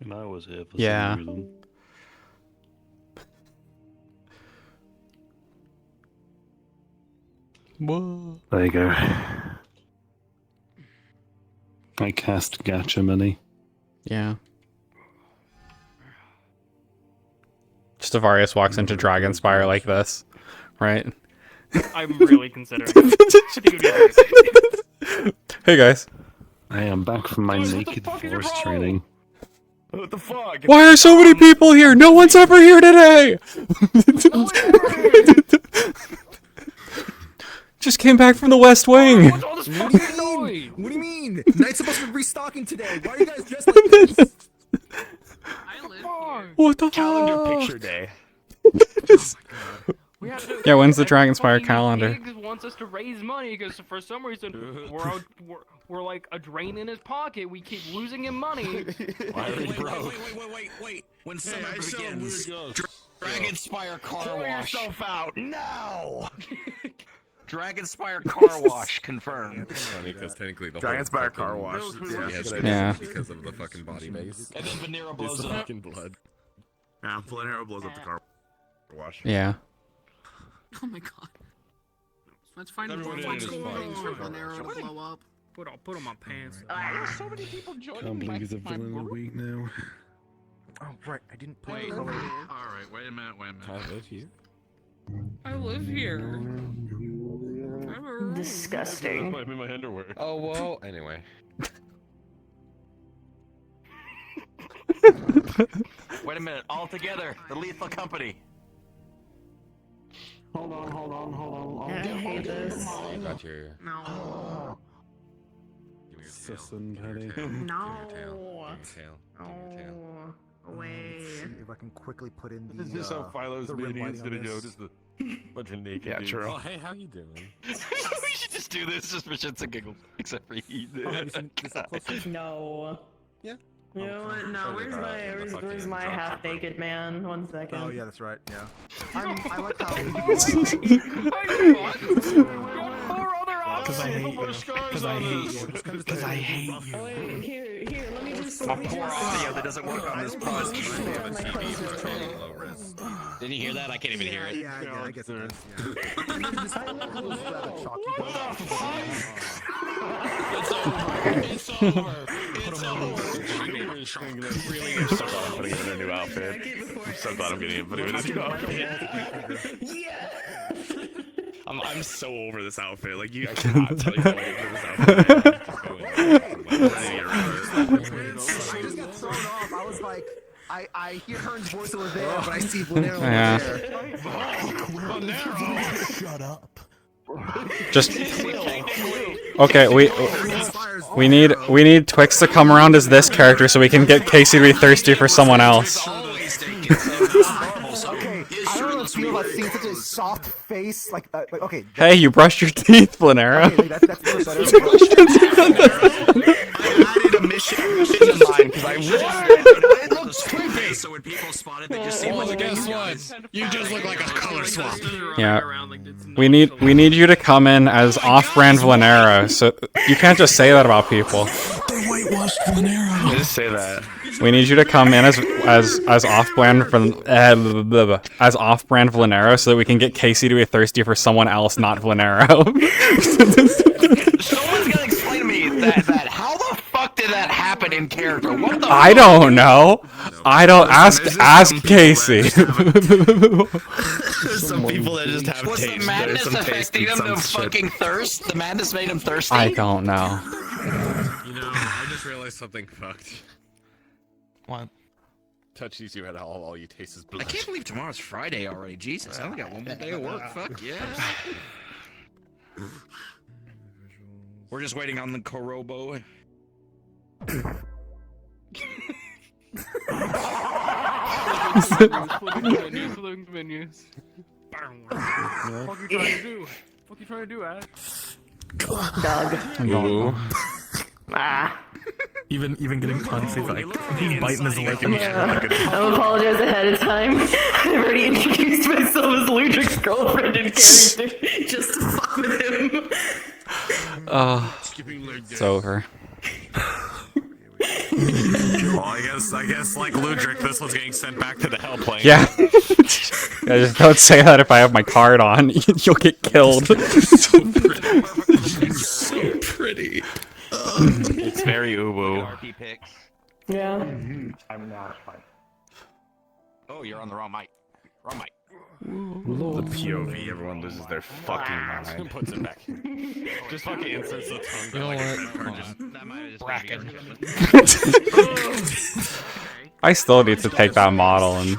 And I was here for Yeah. some reason. Whoa. There you go. I cast Gacha Money. Yeah. Stavarius walks into Dragonspire like this, right? I'm really considering it. Hey guys. I am back from my Guys, what the naked fuck is your force problem? training. What the fuck? Why are so many people here? No one's ever here today! Just came back from the West Wing! What's all this What do fucking you noise? mean? What do you mean? Knight's supposed to be restocking today. Why are you guys dressed like this? I live Fuck. here. What the Calendar fuck? picture day. We have to, Yeah, when's the and Dragonspire fucking calendar? Biggs wants us to raise money because for some reason we're like a drain in his pocket. We keep losing him money. Why are we broke? Wait. When summer begins, Dragonspire Car Pull Wash. yourself out now! Dragonspire Car Wash confirmed. Funny because technically the Dragonspire whole Car Wash. Yeah. because of the fucking body base. And then Vanera It's blows the up. fucking blood. Yeah, Flanero blows up the car wash. Yeah. Oh my god. Let's find more Everyone fun in it is things for fine. Vanera to blow up. Put on my pants. There's so many people joining Can't believe he's a my villain of the group. week now. Oh, right. I didn't put Wait. the color. Alright, wait a minute. I live here. I live here. Disgusting. I'm in my underwear. Oh well. Anyway. Wait a minute, all together, the Lethal Company. Hold on. I hate this. Got your. No. Give me your tail. Susan Give me your Petty. tail. No. Give me your tail. Give me your tail. Oh. Away. See if I can quickly put in the. This is just how Philo's the rim minions lighting gonna on go. this. Just a bunch of naked Yeah, dudes. true. Oh hey, how you doing? We should just do this just for shits and giggles. Except for Heath. Oh, have you seen this up close? No. Yeah. You know what? No, Totally where's fine. my The where's fucking my drop half shipper. naked man? 1 second. Oh yeah, that's right. Yeah. I like how. Because I hate you. Because I hate you. Because I hate you. Oh, wait, here, let me just. My poor audio that doesn't work on this pod. My clothes are clean. Low risk. Didn't you hear that? I can't even hear it. Yeah, I guess it does. It's over. It's over. Really, I'm so glad I'm putting him in a new outfit. I'm so glad I'm getting him putting him in a new outfit. Yeah. I'm so over this outfit. Like, I cannot tell you how over this outfit. I just got thrown off. I was like, I hear Hearn's voice over there, but I see Valero Yeah. over there. Shut up. Just okay. We need Twix to come around as this character so we can get Casey to be thirsty for someone else. Okay, I don't know if you feel about seeing such a soft face. Like okay. Hey, you brushed your teeth, Flanera. Okay, that's better. I added a mission to mine because I It looks creepy. So when people spot it, they just see Well, guess what? You just look like a color swap. Yeah. We need you to come in as off-brand Flanera. So you can't just say that about people. I just say that. We need you to come in as off-brand as off-brand Flanero so that we can get Casey to be thirsty for someone else, not Flanero. Someone's gonna explain to me that how the fuck did that happen in character? What the I don't know. I don't ask Casey. There's some people that just have Was the taste. There's madness some taste affecting in him some to shit. fucking thirst? The madness made him thirsty? I don't know. You know, I just realized something fucked. What? Touch these, you had all you taste is I blood. can't believe tomorrow's Friday already. Jesus, I only got one more day of work. Fuck yeah. We're just waiting on the Korobo. menus. What you trying to do? What you trying to do, Ash? Doug. Ah. Even getting punched, he's like, he's biting his lip. I apologize ahead of time. I've already introduced myself as Ludwig's girlfriend in character just to fuck with him. It's over. Well, I guess like Ludric, this one's getting sent back to the hell plane. Yeah. Yeah, just don't say that if I have my card on. You'll get killed. So pretty. It's very uwu. RP picks. Yeah. I'm not fine. Oh, you're on the wrong mic. Wrong mic. The POV, everyone loses their fucking mind. Puts it back. Just fucking inserts the tongue. You know what? That might have just Bracket. I still need to take that model and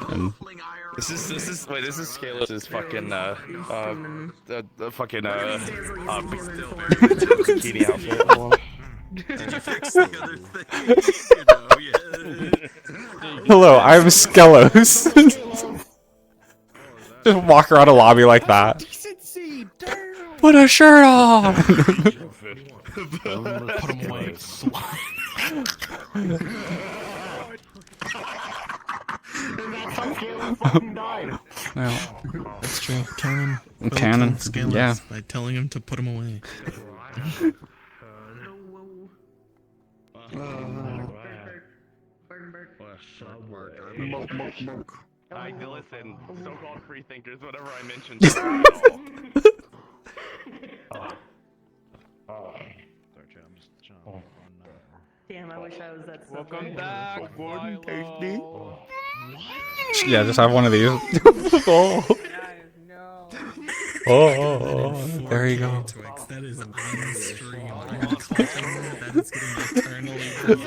This is Scalus's fucking the fucking bikini outfit. hello, I'm Skelos. Just walk around a lobby like that. Put a shirt on. Put him away. No. That's true. Canon. Canon. Scaleless Yeah. by telling him to put him away. I listen, so-called free thinkers, whatever I mentioned. Damn, I wish I was that. Welcome back, Philo. Yeah, just have one of these. Oh. Oh, there you go. Twix, that is on the stream. I'm not touching that. That is getting eternally preserved.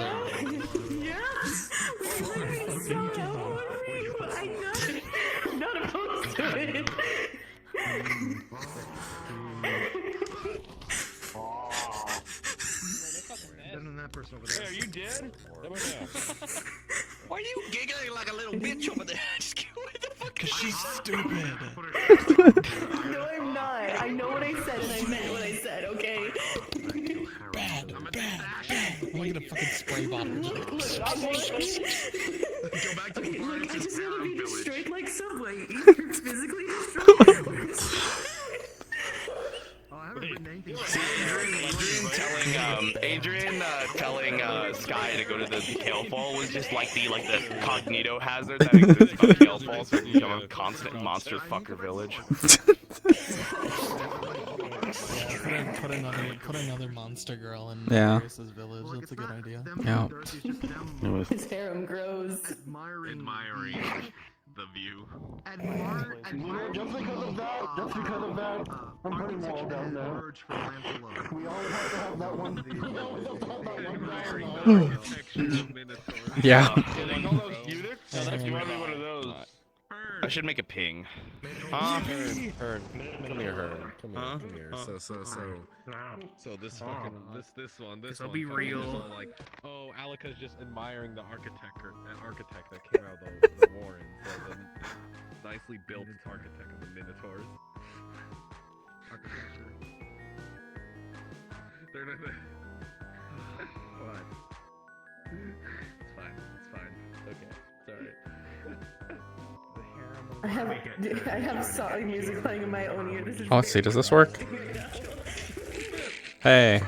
I'm not opposed to it. Hey, are you dead? Why are you giggling like a little bitch over there? What the fuck? Cause she's stupid. No, I'm not. I know what I said and I meant what I said, okay? Bad. I'm gonna get a fucking spray bottle. Look, I just want to be destroyed like Subway. You're physically destroyed. Adrian telling Sky to go to the Kale Fall was just like the cognito hazard that exists about Kale Fall, so it become a constant monster fucker village. Put another monster girl in Yeah. Grace's village. That's a good idea. Yeah. His harem grows. Admiring the view. Just because of that, I'm putting them all down there. We always have to have that one. Yeah. Like all those eunuchs? That's probably one of those. I should make a ping. Huh? Hearn. Come here, Hearn. Come here. So this fucking this one. This will be real. Like, oh, Alika's just admiring the architect that came out of the Warrens, the nicely built architect of the Minotaurs. Architecture. They're not. What? It's fine. Okay, it's alright. I have song music playing in my own ear. This is Oh, let's see. Does this work? Hey.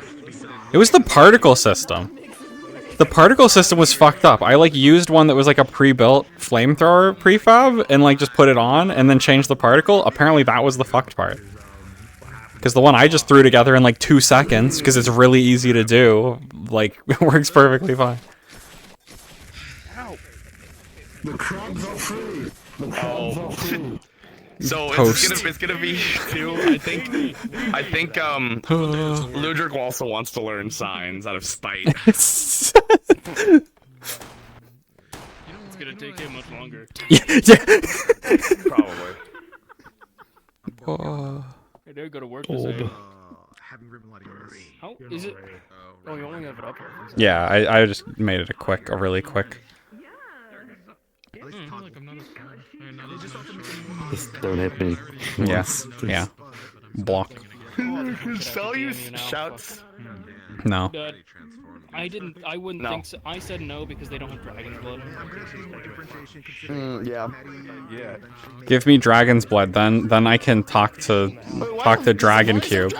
It was the particle system. The particle system was fucked up. I like used one that was like a pre-built flamethrower prefab and like just put it on and then changed the particle. Apparently that was the fucked part. Because the one I just threw together in like 2 seconds, because it's really easy to do, like, it works perfectly fine. The crabs are free. The crabs are free. So Toast. it's gonna be too. I think Ludric also wants to learn signs out of spite. It's gonna take him much longer. Yeah. Probably. Oh. Hey, there you go to work this day. Having ribbon lighting. How is it? Oh, you only have it up here. Yeah, I just made it a really quick. Just don't hit me. Yes. Yeah. Block. Sell you shouts. No. I wouldn't think so. I said no because they don't have dragon's blood. Yeah. Give me dragon's blood, then I can talk to Dragon Cube.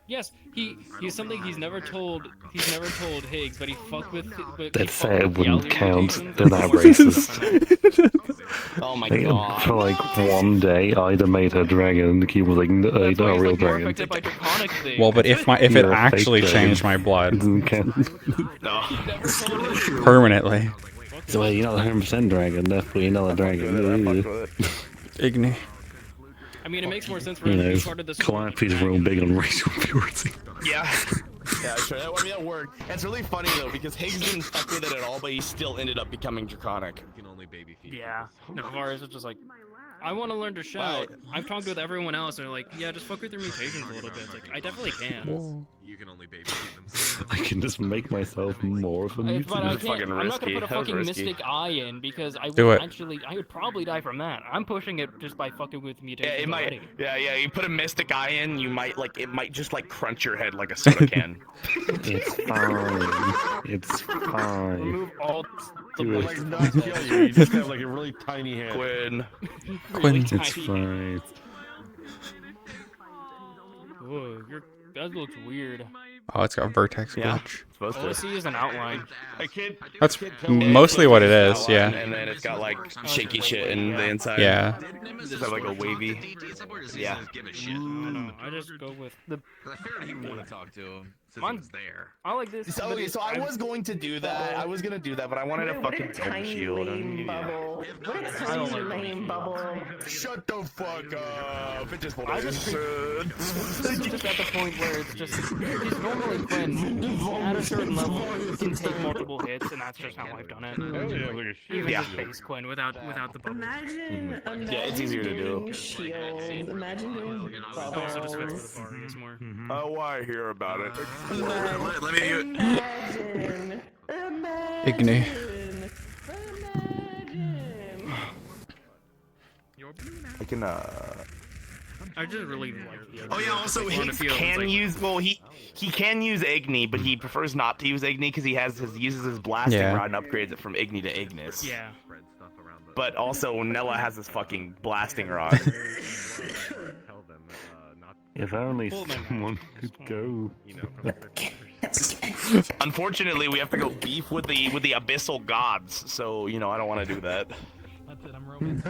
Yes, he's something he's never told Higgs, but he fucked with They'd say it the wouldn't Yali count. mutations. They're not racist. Oh my Like, god. for like one day, Ida made her dragon, and He was like, no, That's why not a he's real like more dragon. affected by draconic things. Well, but if it You're a actually fake changed dragon. my blood It doesn't count. No. permanently, So wait, you're not 100% dragon, therefore you're not a dragon. Igni. I mean, it makes more sense for You him to know, be part of this. Calliope's real big on racial purity. Yeah. Yeah, sure. I mean, that worked. It's really funny though because Higgs didn't fuck with it at all, but he still ended up becoming draconic. You can only baby feed. Yeah. No, Varus is just like, I want to learn to shout. I've talked with everyone else, and they're like, yeah, just fuck with your mutations a little bit. It's like, I definitely can. You can only baby feed them. I can just make myself more of a But I mutant. can't. I'm not gonna risky. put a That was fucking risky. mystic eye in because I Do would it. actually, I would probably die from that. I'm pushing it just by fucking with Yeah, mutations it might. already. Yeah, yeah. You put a mystic eye in, you might like it might just like crunch your head like a soda can. It's fine. It's fine. Remove all the Do it. Like not kill you. You just have like a really tiny hand. Quinn. Quinn. really It's tiny. fine. Whoa, that looks weird. Oh, it's got vertex Yeah. glitch. Supposed All I to. see is an outline. I can't. That's I can't tell mostly what it is. Outline, Yeah. And then it's got like shaky shit in the inside. Yeah. Just have like a wavy. Yeah. No, I just go with the. I figured he would want to talk to him since he Mine- was there. I like this. So, okay, so I was going to do that. I was gonna do that, but I wanted a What a fucking dome tiny shield. lame And, bubble. What a I don't tiny like lame bubble. Shut the fuck up! It just I just This is just at the point where it's just he's normally Quinn at a certain level can take multiple hits, and that's just how I've done it. Even Yeah. just base Quinn without the bubble. Imagine Yeah, it's easier to do. doing shield. Imagine doing Also just fits bubbles. with the Varus more. Oh, I hear about it. Let me. Imagine. Igni. I can I just really like the. Oh yeah. Also, he can use he can use Igni, but he prefers not to use Igni because he uses his blasting Yeah. rod and upgrades it from Igni to Ignis. Yeah. But also Nella has this fucking blasting rod. Tell them not. If only Pull them out. someone could go. You know. Unfortunately, we have to go beef with the abyssal gods. So you know I don't want to do that. That's it. I'm roaming.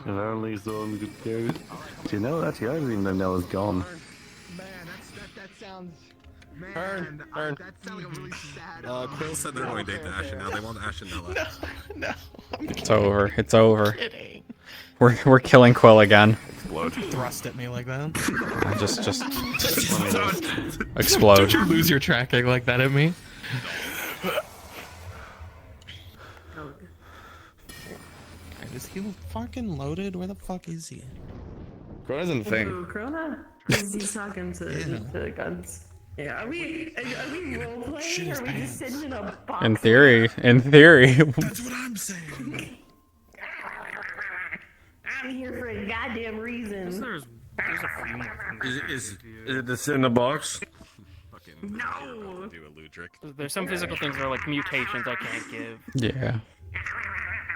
If only someone could go. Do you know, actually, I didn't even know Nella's gone. Man, that sounds. Man, Turn. that sounds like a really sad. Quill said they're going to date the Ashen now. They want Ashen Nella. No. It's over. It's over. We're killing Quill again. Thrust at me like that. Just explode. You lose your tracking like that at me. Is he fucking loaded? Where the fuck is he? Chrona's in the thing. Ooh, Corona? He's talking to guns. Yeah, are we role playing or are we just sitting in a box? In theory. That's what I'm saying. I'm here for a goddamn reason. There's a few more things. Is it this in the box? No! Do a Ludric. There's some physical things that are like mutations I can't give Yeah.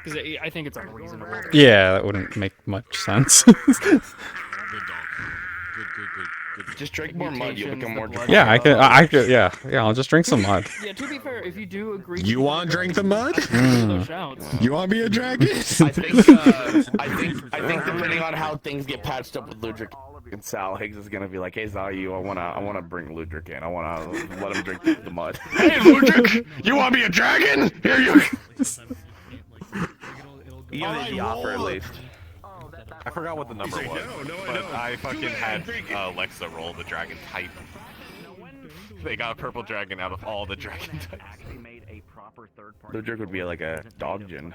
because I think it's unreasonable. Yeah, that wouldn't make much sense. Good dog. Good. Just drink more mud. You'll become more. Yeah, I could. Yeah, I'll just drink some mud. Yeah, to be fair, if you do agree, You want to drink the mud? those shouts. You want to be a dragon? I think depending on how things get patched up with Ludric and Sal, Higgs is gonna be like, "Hey Zayu, I wanna bring Ludric in. I wanna let him drink the mud." Hey Ludric, you wanna be a dragon? Here you. You made the offer at least. I forgot what the number was, but I fucking had Lexa roll the dragon type. They got a purple dragon out of all the dragon types. Ludric would be like a dog gin.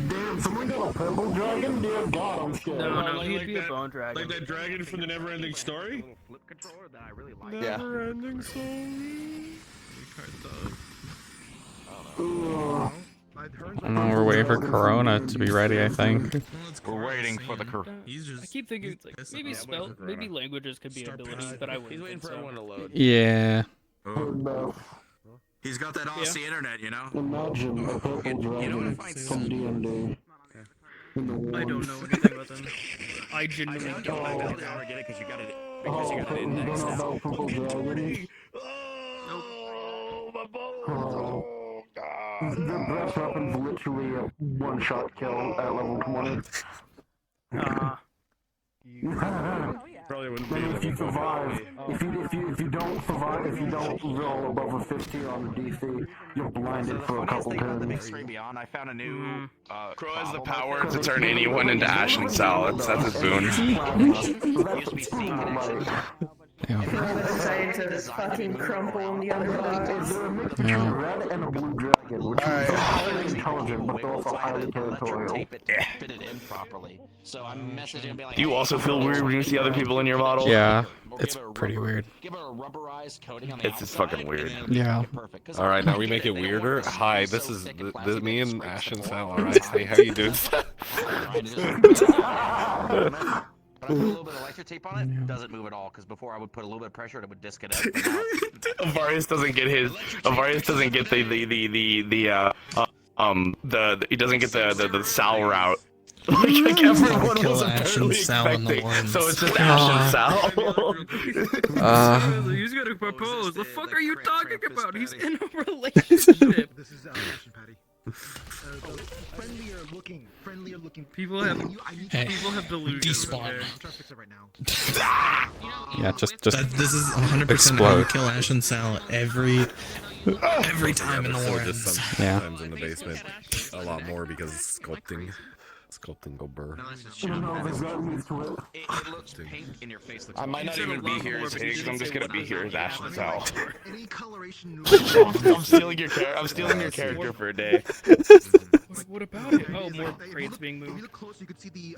Damn, someone got a purple dragon? Dear God, I'm scared. No, he'd be a bone dragon. Like that dragon from the Neverending Story? Yeah. Neverending Story. I don't know, we're waiting for Corona to be ready, I think. We're waiting for the I keep thinking it's like maybe languages could be abilities, but I wouldn't. He's waiting think for so. everyone to load. Yeah. He's got that Aussie internet, you know? Imagine a purple You know what I dragon find from D&D. I don't know anything about them. I genuinely don't know. Get it because you got it. Because you got it indexed now. The best weapon's literally a one-shot kill at level 20. Probably wouldn't be And able if you to survive, if you don't survive, if you don't roll above a 15 on the DC, you're blinded for a couple turns. I found a new. Crow has the power to turn anyone into Ashen Sal. That's his boon. Decided to fucking crumple in the other box. A red and a blue dragon, which is highly intelligent, but they're also highly territorial. Fit it in properly. So I'm messaging being like, Do you also feel weird when you see other people in your model? Yeah, it's pretty weird. give it a rubberized coating on the It's just fucking weird. Yeah. All right, now we make it weirder. Hi, this is me and Ashen Sal. All right, hey, how you doing? But I put a little bit of electric tape on it, doesn't move at all, because before I would put a little bit of pressure and it would disconnect. Avarius doesn't get his. Avarius doesn't get he doesn't get the Sal route. Like everyone was apparently expecting. So it's just Ashen Sal. He's gonna propose. The fuck are you talking about? He's in a relationship. This is Ashen Patty. Friendlier looking. People have Hey, delusions. despawn. Okay. I'm trying to fix it right now. Yeah, just This is 100% how explode. you kill Ash and Sal every time in the So war. just sometimes in the basement, a lot more because sculpting go burr. It looks pink in your face. Looks I might not even be here as Higgs. I'm just gonna be here as Ashen Sal. Any coloration. I'm stealing your character. I'm stealing your character for a day. Like, what about it? Oh, more crates being If you moved. look close, you can see the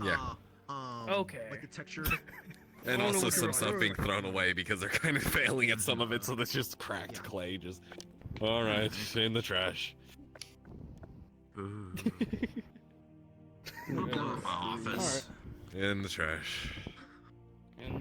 Okay. like the texture. And also some stuff being thrown away because they're kind of failing at some of it, so that's just cracked clay. Just all right, in the trash. office. In the trash.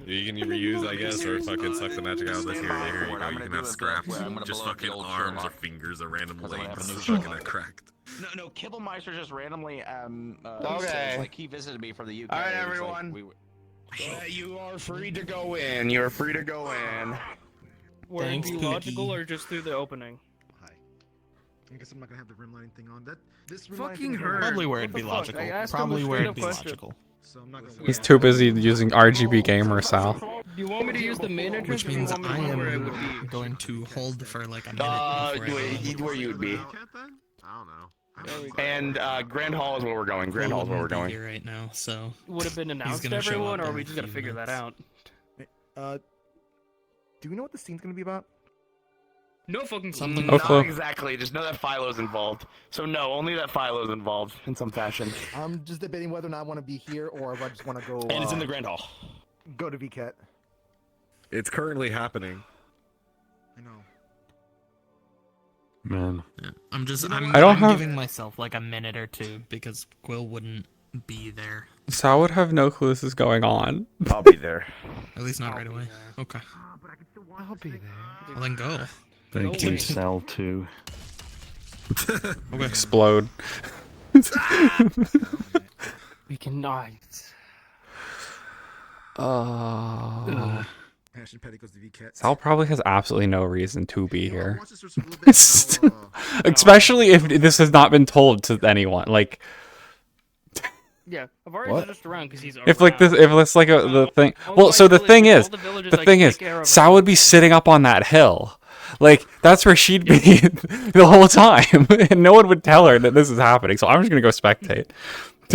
You can reuse, I guess, or fucking suck the magic out of this. Here you go. You can have scraps. Just fucking arms or fingers or random legs. Fucking cracked. No, Kibblemeister just randomly Okay. says, like he visited me from the UK. All right, It's like, everyone. You are free to go in. You are free to go in. Were it Thanks, be Pookie. logical or just through the opening? Hi. I guess I'm not gonna have the rim lighting thing on. This rim Fucking lighting thing is hurt. Probably where What it'd the be fuck? logical. I asked him a Probably where it'd straight-up be question. logical. So I'm not gonna He's too busy using RGB Gamer, Sal. Do you want me to use the main entrance, Which or do you means want me to I go where it would am be? going to hold for like a minute. before I go. Where you would be. I don't know. There we go. And Grand Hall is where we're going. Grand Hall is where we're Wouldn't be going. here right now, so Would have been announced to gonna show everyone, up or in we a just gotta few figure that minutes. out? Do we know what the scene's gonna be about? No fucking Something- clue. Oh, cool. Not exactly. Just know that Philo's involved. So no, only that Philo's involved in some fashion. I'm just debating whether or not I want to be here or if I just want to go. And it's in the Grand Hall. Go to VCAT. It's currently happening. I know. Man. yeah. I'm I'm giving myself like a minute or two because Quill wouldn't be there. Sal would have no clue this is going on. I'll be there. At least not right away. Okay. I'll be there. Well then go. Thank you, Sal, too. Okay. Explode. We cannot. Passion Petty goes to VCAT. Sal probably has absolutely no reason to be here. Watch this for a little bit, and I'll, Especially if this has not been told to anyone. Like, Yeah, Avari's What? is just around because he's if like this, around. if it's like the thing. all Well, my so the villages- thing all is, the villages the I thing can is, take care of Sal would be sitting up on that hill. Like, that's where she'd be the whole time. And no one would tell her that this is happening. So I'm just gonna go spectate.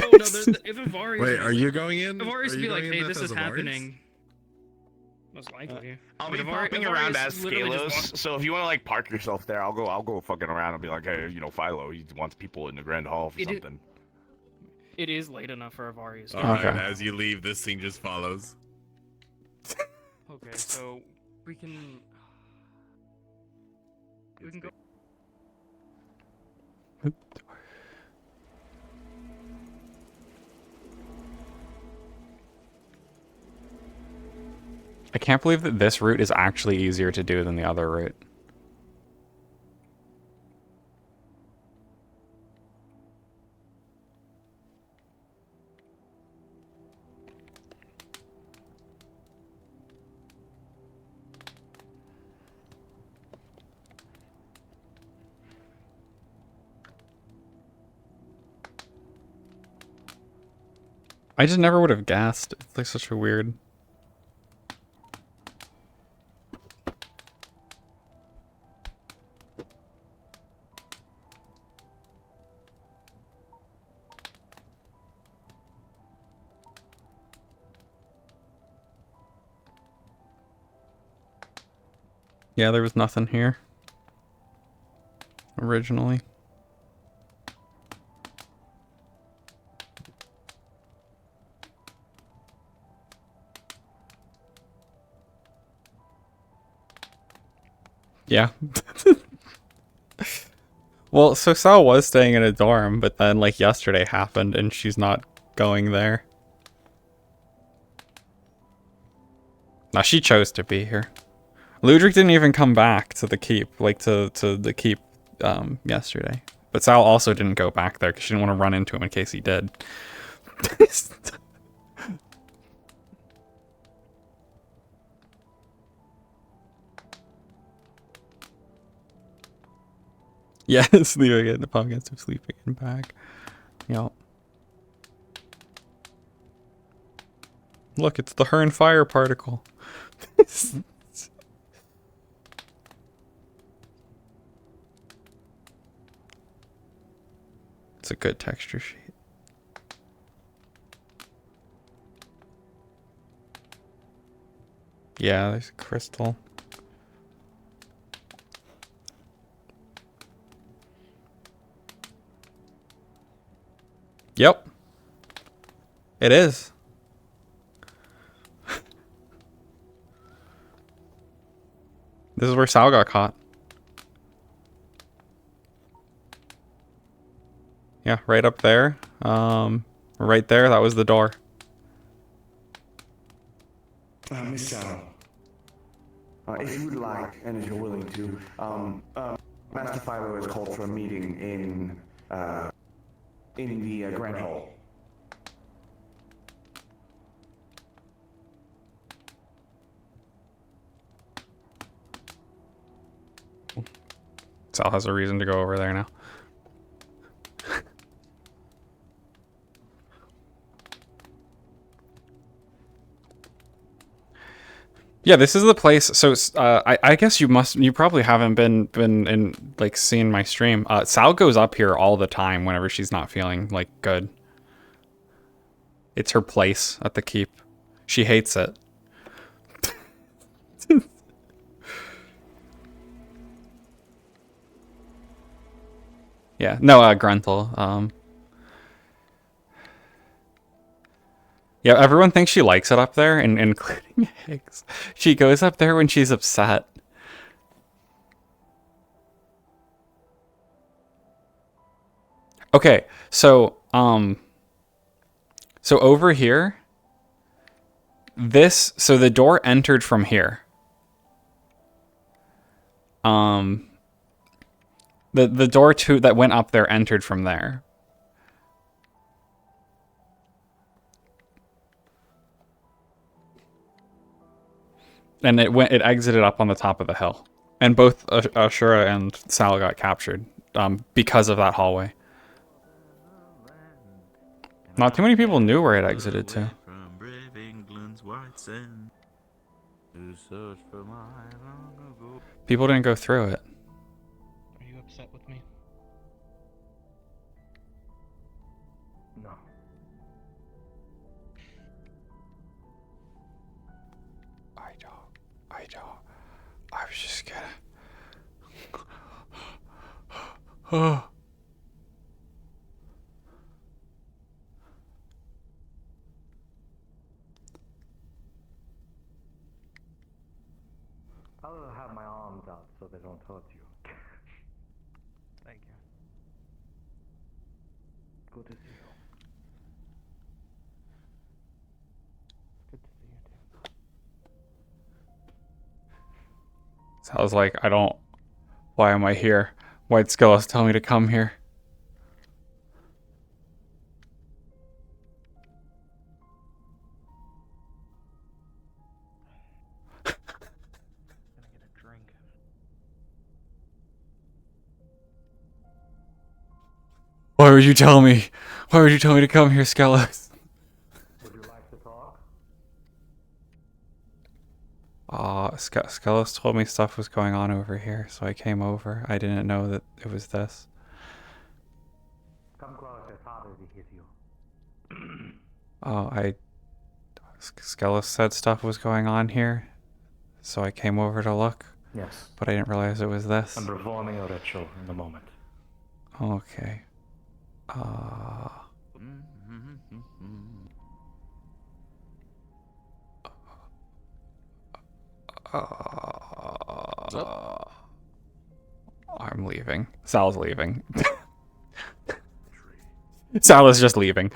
Oh, no, if Avari Wait, are you going in? Avari's Are be you like, going hey, in this as is Avarius? happening. Most likely. I'll be But Avari- popping Avari's around as literally just Scalos, walks- so if you want to like park yourself there, I'll go fucking around and be like, hey, you know, Philo, he wants people in the Grand Hall for It is- something. It is late enough for Avari's. Alright, Okay. as you leave, this scene just follows. Okay, so we can go. I can't believe that this route is actually easier to do than the other route. I just never would have guessed. It's like such a weird. Yeah, there was nothing here originally. Yeah. Well, so Sal was staying in a dorm, but then like yesterday happened and she's not going there. Now she chose to be here. Ludwig didn't even come back to the keep, like to the keep yesterday. But Sal also didn't go back there because she didn't want to run into him in case he did. Yes, leaving it in the pockets of sleeping and back. Yep. Look, it's the Hearn fire particle. It's a good texture sheet. Yeah, there's a crystal. Yep. It is. This is where Sal got caught. Yeah, right up there. Right there, that was the door. Miss Sal, if you'd like, and if you're willing to, Master Philo has called for a meeting in the Grand Hall. Sal has a reason to go over there now. Yeah, this is the place. So I guess you probably haven't been in like seeing my stream. Sal goes up here all the time whenever she's not feeling like good. It's her place at the keep. She hates it. Yeah, no, Grunthal. Yeah, everyone thinks she likes it up there, including Higgs. She goes up there when she's upset. Okay, so over here, so the door entered from here. The door that went up there entered from there. And it exited up on the top of the hill. And both Ashura and Sal got captured because of that hallway. Not too many people knew where it exited to. People didn't go through it. Are you upset with me? No. I was just gonna... Oh. I'll have my arms out so they don't hurt you. Thank you. Good to see you. Good to see you too. Sal's like, why am I here? White Skelos tell me to come here. Gonna get a drink. Why would you tell me? Why would you tell me to come here, Skelos? Skelos told me stuff was going on over here, so I came over. I didn't know that it was this. Come closer, Father, to hit you. Skelos said stuff was going on here, so I came over to look. Yes. But I didn't realize it was this. I'm performing a ritual in the moment. Okay. I'm leaving. Sal's leaving. Sal is just leaving.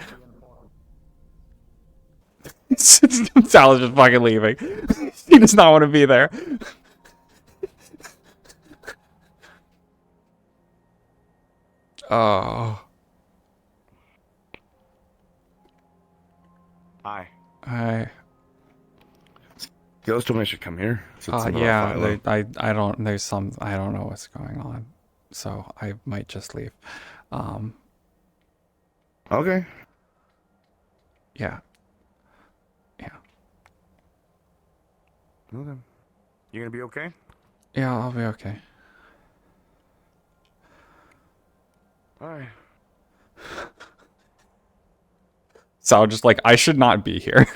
Sal is just fucking leaving. He does not want to be there. Oh. Hi. Hi. Ghost told me I should come here. Yeah, I don't know what's going on, so I might just leave. Okay. Yeah. Okay. You gonna be okay? Yeah, I'll be okay. Alright. Sal just like, I should not be here.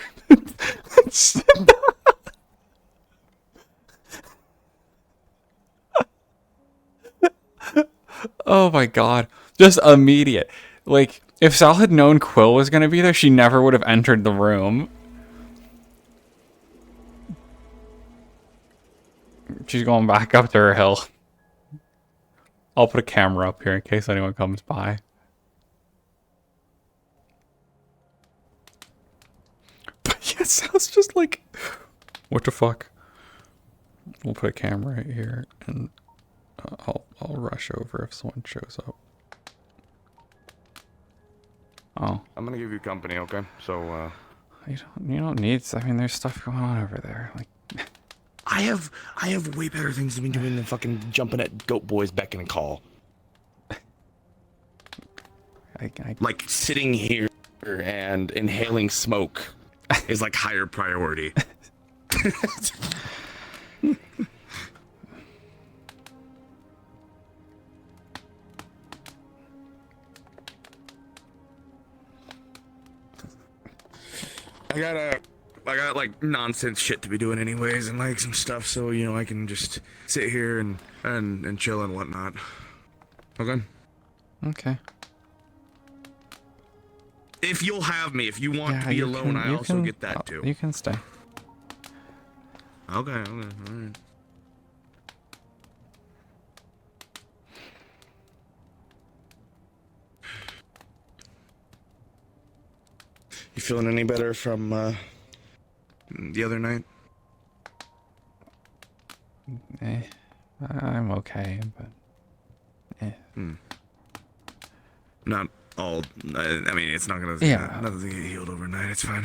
Oh my god. Just immediate. Like, if Sal had known Quill was gonna be there, she never would have entered the room. She's going back up to her hill. I'll put a camera up here in case anyone comes by. But yeah, Sal's just like, what the fuck? We'll put a camera right here, and I'll rush over if someone shows up. Oh. I'm gonna give you company, okay? So, You don't need. I mean, there's stuff going on over there. Like, I have way better things to be doing than fucking jumping at Goat Boy's beck and call. Like sitting here and inhaling smoke is like higher priority. I got like nonsense shit to be doing anyways, and like some stuff, so you know I can just sit here and chill and whatnot. Okay. Okay. If you'll have me, if you want to be alone, I also get that too. You can stay. Okay. Alright. You feeling any better from the other night? I'm okay, but Not all. I mean, it's not gonna. Yeah. Nothing get healed overnight. It's fine.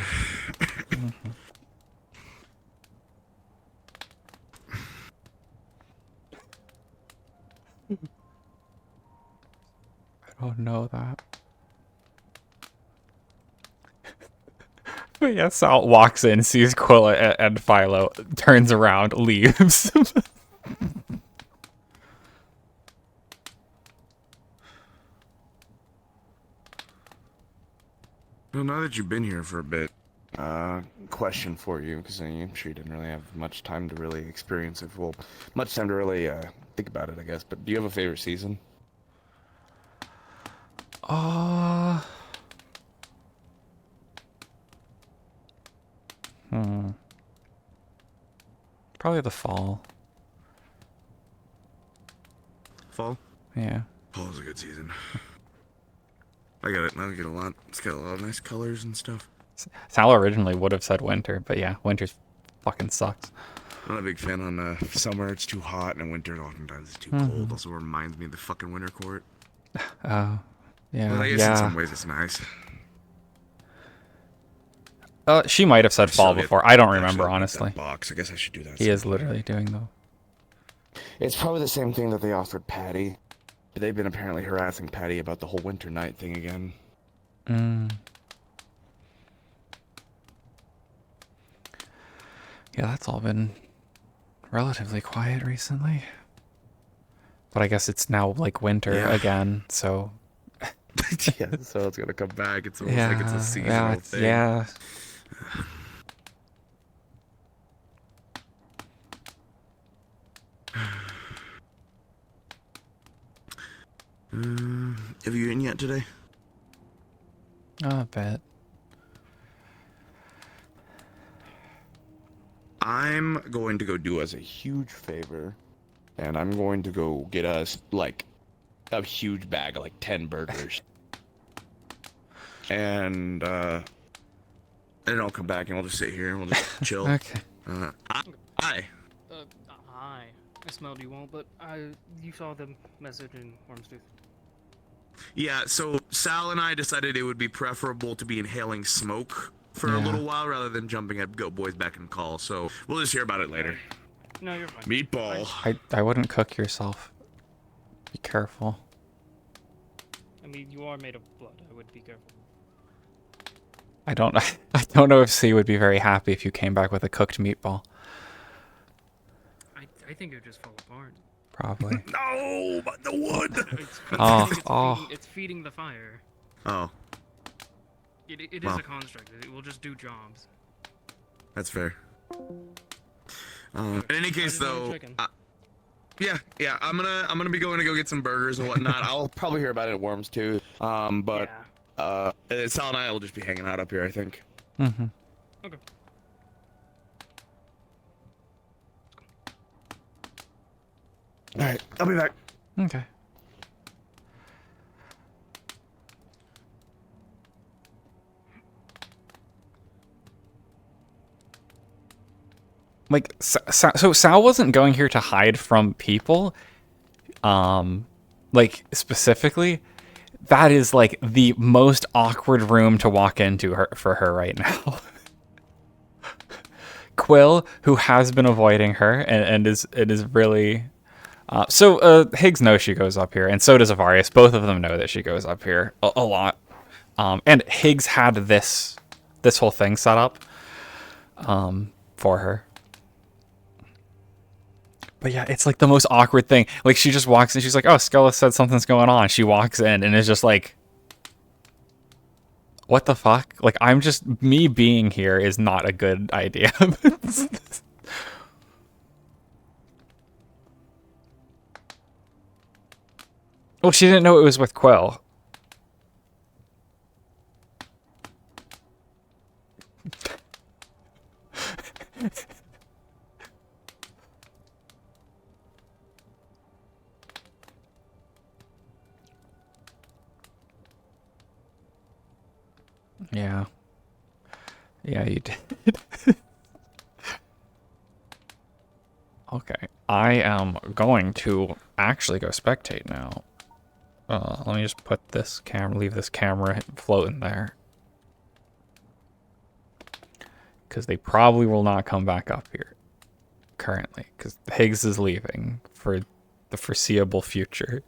I don't know that. But yeah, Sal walks in, sees Quilla and Philo, turns around, leaves. Well, now that you've been here for a bit, question for you, because I'm sure you didn't really have much time to really experience it. Well, much time to really think about it, I guess. But do you have a favorite season? Probably the fall. Fall? Yeah. Fall's a good season. I get a lot. It's got a lot of nice colors and stuff. Sal originally would have said winter, but yeah, winter's fucking sucks. I'm not a big fan on summer. It's too hot, and winter oftentimes it's too cold. Also reminds me of the fucking winter court. Oh, yeah. But I guess in some ways it's nice. She might have said fall before. I don't remember, honestly. Box. I guess I should do that. He is literally doing though. It's probably the same thing that they offered Patty. They've been apparently harassing Patty about the whole winter night thing again. Yeah, that's all been relatively quiet recently. But I guess it's now like winter again, so. Yeah, so it's gonna come back. It's almost like it's a seasonal thing. Yeah. Have you eaten yet today? Oh, a bit. I'm going to go do us a huge favor, and I'm going to go get us like a huge bag of like 10 burgers, and then I'll come back and we'll just sit here and we'll just chill. Okay. Hi. Hi. I smelled you all, but you saw the message in Wormstooth. Yeah, so Sal and I decided it would be preferable to be inhaling smoke for a little while rather than jumping at Goat Boy's beck and call, so we'll just hear about it later. No, you're fine. Meatball. I wouldn't cook yourself. Be careful. I mean, you are made of blood. I would be careful. I don't know if C would be very happy if you came back with a cooked meatball. I think it would just fall apart. Probably. No, but the wood. It's feeding the fire. Oh. It is a construct. It will just do jobs. That's fair. In any case, though, yeah, I'm gonna be going to go get some burgers and whatnot. I'll probably hear about it at Worms too. But Sal and I will just be hanging out up here, I think. Mm-hmm. Okay. All right, I'll be back. Okay. Like, so Sal wasn't going here to hide from people. Like, specifically, that is, like, the most awkward room to walk into for her right now. Quill, who has been avoiding her and is really... Higgs knows she goes up here, and so does Avarius. Both of them know that she goes up here a lot. And Higgs had this whole thing set up for her. But yeah, it's like the most awkward thing. Like, she just walks in, she's like, oh, Skella said something's going on. She walks in and is just like, what the fuck? Like, me being here is not a good idea. Well, she didn't know it was with Quill. Yeah. Yeah, you did. Okay. I am going to actually go spectate now. Let me just put this leave this camera floating there. Because they probably will not come back up here currently. Because Higgs is leaving for the foreseeable future.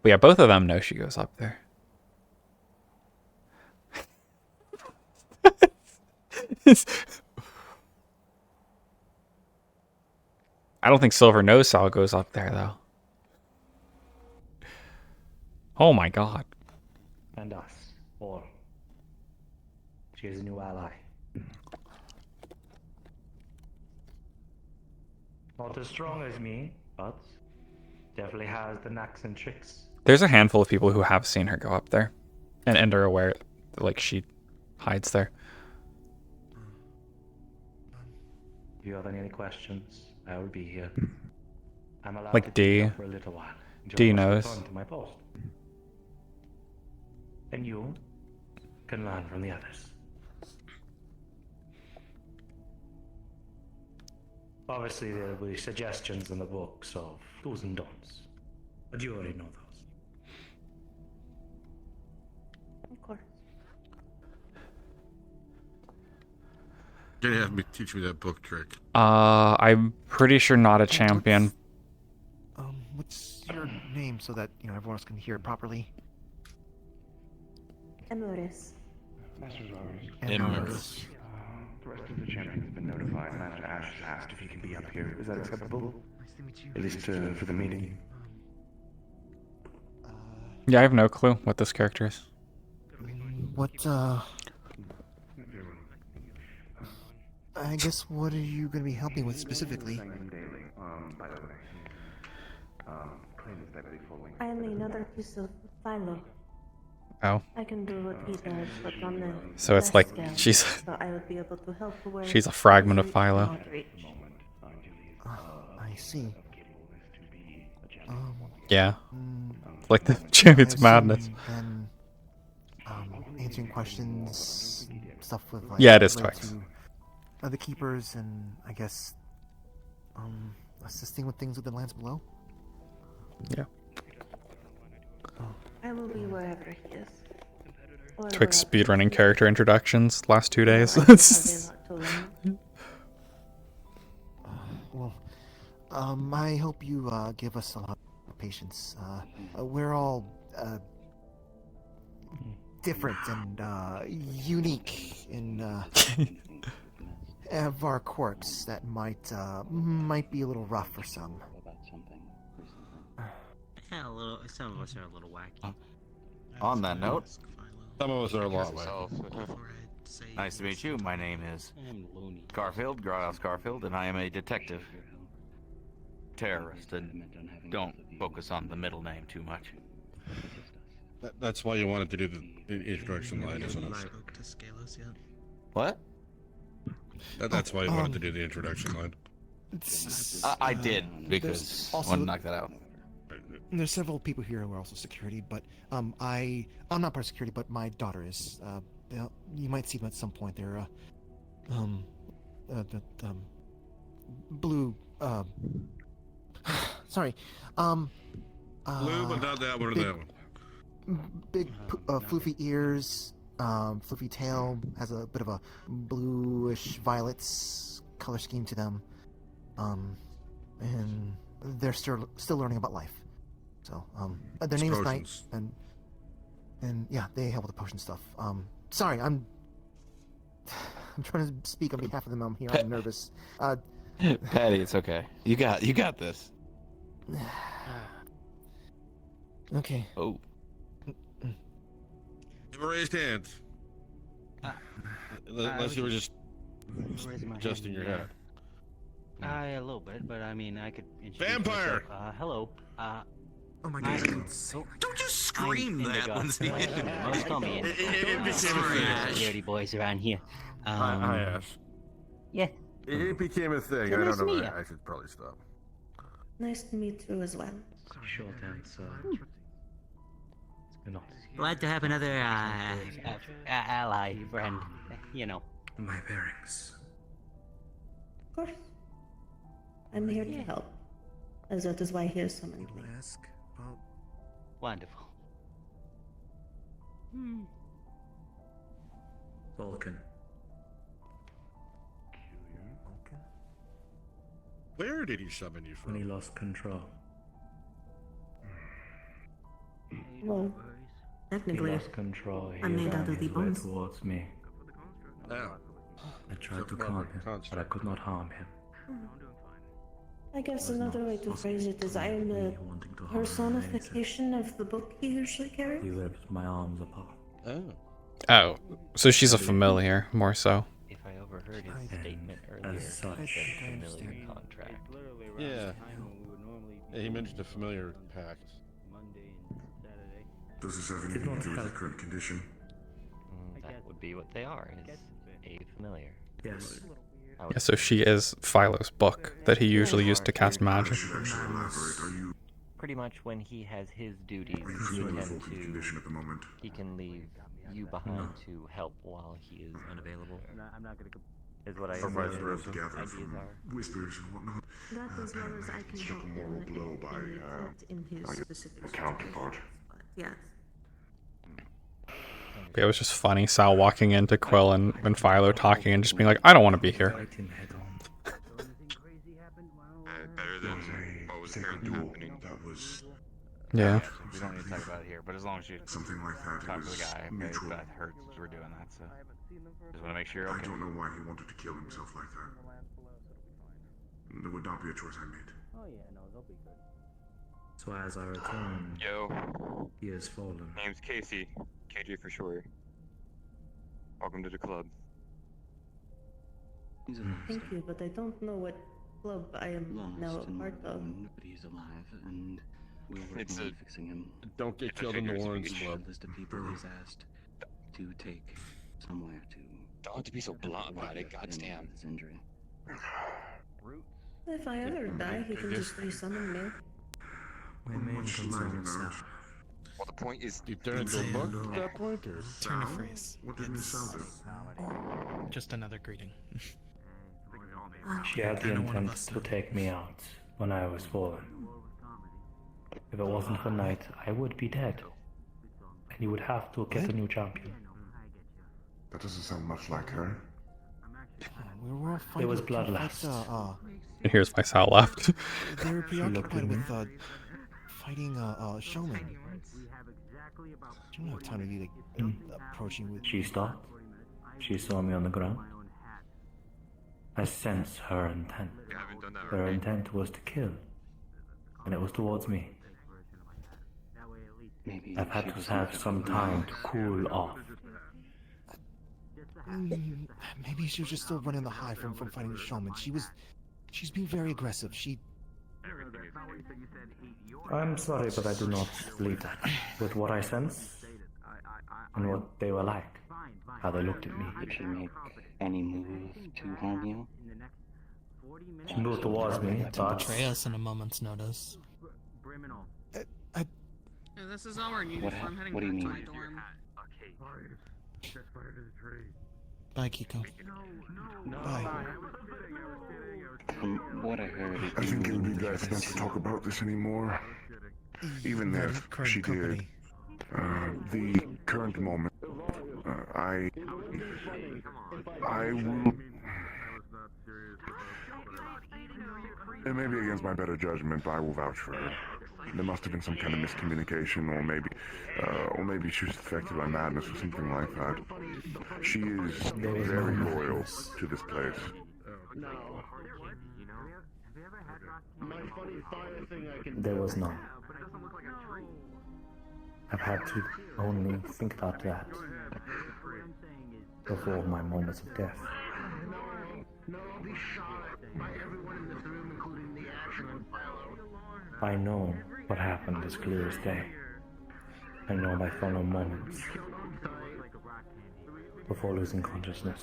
But yeah, both of them know she goes up there. I don't think Silver knows Sal goes up there, though. Oh my god. And us, or she is a new ally. Not as strong as me, but definitely has the knacks and tricks. There's a handful of people who have seen her go up there and are aware, like, she hides there. If you have any questions, I will be here. I'm allowed like to D. be for a little while. D knows. To my post. And you can learn from the others. Obviously, there will be suggestions in the books of do's and don'ts, but you already know those. Of course. You're gonna have me teach me that book trick. I'm pretty sure not a champion. What's your name so that everyone else can hear it properly? Emodus. Emrys. The rest of the champion has been notified. Master Ash has asked if he can be up here. Is that acceptable? At least for the meeting. Yeah, I have no clue what this character is. What, I guess what are you gonna be helping with specifically? I am another piece of Philo. Oh. I can do what he does, but on the So it's like scale, she's so I would be able to help where she's a fragment of Philo. not reach. I see. Yeah. Like the Champion's Madness. Then, answering questions, stuff with like Yeah, it is related Twix. to other keepers, and I guess assisting with things with the lands below. Yeah. I will be wherever he is. Or Twix wherever speedrunning character introductions last 2 days. Well, I hope you give us a lot of patience. We're all different and unique in of our quirks that might be a little rough for some. Yeah, some of us are a little wacky. On that note, some of us are a lot so, like. nice to meet you. My name is Garfield, Gradus Garfield, and I am a detective. Terrorist, and don't focus on the middle name too much. That's why you wanted to do the introduction line, isn't it? What? That's why you wanted to do the introduction line. I did, because I wanted to knock that out. There's several people here who are also security, but I'm not part of security, but my daughter is. You might see them at some point. They're blue. Sorry. Blue, but not that one or that one. Big, floofy ears, floofy tail, has a bit of a bluish violets color scheme to them. And they're still learning about life. So, their name is Knight, and yeah, they help with the potion stuff. Sorry, I'm trying to speak on behalf of them. I'm here. I'm nervous. Patty, it's okay. You got this. Okay. Oh. Raised hands. Unless you were just adjusting your head. A little bit, but I mean, I could. Vampire. Myself. Hello. Oh my God! Don't just scream that when Most call me dirty boys around here. I asked. Yeah. It became a thing. I don't know. I should probably stop. Nice to meet you as well. Short answer. Glad to have another ally friend. You know. My bearings. Of course. I'm here to help. As that is why he has summoned me. Wonderful. Vulcan. Where did he summon you from? When he lost control. Well, He technically, lost control. He I'm made ran out of the his way bones. towards me. Oh. I tried to calm him, but I could not harm him. I guess another way to phrase it is I am the personification of the book he usually carries. He ripped my arms apart. Oh, so she's a familiar, more so. If I overheard his statement earlier, As such, he said familiar contract. Yeah. He mentioned a familiar pact. Does this have anything to do with the current condition? That would be what they are, is a familiar. Yes. Yeah, so she is Philo's book that he usually used to cast magic. Pretty much when he has his duties, he can leave you behind to help while he is unavailable. I'm not gonna. Is what I Provides the ideas gathered from are. whispers and whatnot. That as well as I can help him blow by in his specific counterpart. Yes. It was just funny, Sal walking into Quill and Philo talking and just being like, I don't want to be here. Better than what was apparently happening. That was Yeah. We don't need to talk about it here, but as long as you Something like that. talk It to was the guy, okay, mutual. that hurts we're doing that, so just want to make sure. I Okay. don't know why he wanted to kill himself like that. That would not be a choice I made. Oh yeah, no, they'll be good. So as I return, Yo, he has fallen. name's Casey. KJ for short. Welcome to the club. Thank you, but I don't know what club I am now a part of. But he's alive, and we're working It's on a- fixing him. Don't get killed in the Warrens Club. A list of people he's asked to take somewhere to. Don't have to be so blunt about it, goddamn. His injury. If I ever die, he can just resummon me. My main concern is that. Well, the point is, You turn into a book at that point, or? Turn a phrase. What did Miss Sal do? Just another greeting. She had the I know one of intent us to take me out when I was fallen. If it wasn't for Knight, I would be dead. And you would have to get a new champion. That doesn't sound much like her. We were all It fighting. was bloodlust. And here's why Sal left. They were She looked preoccupied at me. with fighting Showman. You don't have time to be like approaching with. She stopped. She saw me on the ground. I sensed her intent. Her intent was to kill. And it was towards me. Maybe I've had to have some time to cool off. Maybe she was just still running the high from fighting Showman. She's being very aggressive. I'm sorry, but I do not believe that. With what I sense, and what they were like, how they looked at me. Did she make any move to harm you? She moved towards me, To but betray us in a moment's notice. Yeah, this is our uniform heading what do back you to mean? my dorm. Bye, Kiko. Bye. From what I heard, I think it would be best not to talk about this anymore. Even if she did. The current moment. I will. It may be against my better judgment, but I will vouch for her. There must have been some kind of miscommunication, or maybe she was affected by madness or something like that. She is very loyal to this place. there was none. I've had to only think about that before my moments of death. I know what happened as clear as day. I know my final moments before losing consciousness.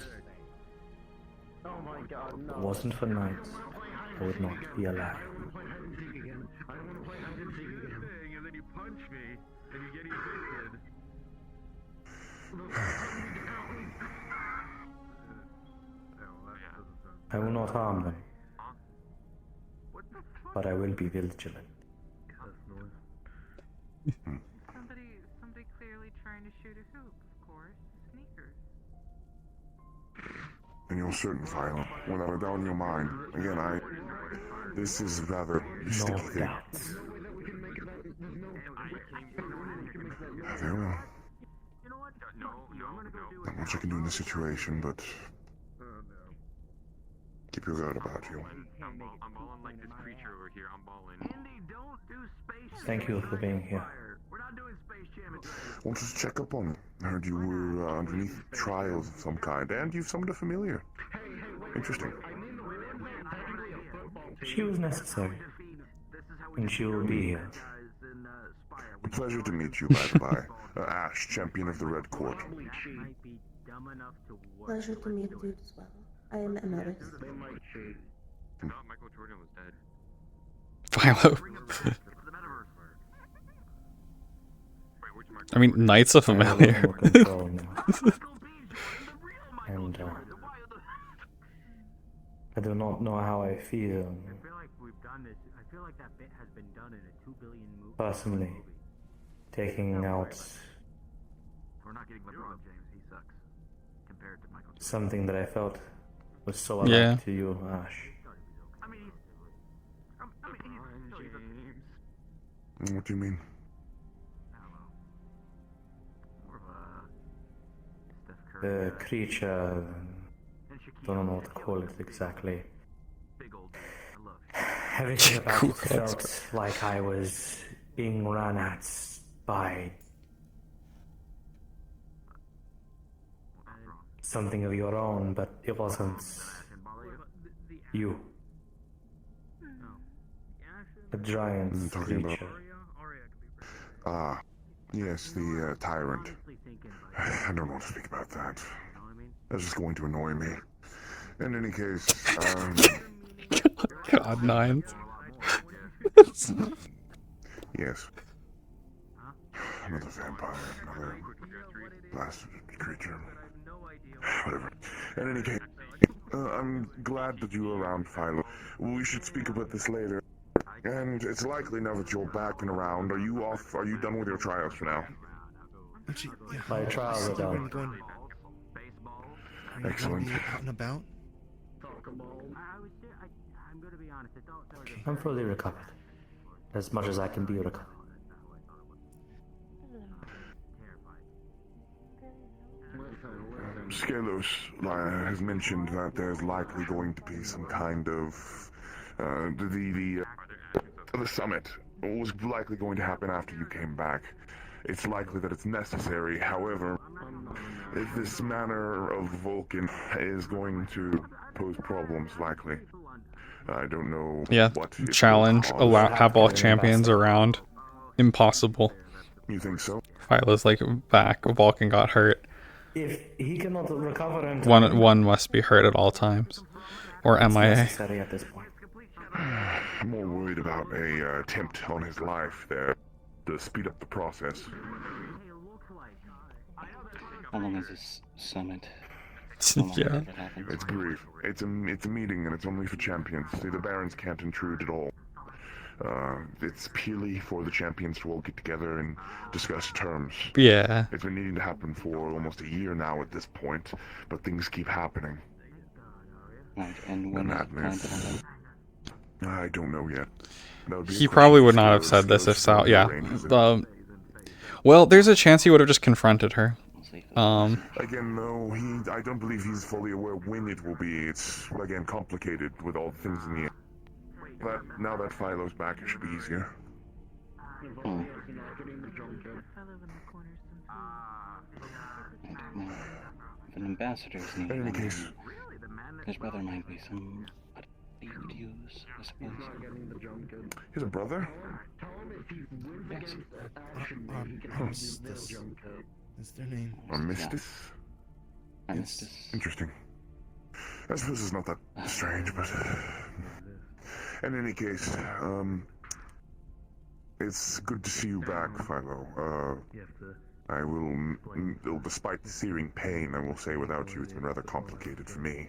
If it wasn't for Knight, I would not be alive. I will not harm them, but I will be vigilant. Somebody clearly trying to shoot a hoop, of course. Sneakers. And you're certain, Philo, without a doubt in your mind. Again, this is rather distinct. No doubts. Very well. Not much I can do in this situation, but keep your guard about you. I'm balling like this creature over here. I'm balling. Thank you for being here. Wanted to check up on you. Heard you were underneath trials of some kind, and you've summoned a familiar. Interesting. She was necessary, and she will be here. A pleasure to meet you, by the by. Ash, champion of the Red Court. Pleasure to meet you as well. I am Emeritus. Michael Jordan was dead. Philo. I mean, Knight's a familiar. And I do not know how I feel. Personally, taking out something that I felt was so alike Yeah. to you, Ash. What do you mean? The creature, don't know what to call it exactly. Everything about it felt like I was being run at by something of your own, but it wasn't you. A giant creature. Yes, the tyrant. I don't want to speak about that. That's just going to annoy me. In any case, God, Nines. Yes. Another vampire, another blasted creature. Whatever. In any case, I'm glad that you were around, Philo. We should speak about this later. And it's likely now that you're back and around. Are you off? Are you done with your trials for now? Actually, yeah. My trials are done. Excellent. Out and about. I'm fully recovered. As much as I can be recovered. Skelos has mentioned that there's likely going to be some kind of the summit was likely going to happen after you came back. It's likely that it's necessary. However, if this manner of Vulcan is going to pose problems, likely. I don't know. Yeah, what it will challenge, cause. have all champions around. Impossible. You think so? Phyla's like back. Vulcan got hurt. If he cannot recover in One must be hurt at all times, or MIA. necessary at this point. I'm more worried about a attempt on his life there to speed up the process. How long is this summit? Yeah. It's brief. It's a meeting and it's only for champions. See, the barons can't intrude at all. It's purely for the champions to all get together and discuss terms. Yeah. It's been needing to happen for almost a year now at this point, but things keep happening. Right, and when that is... I don't know yet. He probably would not have said this if Sal. Yeah. Well, there's a chance he would have just confronted her. Again, no, I don't believe he's fully aware when it will be. It's, again, complicated with all the things in the air. But now that Philo's back, it should be easier. If an ambassador is needed, In any case, his brother might be some you could use, I suppose. His brother? Yes. Armistice. That's their name. Armistice? Armistice. Interesting. I suppose it's not that strange, but... in any case, it's good to see you back, Philo. I will, despite the searing pain, I will say without you it's been rather complicated for me.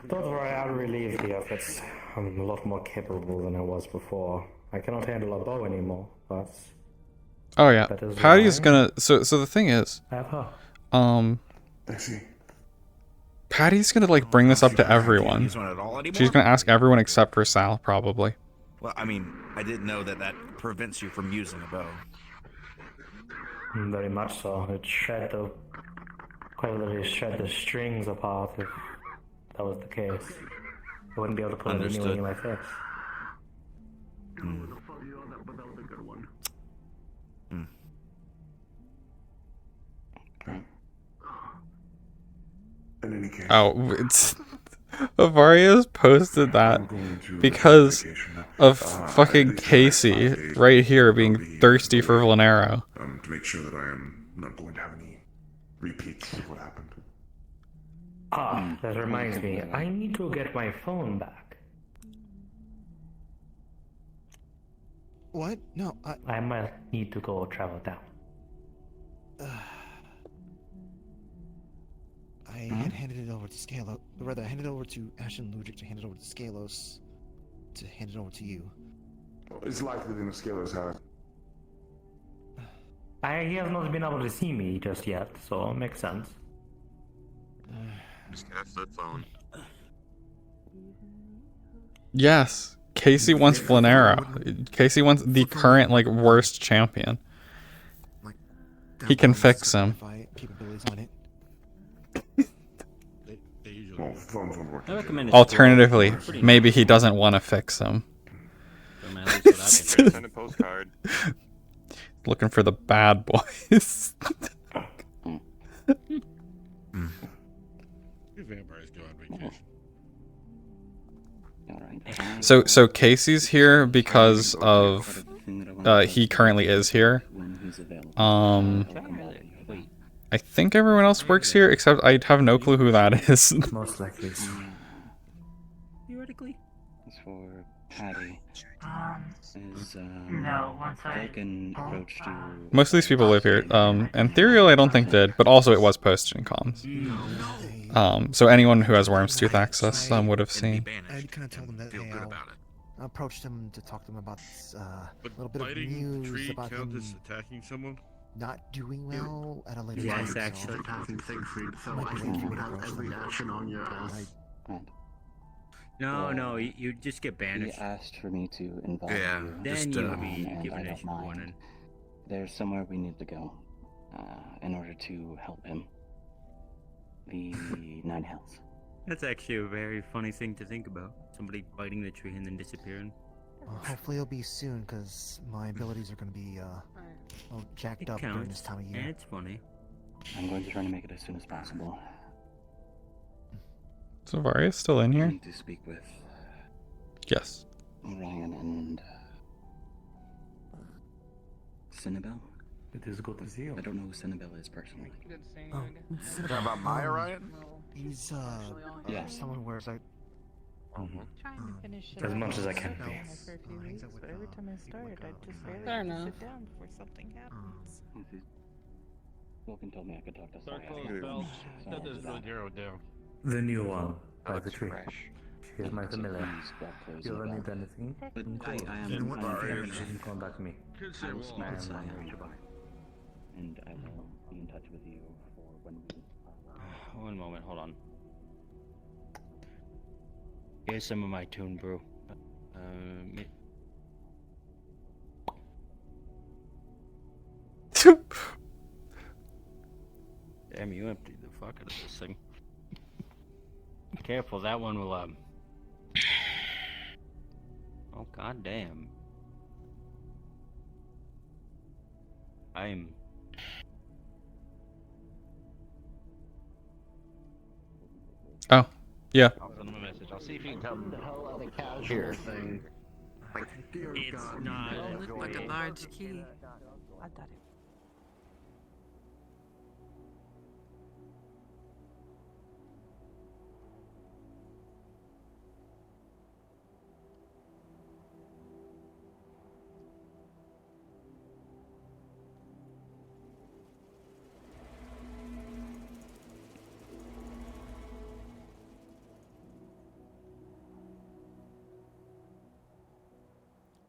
Don't worry, I'll relieve the efforts. I'm a lot more capable than I was before. I cannot handle a bow anymore, but... Oh yeah, Patty's gonna... So the thing is... I have her. I see. Patty's gonna, like, bring this up to everyone. Use one at all anymore? She's gonna ask everyone except for Sal, probably. Well, I mean, I didn't know that prevents you from using a bow. Very much so. It shred the... quite literally shred the strings apart if that was the case. I wouldn't be able to put it anywhere like this. In any case, it's... Avaria's posted that because of fucking Casey right here being thirsty for Vlanero. To make sure that I am not going to have any repeats of what happened. Ah, that reminds me. I need to get my phone back. What? No, I might need to go travel down. I had handed it over to Skelos. Rather, I handed it over to Ashen Ludwig to hand it over to Skelos to hand it over to you. It's likely that Skelos has. He has not been able to see me just yet, so it makes sense. That's the phone. Yes, Casey wants Vlanero. Casey wants the current, like, worst champion. He can fix him. Capabilities on it. Well, phones won't work. Alternatively, maybe he doesn't want to fix him. Send a postcard. Looking for the bad boys. Vampires go on vacation. So Casey's here because of he currently is here. I think everyone else works here except I have no clue who that is. Most likely. Theoretically. As for Patty, is Vulcan approach to Most of these people live here. Ethereal I don't think did, but also it was posted in comms. So anyone who has Wormstooth access would have seen. I kind of told them that hey, I approached him to talk to him about a little bit of news about him attacking someone. not doing well at a later time. Yes, actually. Attacking Siegfried, so I think you would have every action on your ass. No, you just get banished. He asked for me to involve you. Then you would be and given I a don't mind. warning. There's somewhere we need to go in order to help him. The Nine Hells. That's actually a very funny thing to think about. Somebody biting the tree and then disappearing. Well, hopefully it'll be soon, because my abilities are going to be all jacked up during this time of year. And it's funny. I'm going to try to make it as soon as possible. So Varia's still in I here? need to speak with Yes. Ryan and Cinnabelle. It is good to see you. I don't know who Cinnabelle is personally. Oh, Talking about Maya, Ryan? He's Yeah. someone where it's like As much as I can be. But every time I start, I just barely Fair sit enough. down before something happens. Vulcan told me I could talk to Start Saya. close bell. So Shut this that- zero down. The new one by the it's tree. fresh. She is my So familiar. please walk close You and ever need about. anything? But Call. I am In what area? very You can contact me. I will speak with Saya, unreachable. and I will be in touch with you for when we... One moment, hold on. Here's some of my Toon Brew. Damn, you emptied the fuck out of this thing. Careful, that one will, Oh, goddamn. I'm... Oh, yeah. I'll send him a message. I'll see if you can tell me the hell are the casual thing. It's not like a large key. I thought it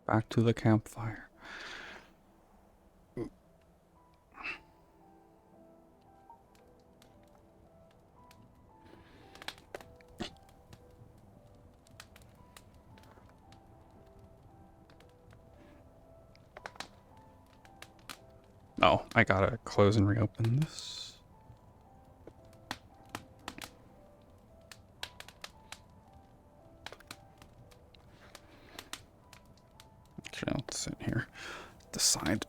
Back to the campfire. Oh, I gotta close and reopen this. Okay, let's sit here. Decide.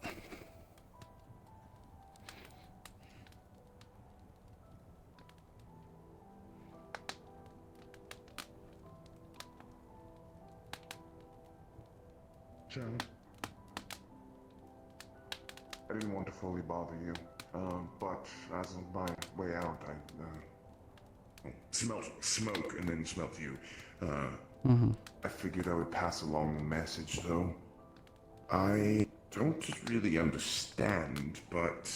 John, I didn't want to fully bother you, but as of my way out, I smelled smoke and then smelled you. I figured I would pass along the message, though. I don't really understand, but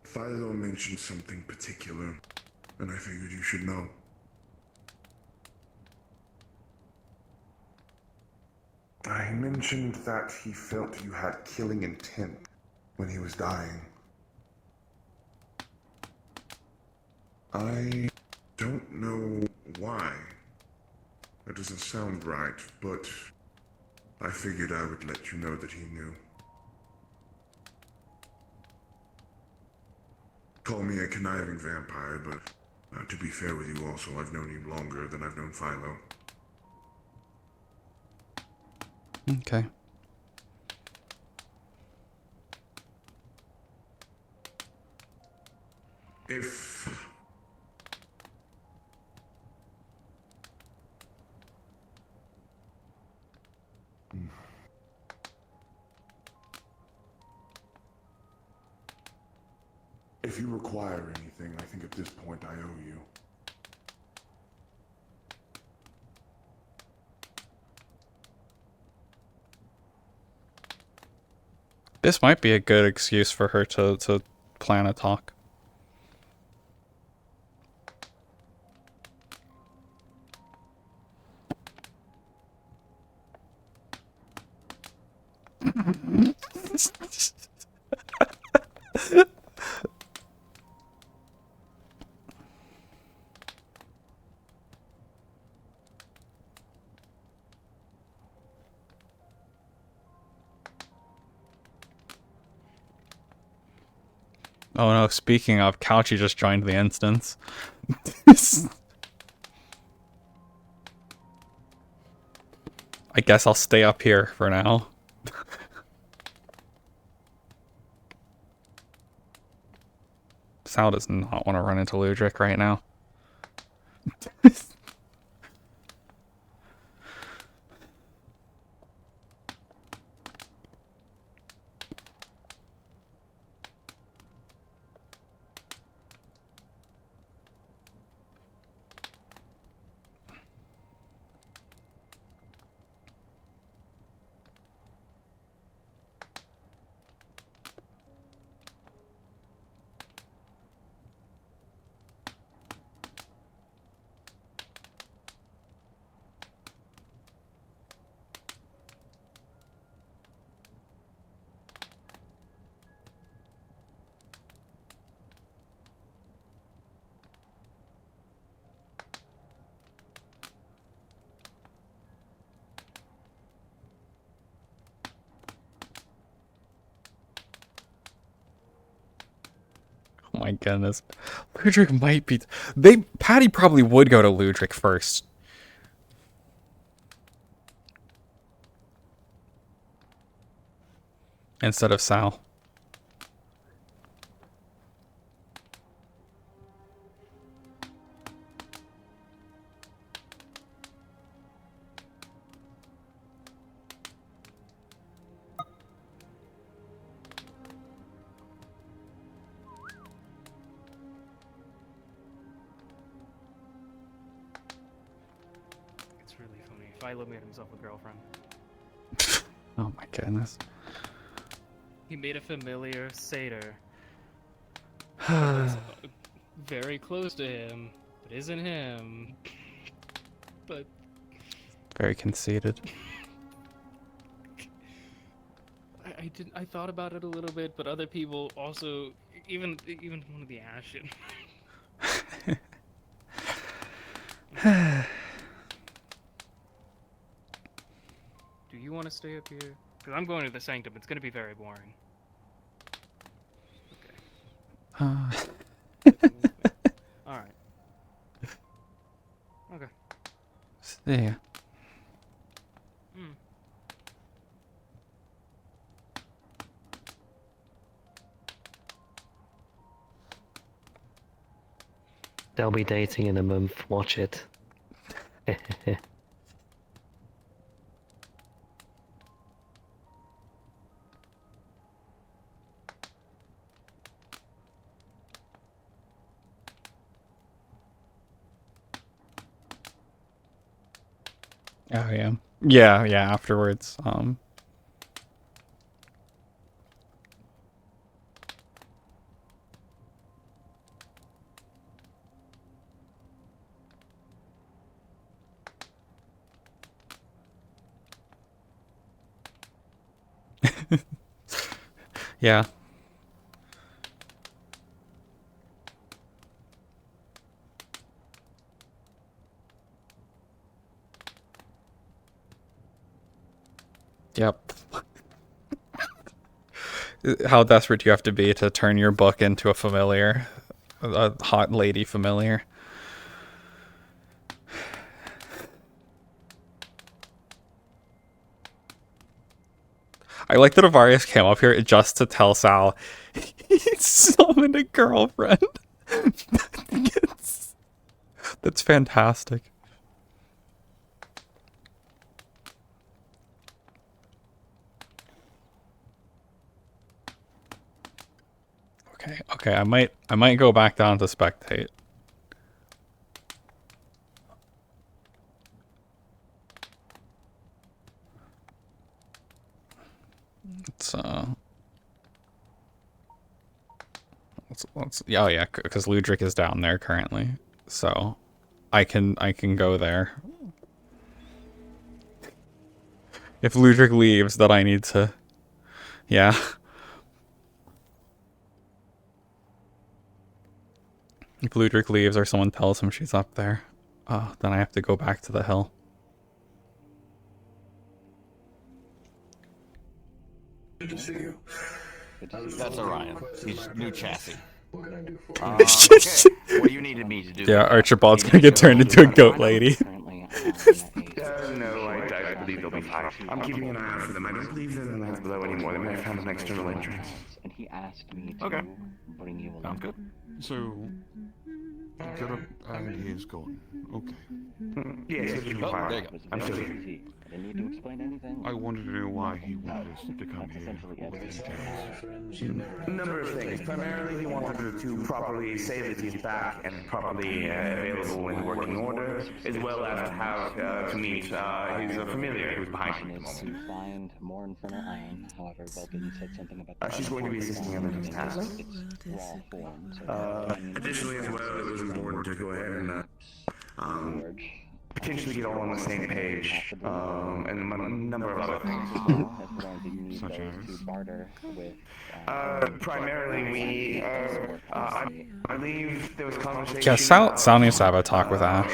Philo mentioned something particular, and I figured you should know. I mentioned that he felt you had killing intent when he was dying. I don't know why. That doesn't sound right, but I figured I would let you know that he knew. Call me a conniving vampire, but to be fair with you also, I've known you longer than I've known Philo. Okay. If you require anything, I think at this point I owe you. This might be a good excuse for her to plan a talk. Oh no, speaking of, Couchy just joined the instance. I guess I'll stay up here for now. Sal does not want to run into Ludric right now. Oh my goodness. Ludric might be... Patty probably would go to Ludric first. Instead of Sal. It's really funny. Philo made himself a girlfriend. Oh my goodness. He made a familiar satyr. That was, very close to him, but isn't him. But Very conceited. I thought about it a little bit, but other people also, even one of the Ashen. Do you want to stay up here? Because I'm going to the Sanctum. It's going to be very boring. Alright. Okay. See ya. Hmm. They'll be dating in a month. Watch it. Oh yeah. Yeah, afterwards. Yeah. Yep. How desperate do you have to be to turn your book into a familiar? A hot lady familiar? I like that Avarius came up here just to tell Sal he summoned a girlfriend. That's fantastic. Okay, I might go back down to spectate. Let's oh yeah, because Ludric is down there currently, so I can go there. If Ludric leaves, then I need to, yeah. If Ludric leaves or someone tells him she's up there, then I have to go back to the hill. Good to see you. That's Orion. He's new chassis. What can I do for you? Okay. What do you needed me to do? Yeah, Archibald's gonna get turned into a goat lady. No, I believe they'll be fine. I'm keeping an eye out for them. I don't believe they're in the lands below anymore. They may have found an external entrance. And he asked me to bring you along. Sounds good. So, get up and he is gone. Okay. Yes, it should be fine. There you go. I'm still here. I didn't need to explain anything. I wanted to know why he wanted us to come here. A number of things. Primarily, he wanted to properly say that he's back and properly available in working order, as well as to have to meet his familiar who's behind him at the moment. To find more infernal iron. However, Vulcan said something about She's going to be assisting him in his tasks. It's raw form. Additionally, as well, it was important to go ahead and potentially get all on the same page, and a number of other things. Such as? Primarily, I believe there was conversation. Yeah, Sal needs to have a talk with Ash.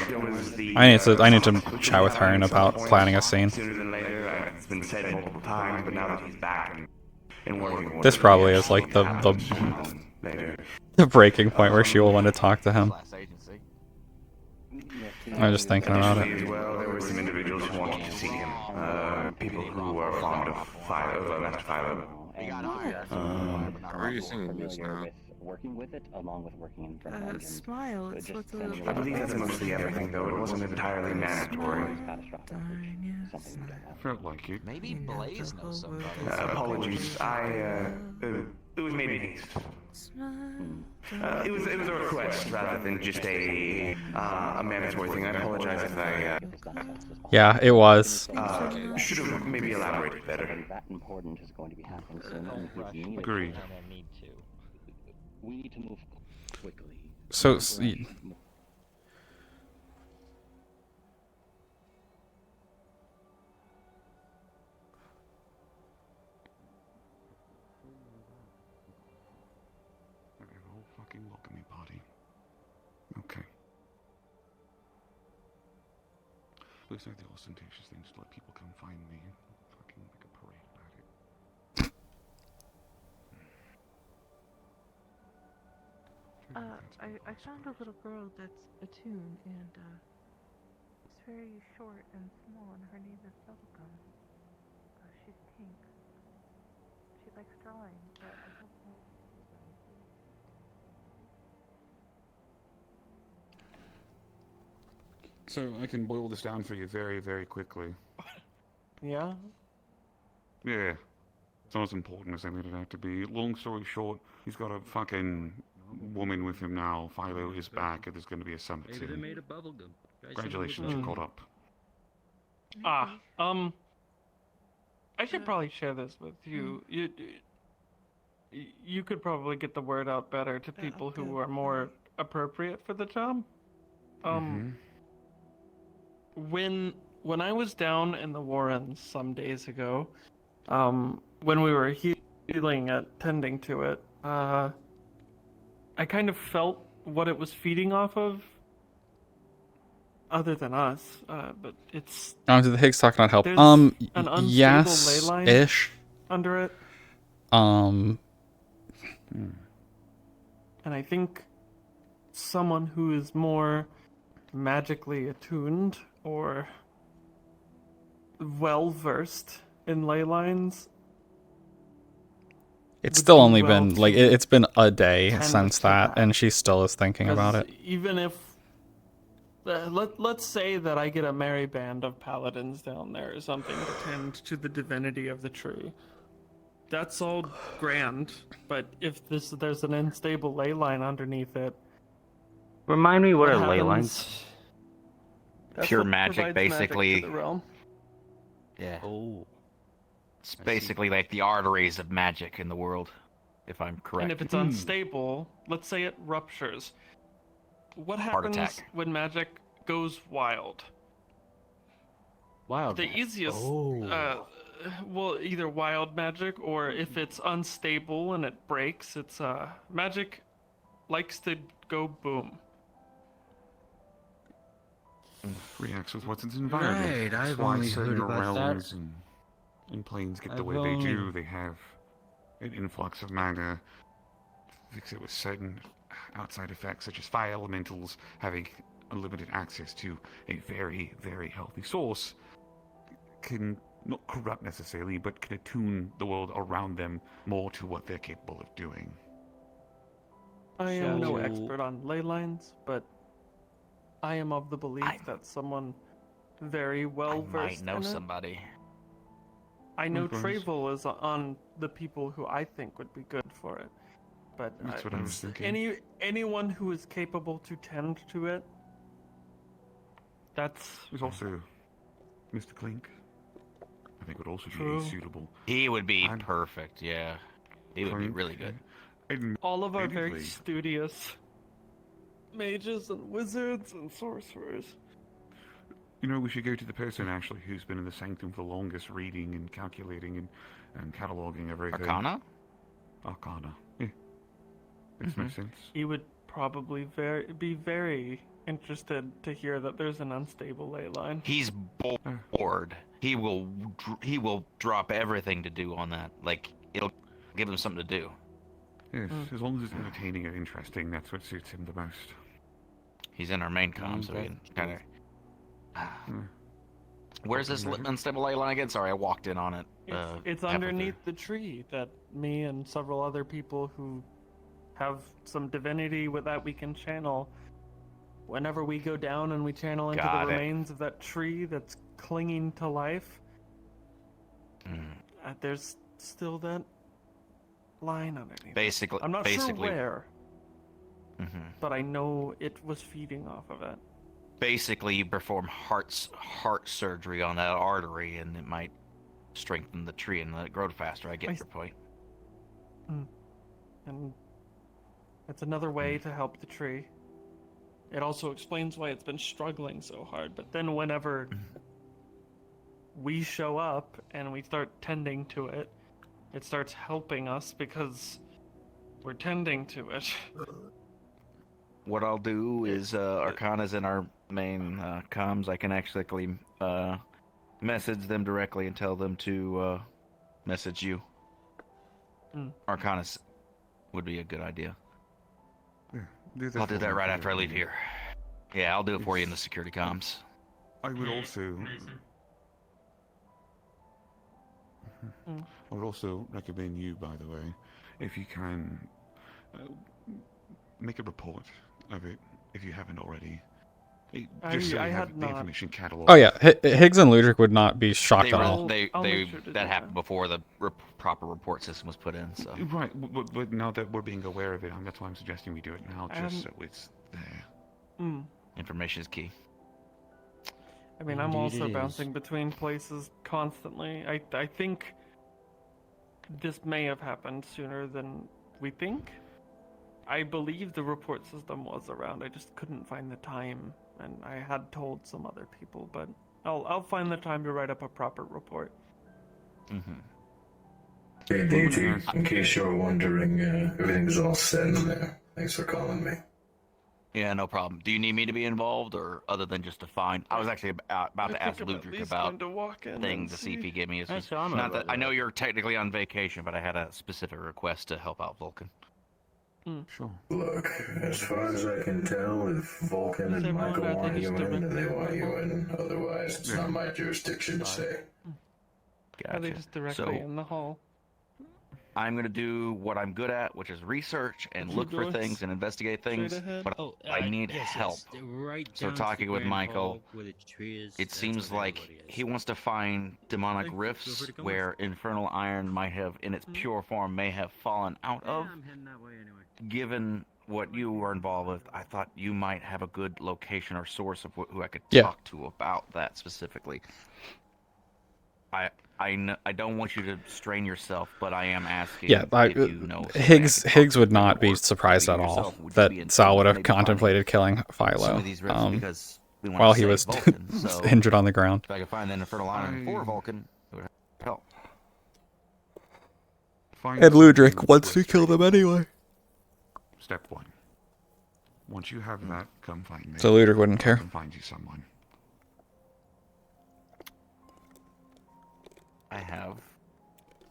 I need to chat with her about planning a scene. Sooner than later, it's been said multiple times, but now that he's back and working order, This probably is like the breaking point where she will want to talk to him. I'm just thinking about it. As well, there were some individuals who wanted to see him. People who were fond of Master Philo. How are you singing this now? Working with it, along with working in front of engines. Smile, it's what's a little I believe that's mostly everything, though. It wasn't entirely mandatory. Felt like it. Maybe Blaze knows somebody. Apologies. It was maybe haste. It was a request rather than just a mandatory thing. I apologize if I. Yeah, it was. Should have maybe elaborated better. That important is going to be happening soon. Agreed. We need to move quickly. So. Fucking welcoming party. Okay. Looks like the ostentatious thing just let people come find me. Fucking make a parade about it. I found a little girl that's attuned, and it's very short and small, and her name is Bubblegum. She's pink. She likes drawing, but I don't know. So I can boil this down for you very, very quickly. Yeah? Yeah. It's not as important as I made it out to be. Long story short, he's got a fucking woman with him now. Philo is back, and there's going to be a summit Maybe they soon. made a bubblegum. Congratulations, you caught up. I should probably share this with you. You could probably get the word out better to people who are more appropriate for the job. When I was down in the Warrens some days ago, when we were healing at tending to it, I kind of felt what it was feeding off of. other than us, but it's. Did the Higgs talk not help? There's an unstable ley Yes, line ish. under it, Hmm. and I think someone who is more magically attuned or well versed in ley lines. It's still only been to like it's been a day tend since to that, and she still is thinking about it. Even if let's say that I get a merry band of paladins down there or something to tend to the divinity of the tree, that's all grand. But if there's an unstable ley line underneath it, Remind me what what are ley happens? lines? That's Pure what magic, provides magic to basically. the realm. Yeah. Oh. It's basically like the arteries of magic in the world, if I'm correct. And if it's unstable, let's say it ruptures. What Heart happens attack. when magic goes wild? Wild. The easiest, well, either wild magic or if it's unstable and it breaks, it's magic likes to go boom. Reacts with what's its environment. Right, That's I've why only certain heard about that. realms and planes get the way they do. They have an influx of mana. Fix it with certain outside effects, such as fire elementals having unlimited access to a very, very healthy source can not corrupt necessarily, but can attune the world around them more to what they're capable of doing. I am no expert on ley lines, but I am of the belief that someone very well versed Might know in it. somebody. I know Okay. Travel is on the people who I think would be good for it, but That's what I was thinking. anyone who is capable to tend to it, that's There's also Mr. Clink. I think would also True. be suitable. He would be perfect, yeah. He would be really good. all of our very Admittedly- studious mages and wizards and sorcerers. You know, we should go to the person actually who's been in the sanctum for the longest, reading and calculating and cataloging everything. Arcana? Arcana. Yeah. Makes no sense. He would probably be very interested to hear that there's an unstable ley line. He's bored. He will drop everything to do on that. Like, it'll give him something to do. Yes, as long as it's entertaining and interesting, that's what suits him the most. He's in our main comm, so we can kind of. Where's this unstable ley line again? Sorry, I walked in on it. It's underneath the tree that me and several other people who have some divinity with that we can channel. Whenever we go down and we channel into Got the it. remains of that tree that's clinging to life, there's still that line underneath. Basically, I'm not basically, sure where, Mhm. but I know it was feeding off of it. Basically, you perform heart surgery on that artery, and it might strengthen the tree and let it grow faster. I get your point. And it's another way to help the tree. It also explains why it's been struggling so hard. But then whenever we show up and we start tending to it, it starts helping us because we're tending to it. What I'll do is, Arcana's in our main comms. I can actually message them directly and tell them to message you. Arcana's would be a good idea. I'll do that right after I leave here. Yeah, I'll do it for you in the security comms. I would also. I would also recommend you, by the way, if you can, make a report of it if you haven't already. Just so you I have had the not. information catalog. Oh yeah, Higgs and Ludric would not be shocked They at all. that happened before the proper report system was put in. So Right, but now that we're being aware of it, that's why I'm suggesting we do it now, just so it's there. information is key. I mean, I'm Indeed also it is. bouncing between places constantly. I think this may have happened sooner than we think. I believe the report system was around. I just couldn't find the time, and I had told some other people, but I'll find the time to write up a proper report. Hey, DG, in case you're wondering, everything's all set in there. Thanks for calling me. Yeah, no problem. Do you need me to be involved, or other than just to find? I was actually about to ask Ludwig about things to see if he gave me his. Not that I know you're technically on vacation, but I had a specific request to help out Vulcan. Sure. Look, as far as I can tell, if Vulcan and Michael want you in, they want you in. Otherwise, it's not my jurisdiction to say. Are they just directly in the hall? I'm gonna do what I'm good at, which is research and look for things and investigate things. But I need help. Right So down to talking the with Grand Michael, Hall where the tree is, it that's seems where like everybody is. he wants to find demonic rifts where infernal iron might have, in its pure form, may have fallen out of. I'm heading that way anyway. Given what you were involved with, I thought you might have a good location or source of who I could Yeah. talk to about that specifically. I don't want you to strain yourself, but I am asking. Yeah, if you know Higgs would not be surprised at all that Sal would have contemplated killing some Philo of these rifts because we want while to he save was Vulcan, so injured on the ground. If I could find the infernal iron for Vulcan, it would help. And Ludwig wants to kill them anyway. Step 1. Once you have that, come find me. So Ludwig wouldn't care. I can find you someone.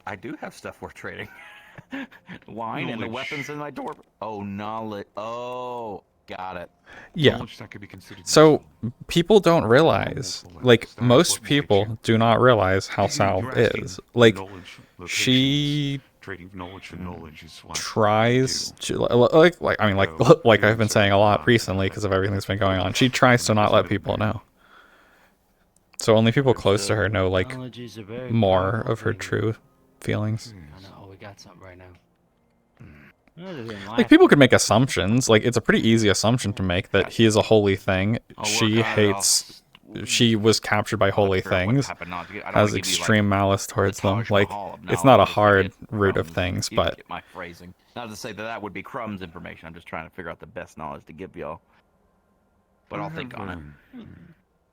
I do have stuff worth trading. Wine and the Knowledge. weapons in my door. Oh, knowledge. Oh, got it. Yeah. Knowledge that could be considered So people don't realize, like most people do not realize how Sal is. Like she trading knowledge for knowledge is what tries to like I've been saying a lot recently because of everything that's been going on. She tries to not let people know. So only people close to her know like Knowledge is a very more powerful of her thing. true feelings. I know, we got something right now. Other than Like people could make assumptions. Like it's a pretty easy assumption to make that he is a holy thing. She hates. She was captured by holy things. Has extreme malice towards them. Like it's not a hard root of things, You but get my phrasing. Not to say that that would be Crumb's information. I'm just trying to figure out the best knowledge to give y'all. But I'll think on it.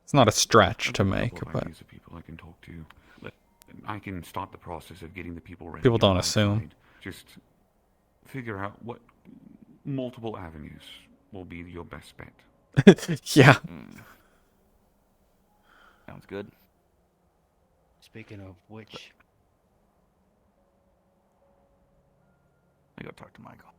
it's not a stretch to make. But of people I can talk to. I can start the process of getting the people ready. people on don't my assume. side. Just figure out what multiple avenues will be your best bet. Yeah. Sounds good. Speaking of which, I go talk to Michael.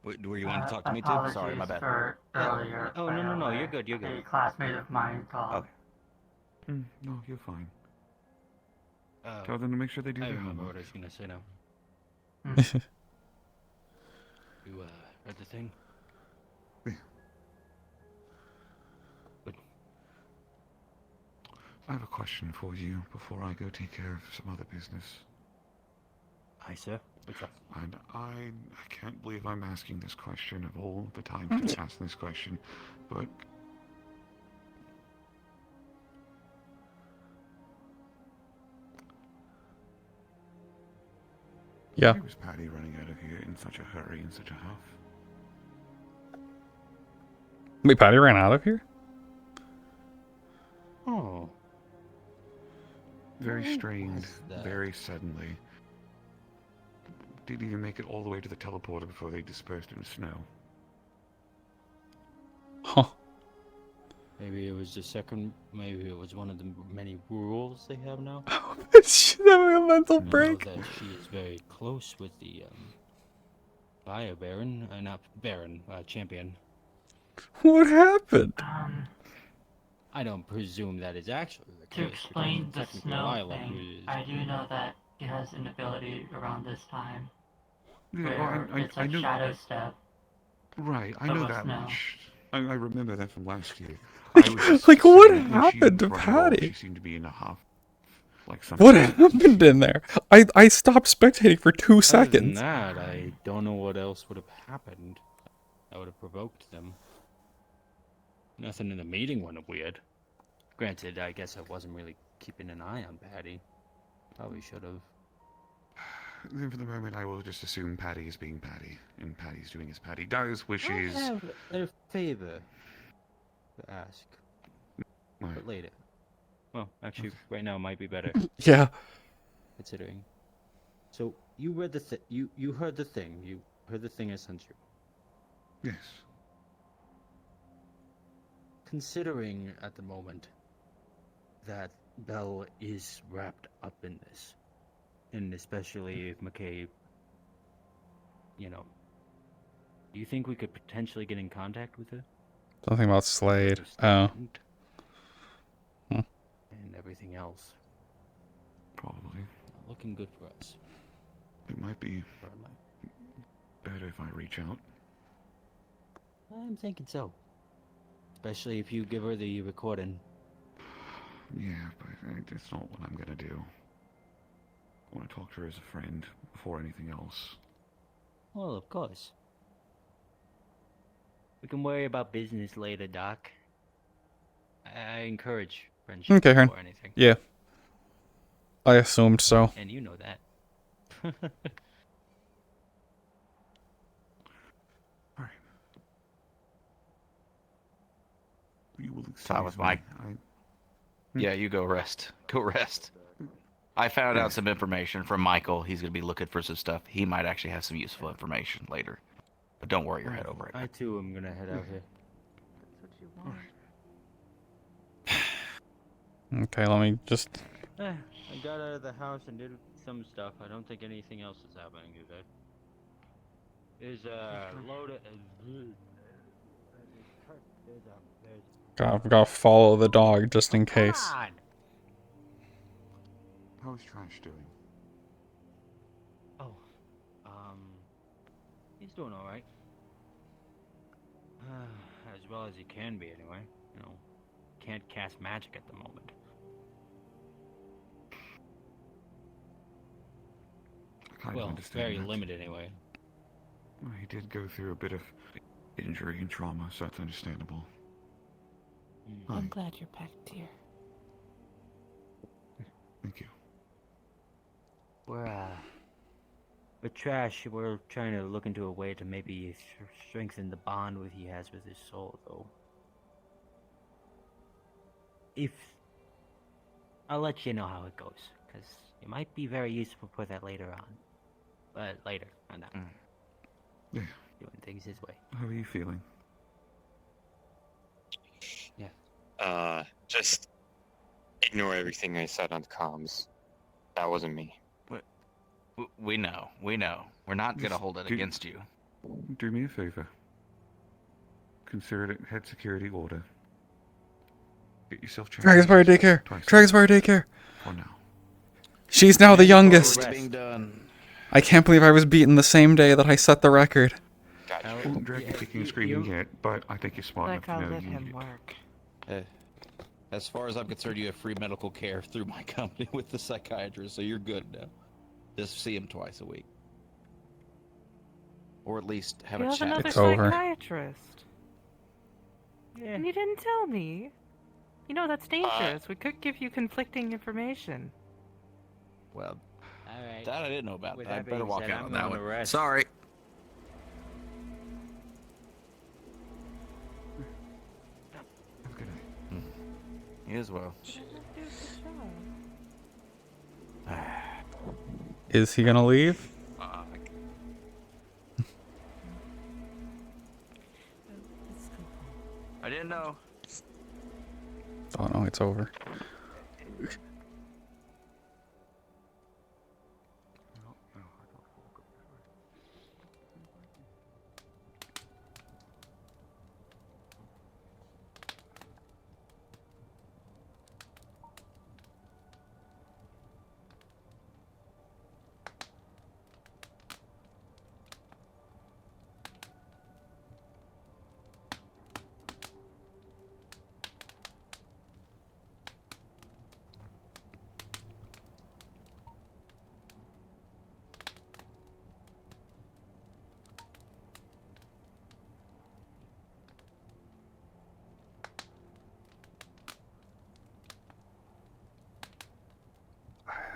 Were you want to talk to me too? Apologies Sorry, my bad. for earlier. Oh, no, you're good, you're good. A classmate of mine called. Okay. No, you're fine. uh, Tell them to make sure they do I their remember homework. what I was gonna say now. You read the thing? I have a question for you before I go take care of some other business. Hi, sir. What's up? And I can't believe I'm asking this question of all the times to ask this question, but Yeah. why was Patty running out of here in such a hurry and such a huff? Wait, Patty ran out of here? Oh. Very What strained, was that? very suddenly. Didn't even make it all the way to the teleporter before they dispersed in the snow. Huh. Maybe it was the second. Maybe it was one of the many rules they have now. She's having a mental I know break. that she is very close with the Fire Baron, not Baron, champion. What happened? Um, I don't presume that is actually the to case. explain the because technically snow Lila thing, is- I do know that it has an ability around this time. Yeah, Where well, it's I like knew Shadow Step. Right, I of know a that snow. much. I remember that from last year. I was just Like, what saying when she happened to brought it all, Patty? She seemed to be in a huff. Like What something. happened in there? I stopped spectating for 2 Other than seconds. that, I don't know what else would have happened that would have provoked them. Nothing in the meeting went weird. Granted, I guess I wasn't really keeping an eye on Patty. Probably should have. Then for the moment, I will just assume Patty is being Patty, and Patty's doing as Patty does, which I is... have a favor to ask, Right. but later. Well, actually, right now might be better. Yeah. Considering. So you read the you heard the thing. You heard the thing I sent you. Yes. Considering at the moment that Belle is wrapped up in this, and especially if McCabe, you know, do you think we could potentially get in contact with her? Something about Slade. Oh. And everything else. Probably. Not looking good for us. It might be better if I reach out. I'm thinking so. Especially if you give her the recording. Yeah, but that's not what I'm gonna do. I want to talk to her as a friend before anything else. Well, of course. We can worry about business later, Doc. I encourage friendship Okay, Hearn. before anything. Yeah. I assumed so. And you know that. Alright. You will Thomas, excuse Mike. me. Yeah, you go rest. Go rest. I found out some information from Michael. He's going to be looking for some stuff. He might actually have some useful information later. But don't worry your head over it. I too am gonna head out here. That's what you want. Okay, let me just... I got out of the house and did some stuff. I don't think anything else is happening today. There's a load of... I've got to follow the dog just in case. How's Trash doing? Oh, he's doing all right. As well as he can be, anyway. You know, can't cast magic at the moment. I kind of Well, understand very that. limited, anyway. Well, he did go through a bit of injury and trauma, so that's understandable. I'm glad you're back, dear. Thank you. With Trash, we're trying to look into a way to maybe strengthen the bond he has with his soul, though. I'll let you know how it goes, because it might be very useful for that later on. But later, not now. Yeah. Doing things his way. How are you feeling? Just ignore everything I said on comms. That wasn't me. We know. We know. We're not going to hold it against you. Do me a favor. Consider it head security order. Get yourself checked. Dragonspire Daycare! Twice. Dragonspire Daycare! For now. She's now the youngest! Being done. I can't believe I was beaten the same day that I set the record. I won't drag you kicking and screaming yet, but I think you're smart enough to know let you him need it. work. As far as I'm concerned, you have free medical care through my company with the psychiatrist, so you're good now. Just see him twice a week. Or at least have You a have chat. another It's over. psychiatrist. And you didn't tell me. You know, that's dangerous. We could give you conflicting information. Well, Alright. that I didn't know about. With I that better being walk said, out I'm on that going one. to rest. Sorry. You as well. Is he gonna leave? I didn't know. Oh no, it's over.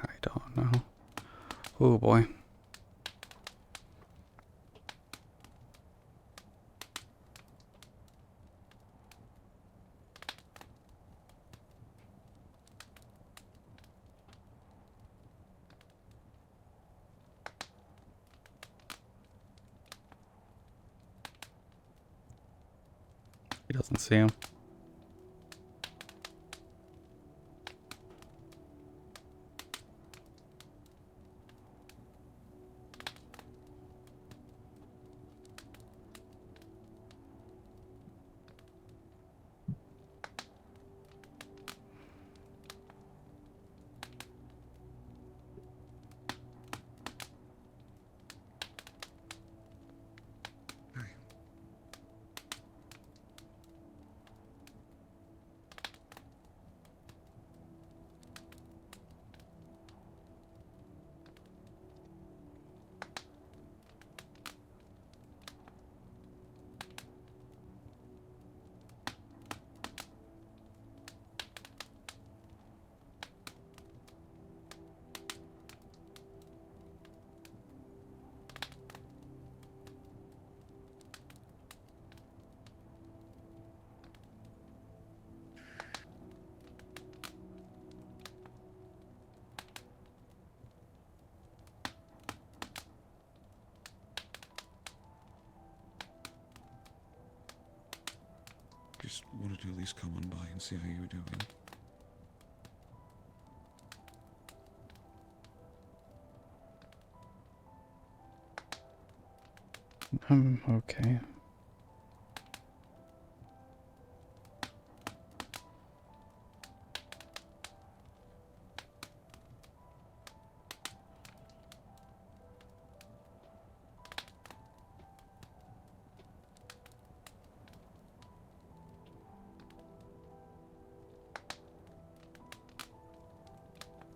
I don't know. Oh boy. He doesn't see him. Just wanted to at least come on by and see how you were doing. Okay.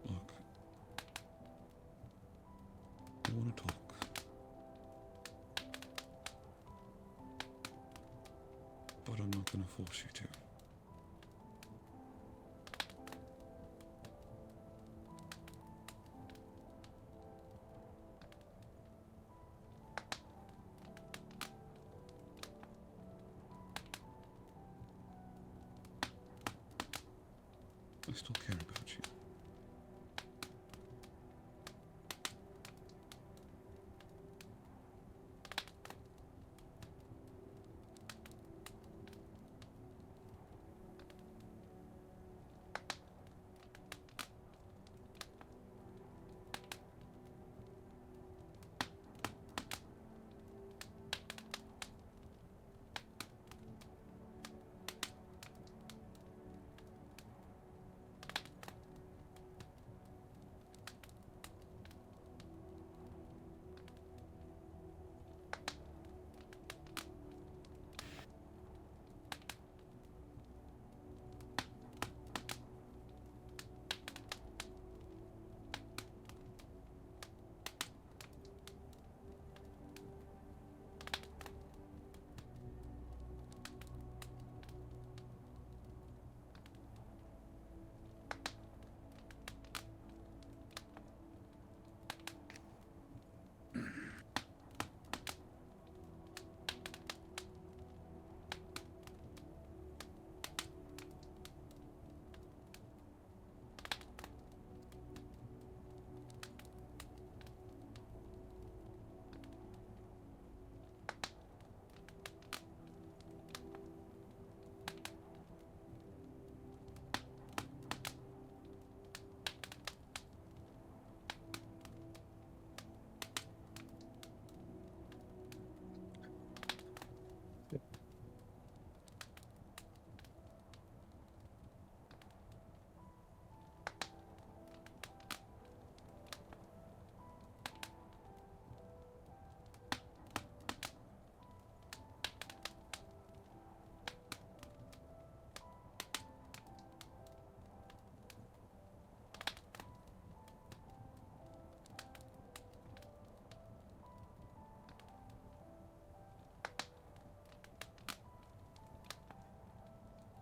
Look, I want to talk. But I'm not going to force you to. I still care about you.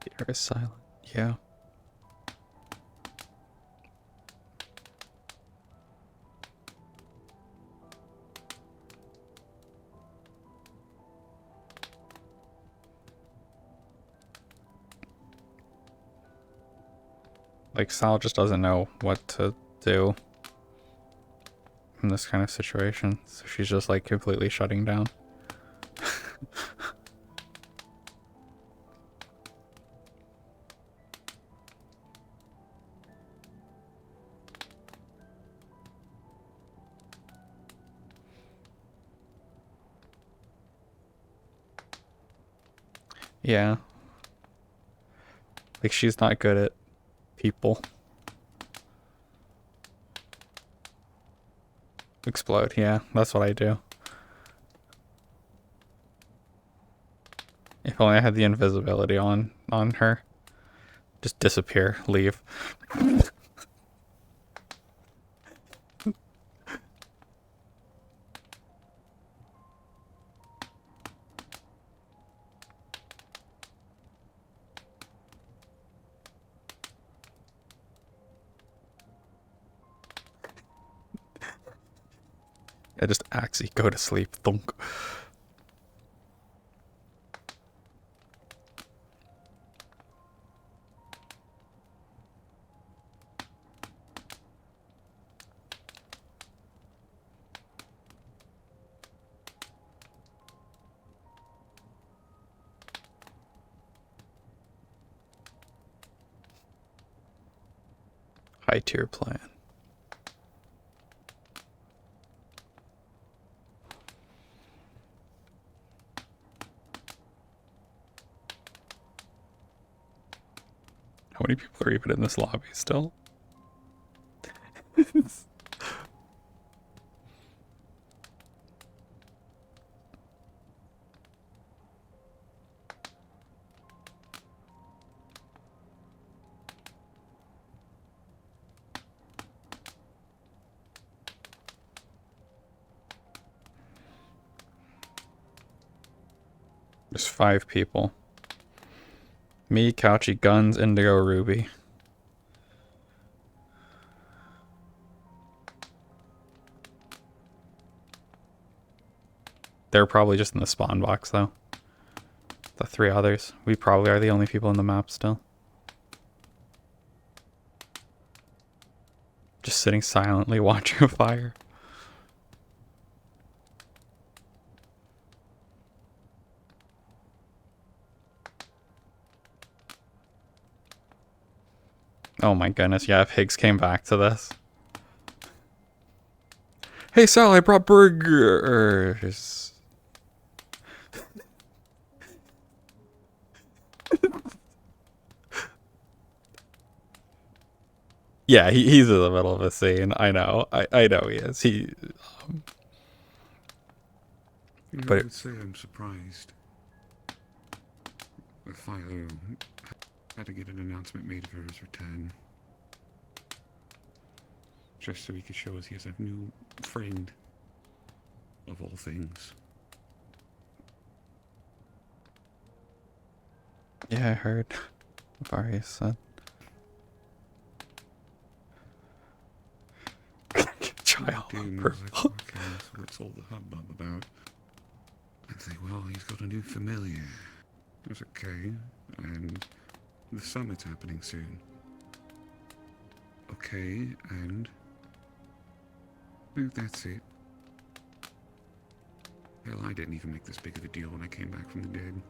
The air is silent. Yeah. Like, Sal just doesn't know what to do in this kind of situation, so she's just like completely shutting down. Yeah. Like, she's not good at people. Explode, yeah, that's what I do. If only I had the invisibility on her. Just disappear, leave. I just Axie, go to sleep, thunk. High tier plan. How many people are even in this lobby still? There's 5 people. Me, Couchy, Guns, Indigo, Ruby. They're probably just in the spawn box, though. The 3 others. We probably are the only people in the map still. Just sitting silently watching a fire. Oh my goodness, yeah, if Higgs came back to this. Hey Sal, I brought burgers. Yeah, he's in the middle of a scene. I know. I know he is. I But would say I'm surprised. Philo had to get an announcement made of his return. Just so he could show us he has a new friend. Of all things. Yeah, I heard. Various said. Child. So what's all the hubbub about? I'd say, well, he's got a new familiar. That's okay. And the summit's happening soon. Okay, and well, that's it. Hell, I didn't even make this big of a deal when I came back from the dead.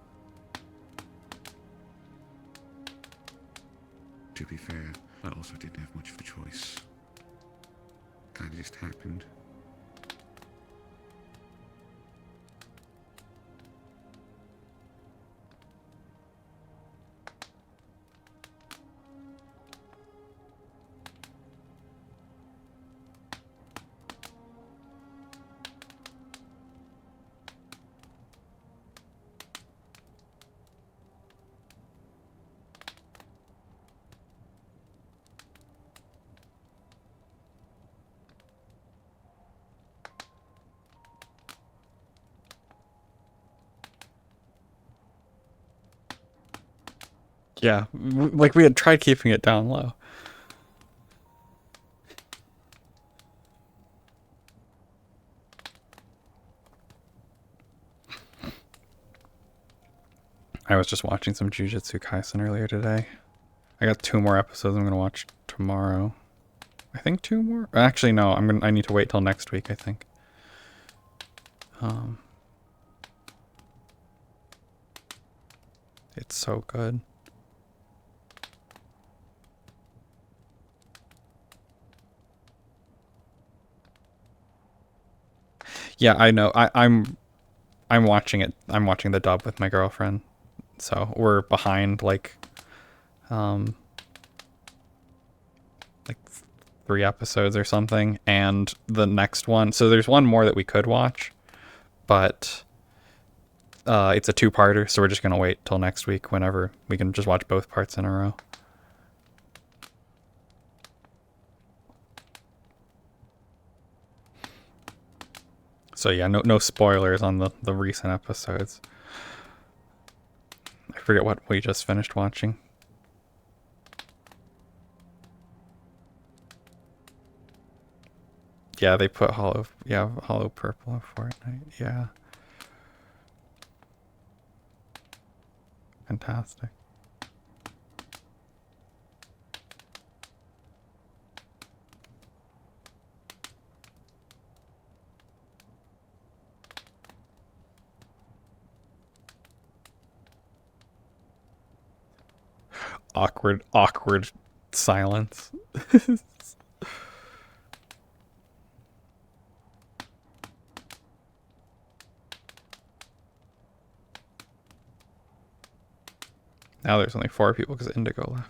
To be fair, I also didn't have much of a choice. Kinda just happened. Yeah, like we had tried keeping it down low. I was just watching some Jujutsu Kaisen earlier today. I got 2 more episodes I'm gonna watch tomorrow. I think 2 more? Actually, no. I need to wait till next week, I think. It's so good. Yeah, I know. I'm watching it. I'm watching the dub with my girlfriend. So we're behind like 3 episodes or something, and the next one, so there's one more that we could watch, but it's a 2-parter, so we're just gonna wait till next week whenever we can just watch both parts in a row. So yeah, no spoilers on the recent episodes. I forget what we just finished watching. Yeah, they put Hollow Purple in Fortnite. Yeah. Fantastic. Awkward silence. Now there's only 4 people because Indigo left.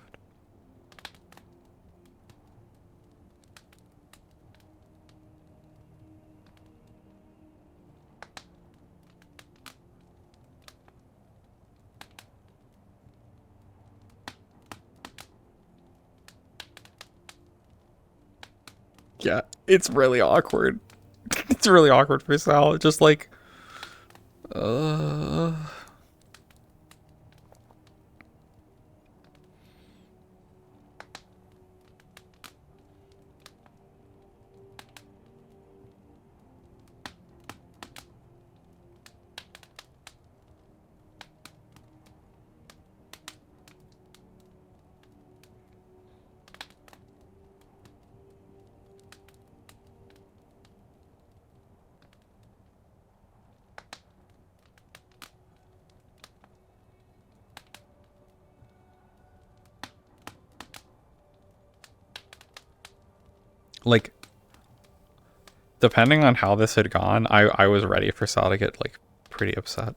Yeah, it's really awkward. It's really awkward for Sal. Just like, like, depending on how this had gone, I was ready for Sal to get like pretty upset.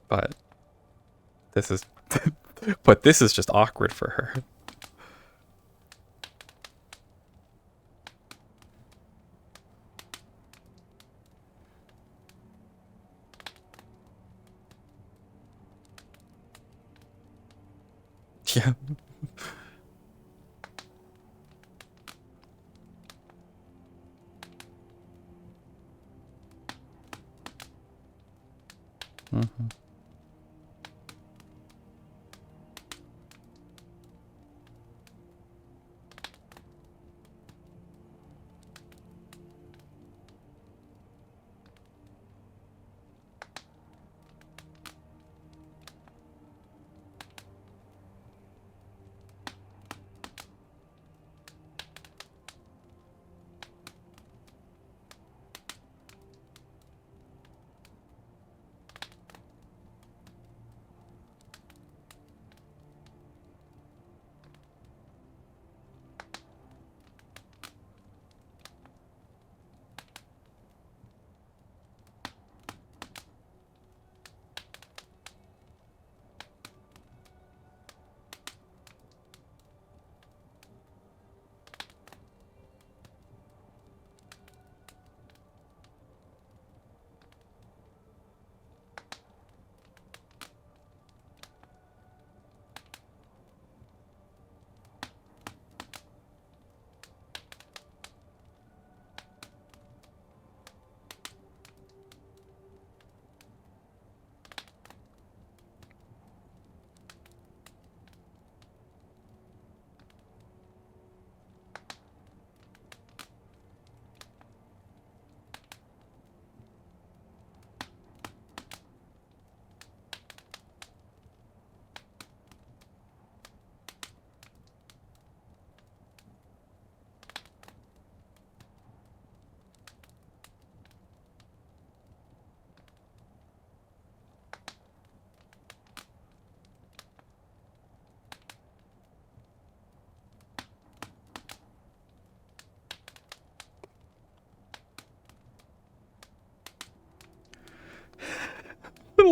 But this is this is just awkward for her. Yeah. Mm-hmm.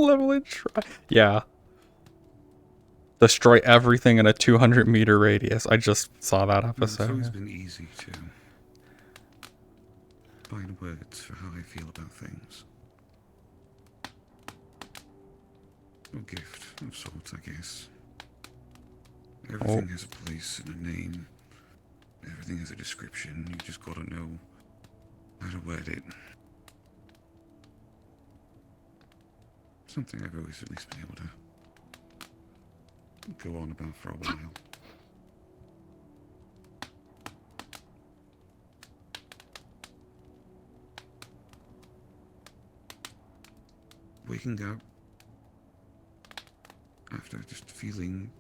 Level yeah. Destroy everything in a 200-meter radius. I just saw that It's always episode. been easy to find words for how I feel about things. A gift of sorts, I guess. Everything has a place and a name. Everything has a description. You just gotta know how to word it. Something I've always at least been able to go on about for a while. Waking up after just feeling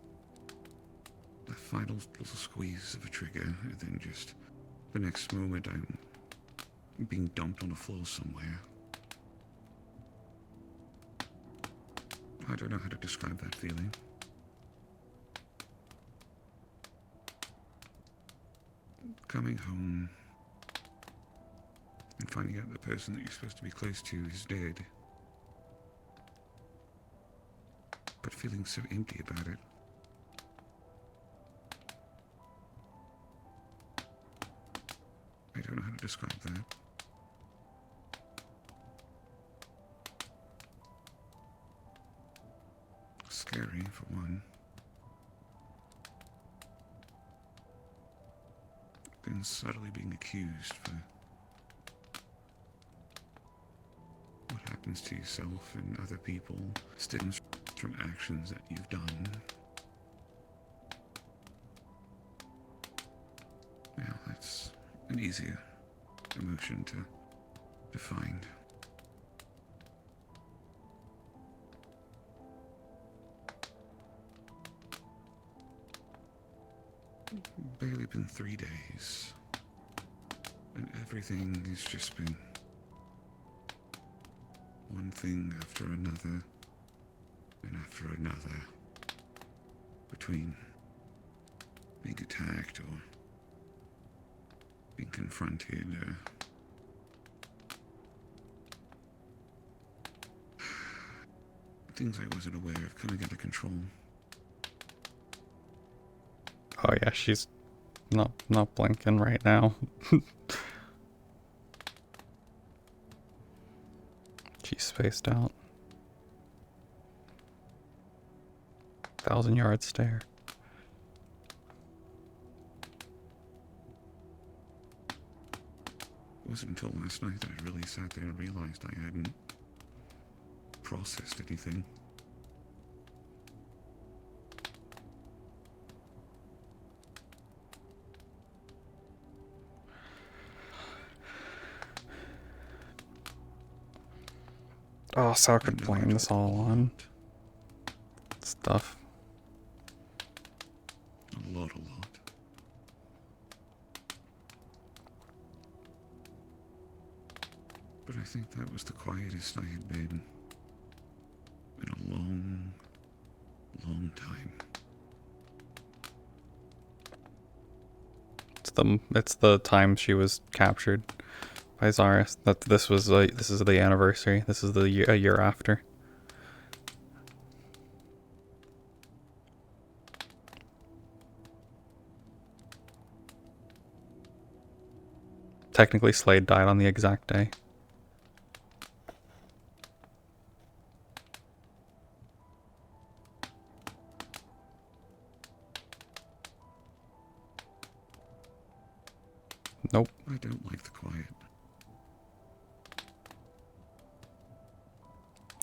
the final little squeeze of a trigger, and then just the next moment I'm being dumped on the floor somewhere. I don't know how to describe that feeling. Coming home and finding out the person that you're supposed to be close to is dead, but feeling so empty about it. I don't know how to describe that. Scary, for one. Then subtly being accused for what happens to yourself and other people stems from actions that you've done. Well, that's an easier emotion to find. Barely been 3 days, and everything has just been one thing after another, and after another, between being attacked or being confronted or things I wasn't aware of coming out of control. Oh yeah, she's not blinking right now. She's spaced out. 1,000-yard stare. It wasn't until last night that I really sat there and realized I hadn't processed anything. Oh, Sal could blame this all on stuff. A lot. But I think that was the quietest I had been in a long, long time. It's the time she was captured by Zarus. This is the anniversary. This is a year after. Technically, Slade died on the exact day. Nope. I don't like the quiet.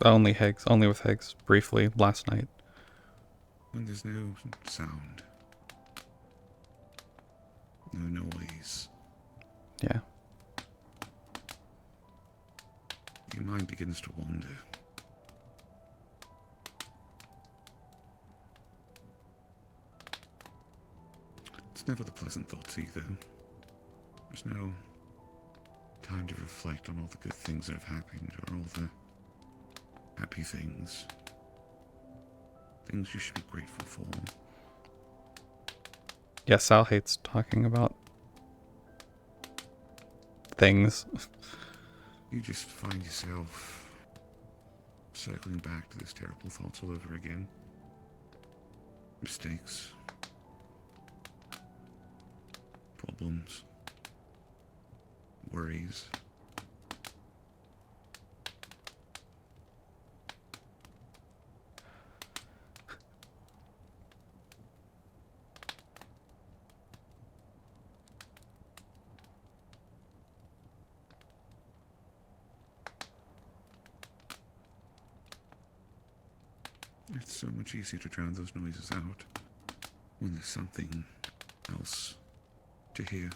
Only with Higgs, briefly, last night. When there's no sound. No noise. Yeah. Your mind begins to wander. It's never the pleasant thoughts either. There's no time to reflect on all the good things that have happened or all the happy things. Things you should be grateful for. Yeah, Sal hates talking about things. You just find yourself circling back to this terrible thoughts all over again. Mistakes. Problems. Worries. It's so much easier to drown those noises out when there's something else to hear.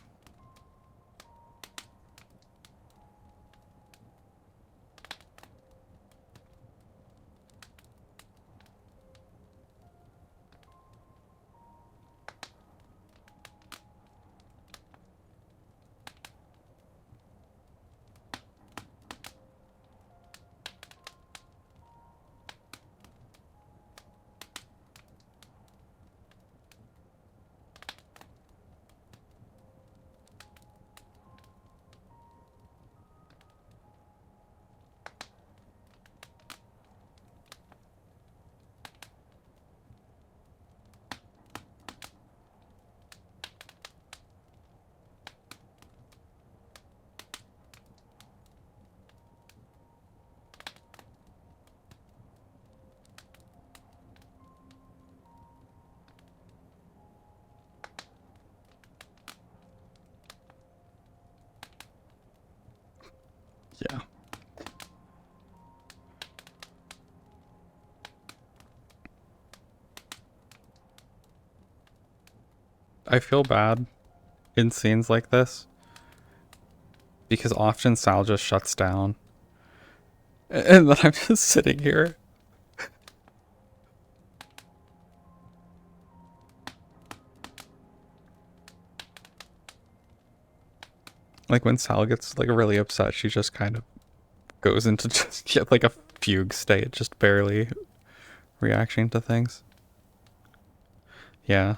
Yeah. I feel bad in scenes like this because often Sal just shuts down and then I'm just sitting here. Like when Sal gets like really upset, she just kind of goes into just like a fugue state, just barely reacting to things. Yeah.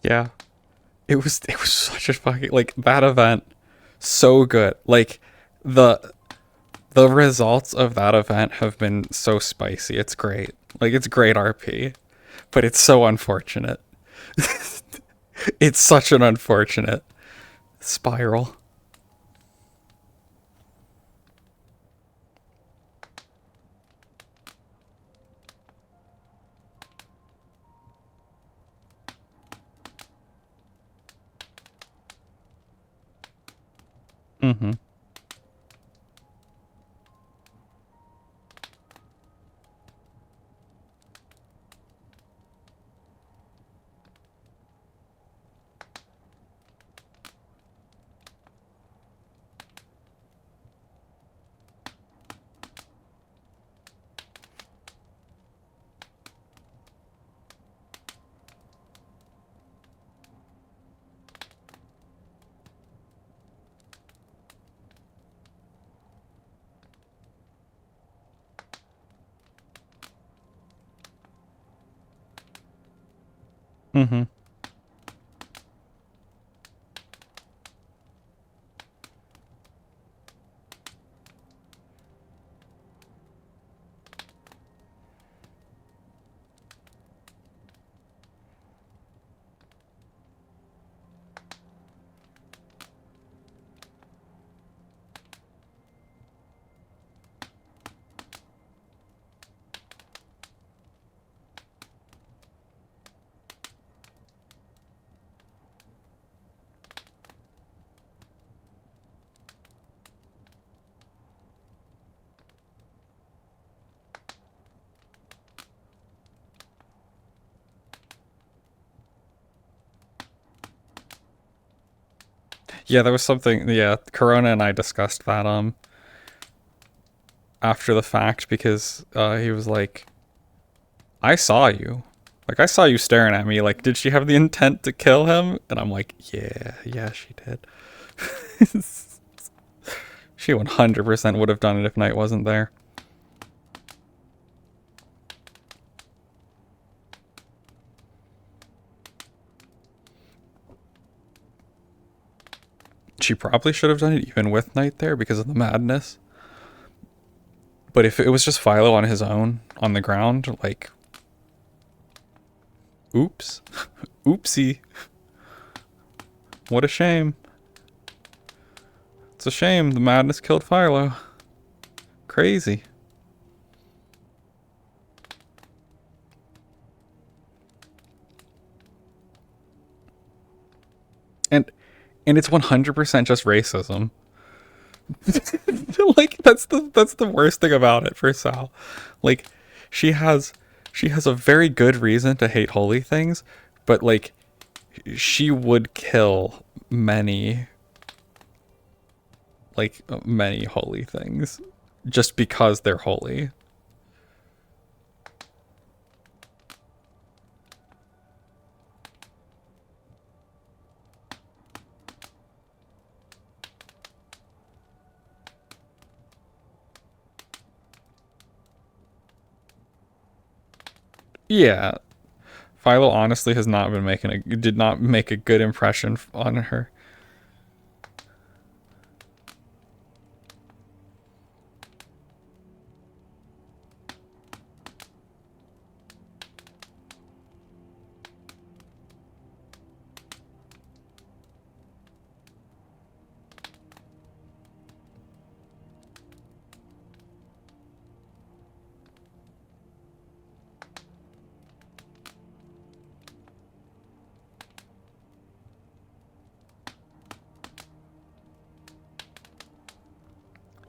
Yeah. It was such a fucking like that event so good. Like the results of that event have been so spicy. It's great. Like it's great RP. But it's so unfortunate. It's such an unfortunate spiral. Mm-hmm. Mm-hmm. Yeah, there was something. Yeah, Corona and I discussed that after the fact because he was like, "I saw you, like I saw you staring at me. Like, did she have the intent to kill him?" And I'm like, "Yeah, she did. She 100% would have done it if Knight wasn't there." She probably should have done it even with Knight there because of the madness. But if it was just Philo on his own on the ground, like, oops. Oopsie. What a shame. It's a shame the madness killed Philo. Crazy. And it's 100% just racism. Like that's the worst thing about it for Sal. Like she has a very good reason to hate holy things, but like she would kill many holy things just because they're holy. Yeah. Philo honestly has not been did not make a good impression on her.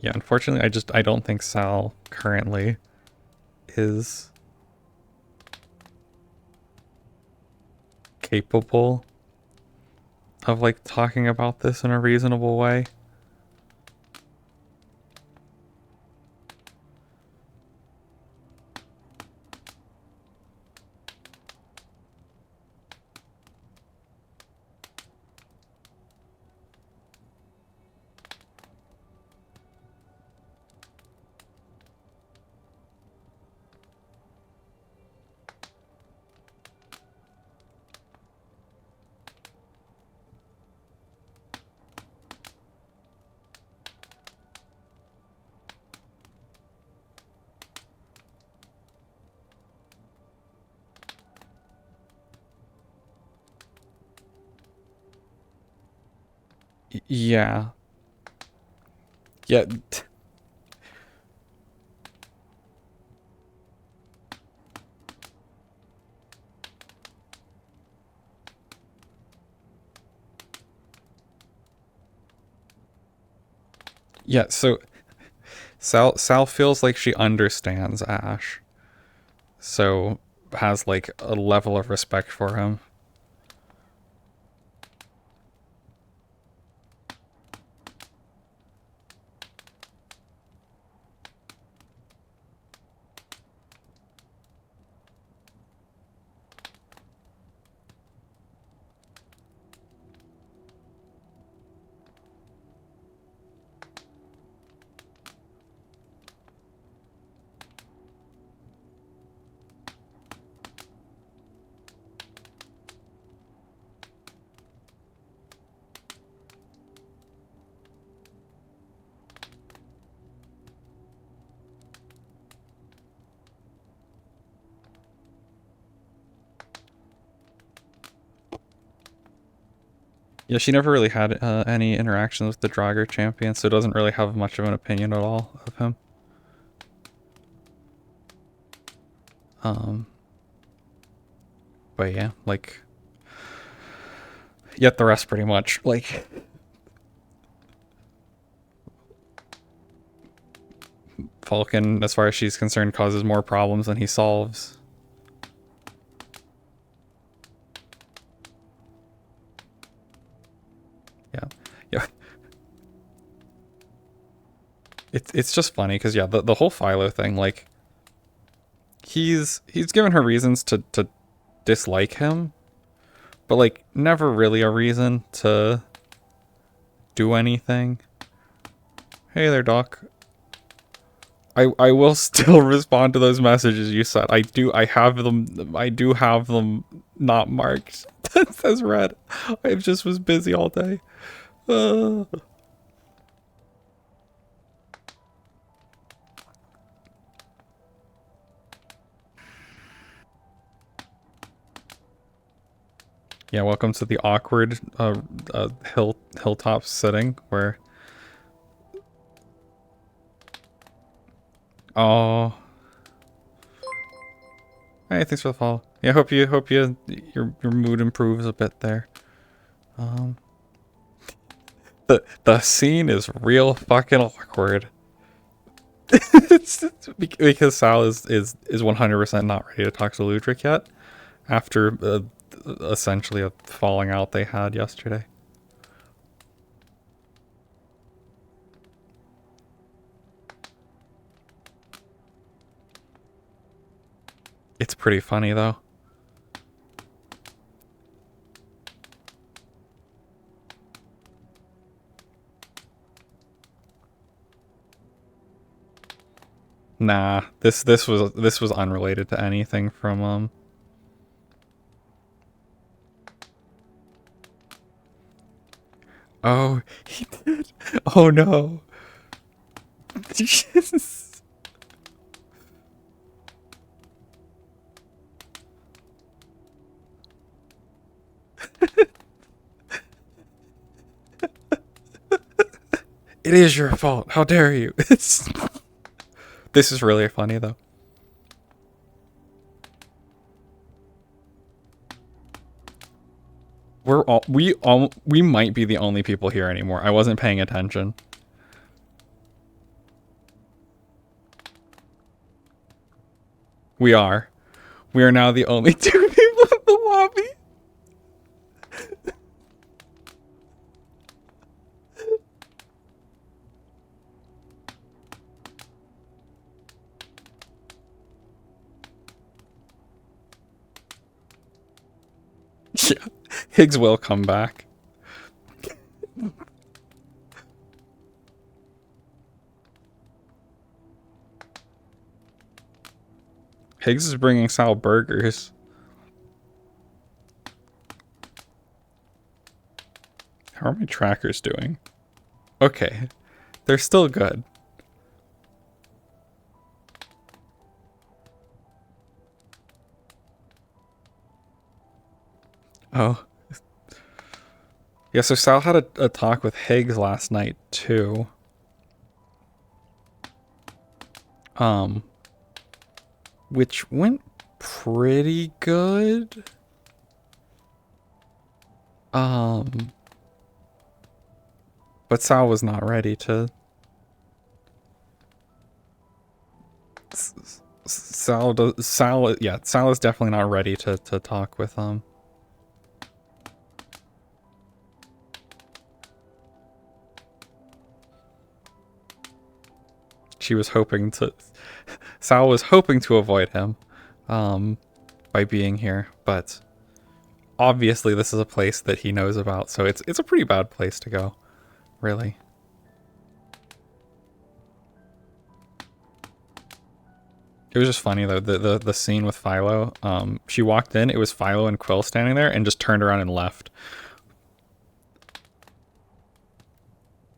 Yeah, unfortunately, I don't think Sal currently is capable of like talking about this in a reasonable way. Yeah. Yeah. Yeah, so Sal feels like she understands Ash. So has like a level of respect for him. Yeah, she never really had any interactions with the Draugr champion, so doesn't really have much of an opinion at all of him. But yeah, like, yet the rest pretty much, like, Vulcan, as far as she's concerned, causes more problems than he solves. Yeah. Yeah. It's just funny because yeah, the whole Philo thing, like, he's given her reasons to dislike him, but like never really a reason to do anything. Hey there, Doc. I will still respond to those messages you sent. I do have them not marked. That says red. I just was busy all day. Yeah, welcome to the awkward hilltop sitting where. Oh. Hey, thanks for the follow. Yeah, hope your mood improves a bit there. The scene is real fucking awkward. It's because Sal is 100% not ready to talk to Ludwig yet, after essentially a falling out they had yesterday. It's pretty funny though. Nah, this was unrelated to anything from Oh, he did. Oh no. Jesus. It is your fault. How dare you? This is really funny though. We might be the only people here anymore. I wasn't paying attention. We are. We are now the only two people in the lobby. Yeah, Higgs will come back. Higgs is bringing Sal burgers. How are my trackers doing? Okay, they're still good. Oh. Yeah, so Sal had a talk with Higgs last night, too. Which went pretty good. But Sal was not ready to... Sal is definitely not ready to talk with, She was hoping to... Sal was hoping to avoid him, by being here, but obviously this is a place that he knows about, so it's a pretty bad place to go, really. It was just funny though, the scene with Philo, she walked in, it was Philo and Quill standing there, and just turned around and left.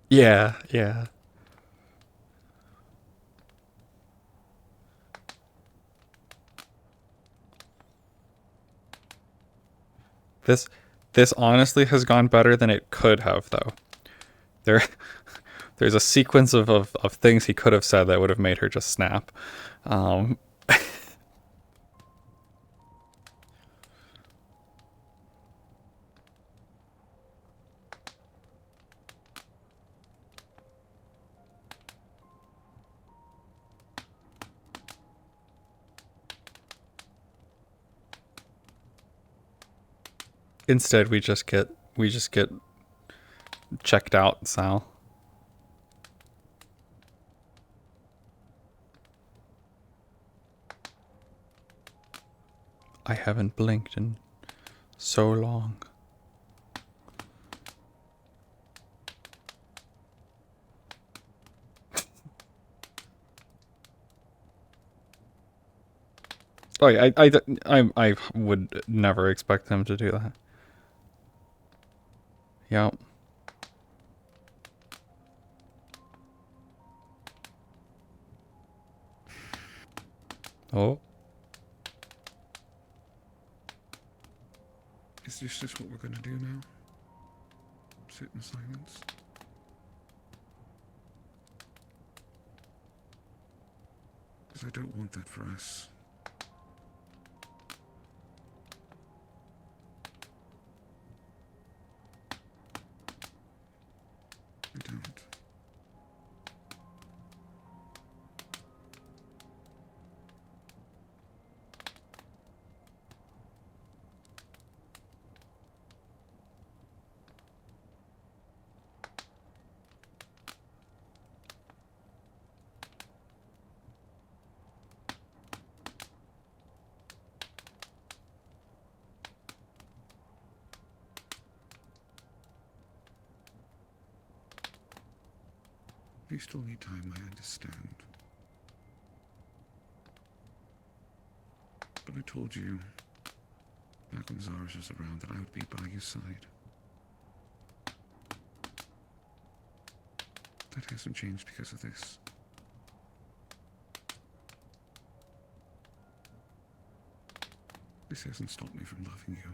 Yeah, yeah. This honestly has gone better than it could have, though. There's a sequence of things he could have said that would have made her just snap. Instead, we just get checked out, Sal. I haven't blinked in so long. Oh yeah, I would never expect him to do that. Yep. Oh. Is this just what we're gonna do now? Sit in silence? Because I don't want that for us. I don't. You still need time, I understand. But I told you, back when Zara's was around, that I would be by your side. That hasn't changed because of this. This hasn't stopped me from loving you.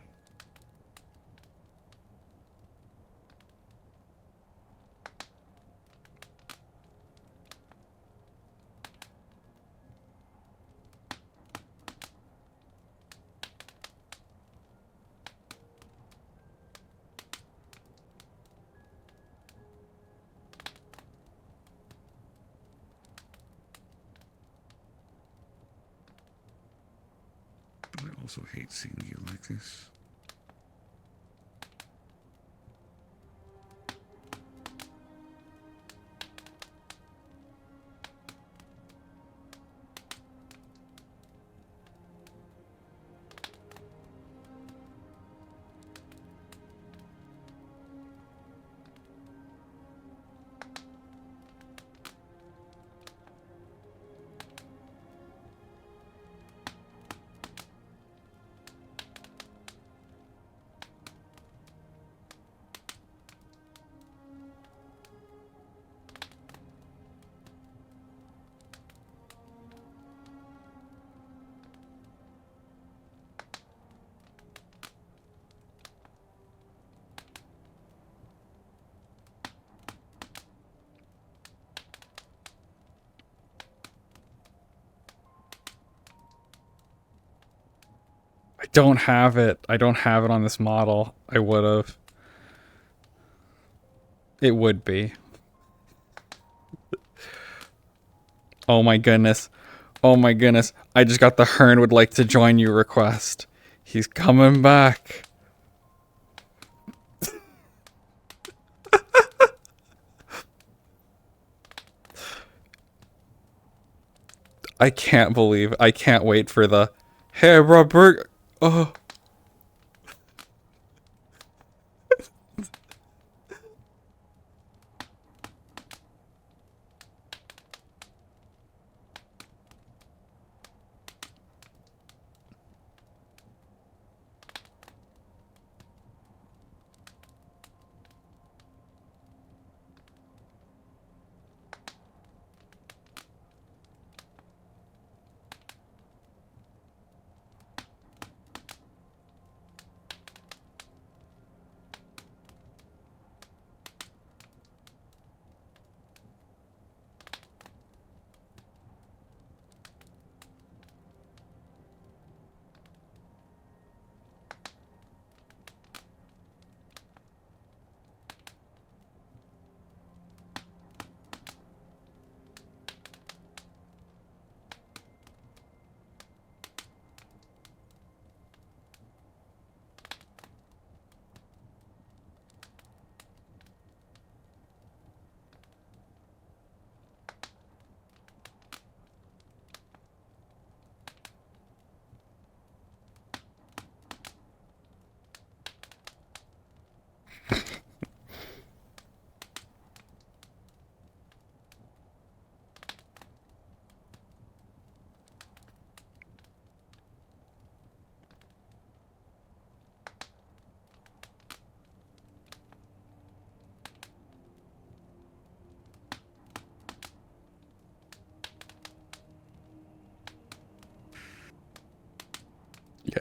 But I also hate seeing you like this. I don't have it. I don't have it on this model. I would have. It would be. Oh my goodness. Oh my goodness. I just got the Hearn would like to join you request. He's coming back. I can't believe. I can't wait for the hey Robert. Oh.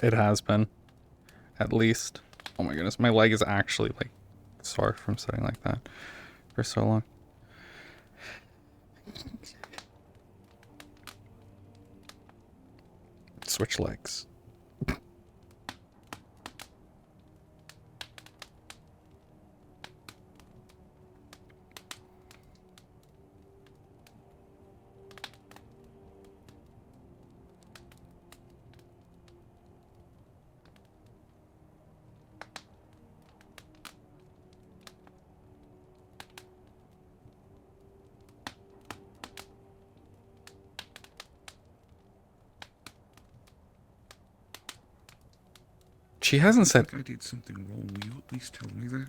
it has been. At least. Oh my goodness, my leg is actually like sore from sitting like that for so long. Switch legs. She hasn't said. I did something wrong. Will you at least tell me that?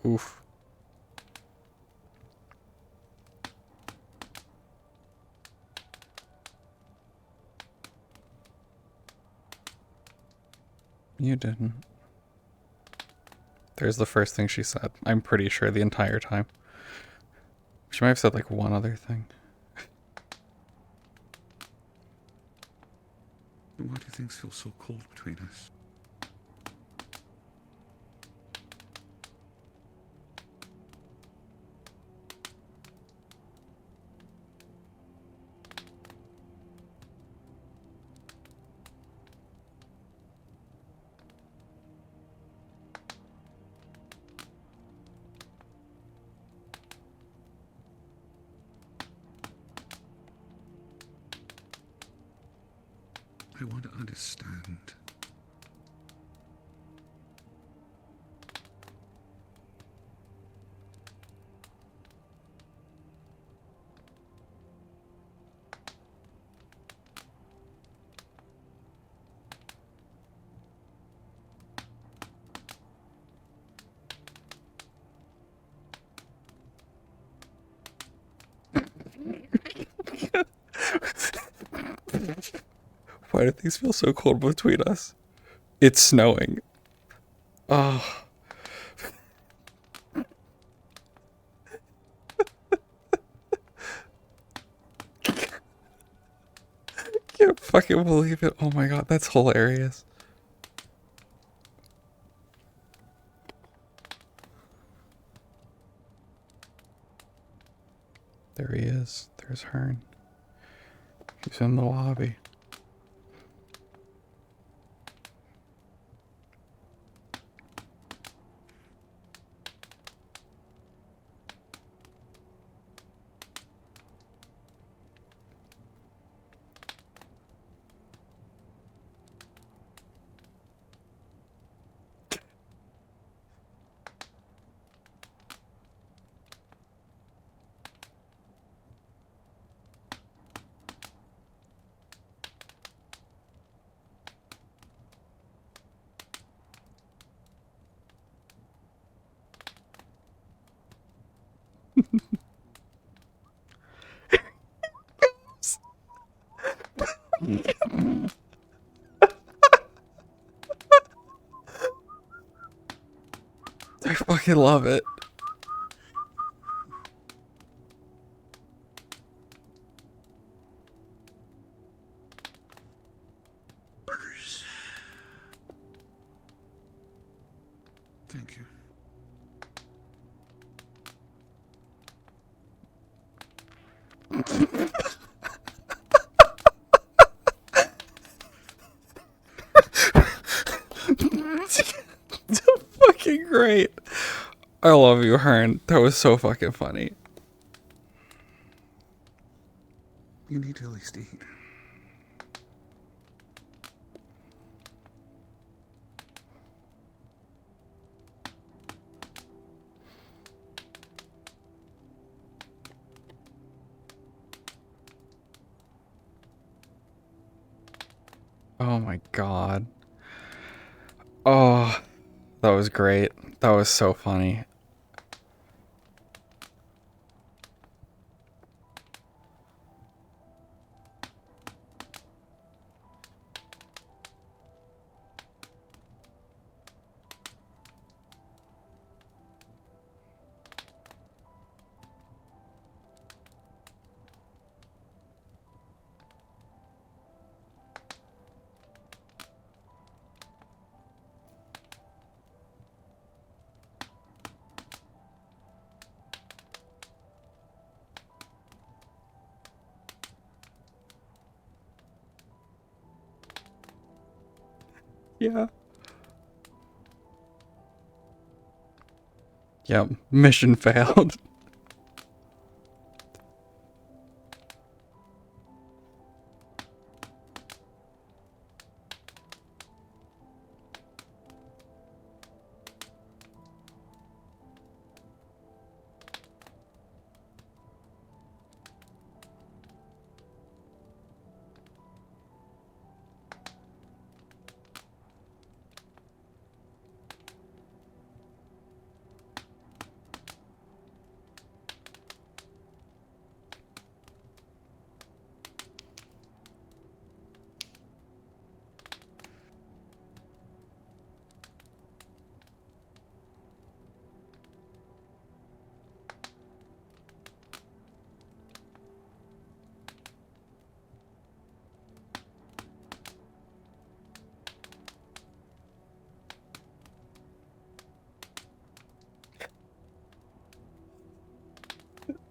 Oof. You didn't. There's the first thing she said. I'm pretty sure the entire time. She might have said like one other thing. Why do things feel so cold between us? I want to understand. Why do things feel so cold between us? It's snowing. Oh. Can't fucking believe it. Oh my god, that's hilarious. There he is. There's Hearn. He's in the lobby. I fucking love it. Thank you. So fucking great. I love you, Hearn. That was so fucking funny. You need to at least eat. Oh my god. Oh, that was great. That was so funny. Yeah. Yep, mission failed.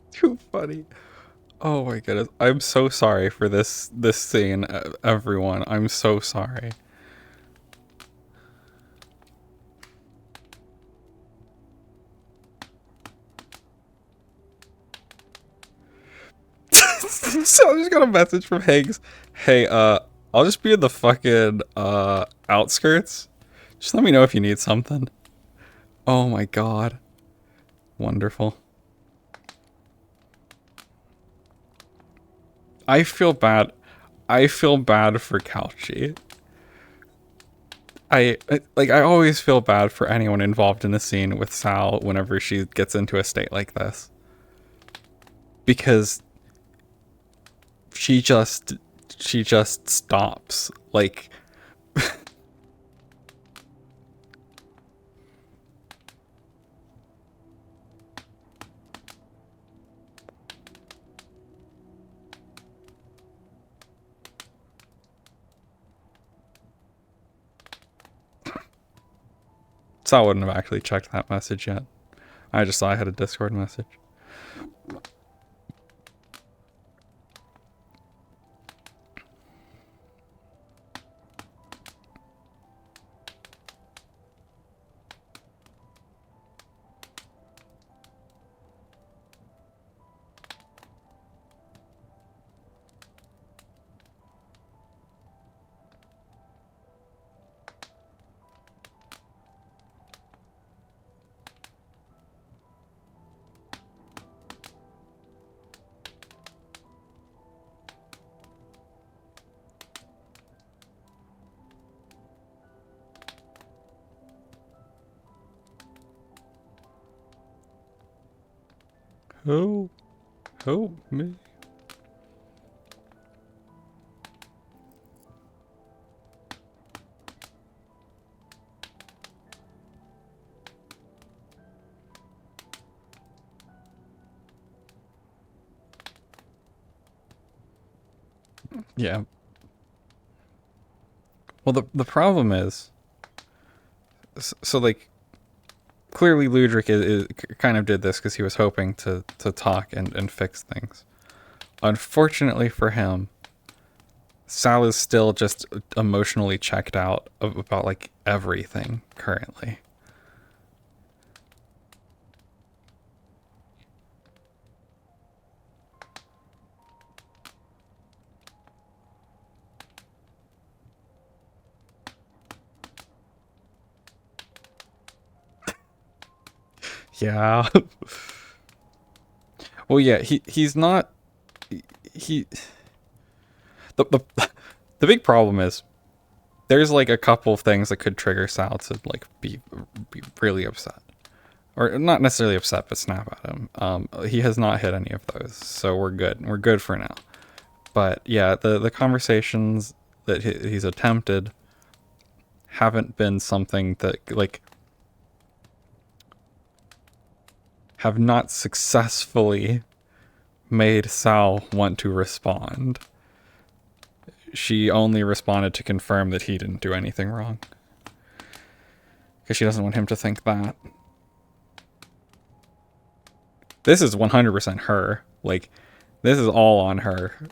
Too funny. Oh my goodness. I'm so sorry for this scene, everyone. I'm so sorry. So I just got a message from Higgs. Hey, I'll just be in the fucking outskirts. Just let me know if you need something. Oh my god. Wonderful. I feel bad. I feel bad for Couchy. I always feel bad for anyone involved in a scene with Sal whenever she gets into a state like this. Because she just stops. Like Sal wouldn't have actually checked that message yet. I just saw I had a Discord message. Help me. Yeah. Well, the problem is, so like, clearly Ludwig is kind of did this because he was hoping to talk and fix things. Unfortunately for him, Sal is still just emotionally checked out about like everything currently. Yeah. Well, yeah, he's not. The big problem is there's like a couple of things that could trigger Sal to like be really upset, or not necessarily upset, but snap at him. He has not hit any of those, so we're good. We're good for now. But yeah, the conversations that he's attempted haven't been something that like have not successfully made Sal want to respond. She only responded to confirm that he didn't do anything wrong. Because she doesn't want him to think that. This is 100% her. Like, this is all on her.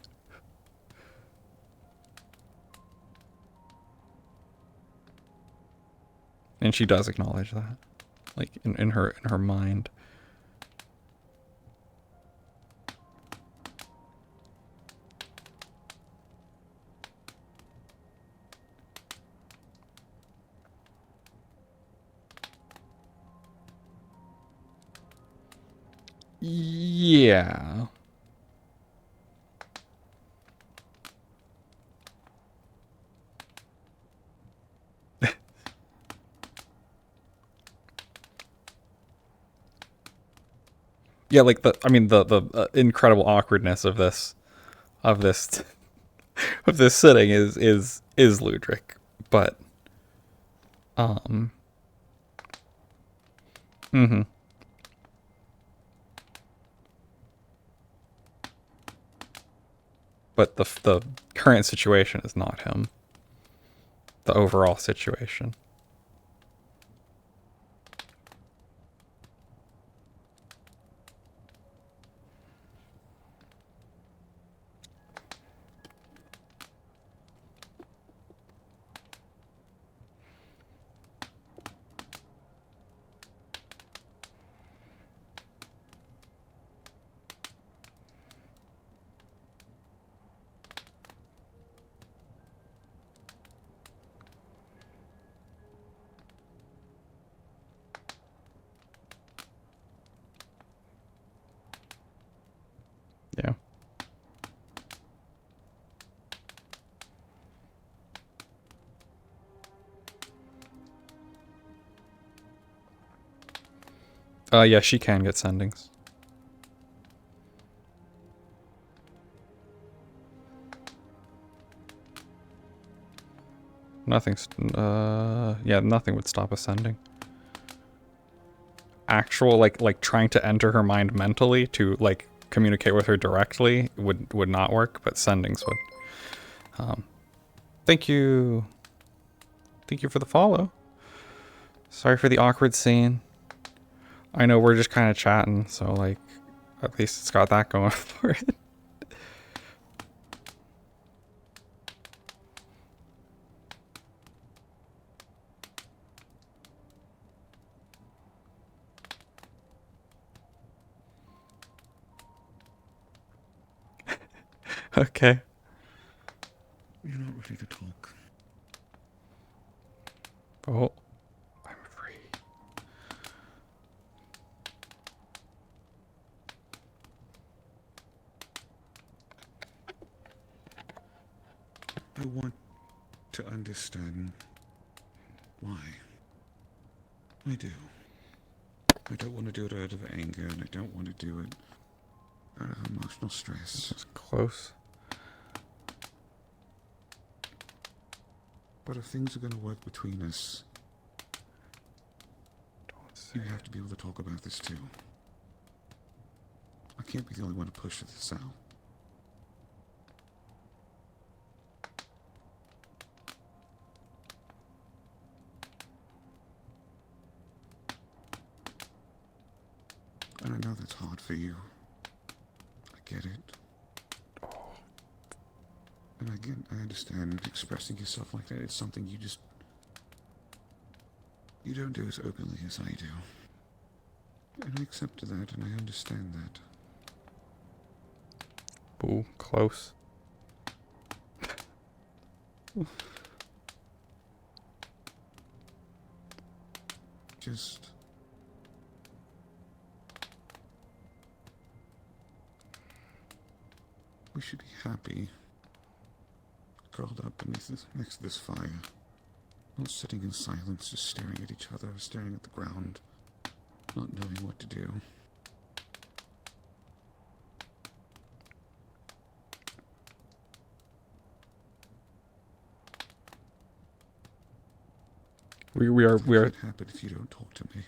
And she does acknowledge that, like in her mind. Yeah. Yeah, like the incredible awkwardness of this of this sitting is Ludric, but but the current situation is not him. The overall situation. Yeah. Yeah, she can get sendings. Yeah, nothing would stop a sending. Actual, like trying to enter her mind mentally to, like, communicate with her directly would not work, but sendings would. Thank you. Thank you for the follow. Sorry for the awkward scene. I know we're just kind of chatting, so, like, at least it's got that going for it. Okay. You're not ready to talk. Oh, I'm free. I want to understand why. I do. I don't want to do it out of anger, and I don't want to do it out of emotional stress. It's close. But if things are going to work between us, you have to be able to talk about this too. I can't be the only one to push this out. And I know that's hard for you. I get it. And again, I understand expressing yourself like that is something you don't do as openly as I do. And I accept that, and I understand that. Ooh, close. Just... we should be happy. Curled up next to this fire. Not sitting in silence, just staring at each other, staring at the ground. Not knowing what to do. We are. It can't happen if you don't talk to me.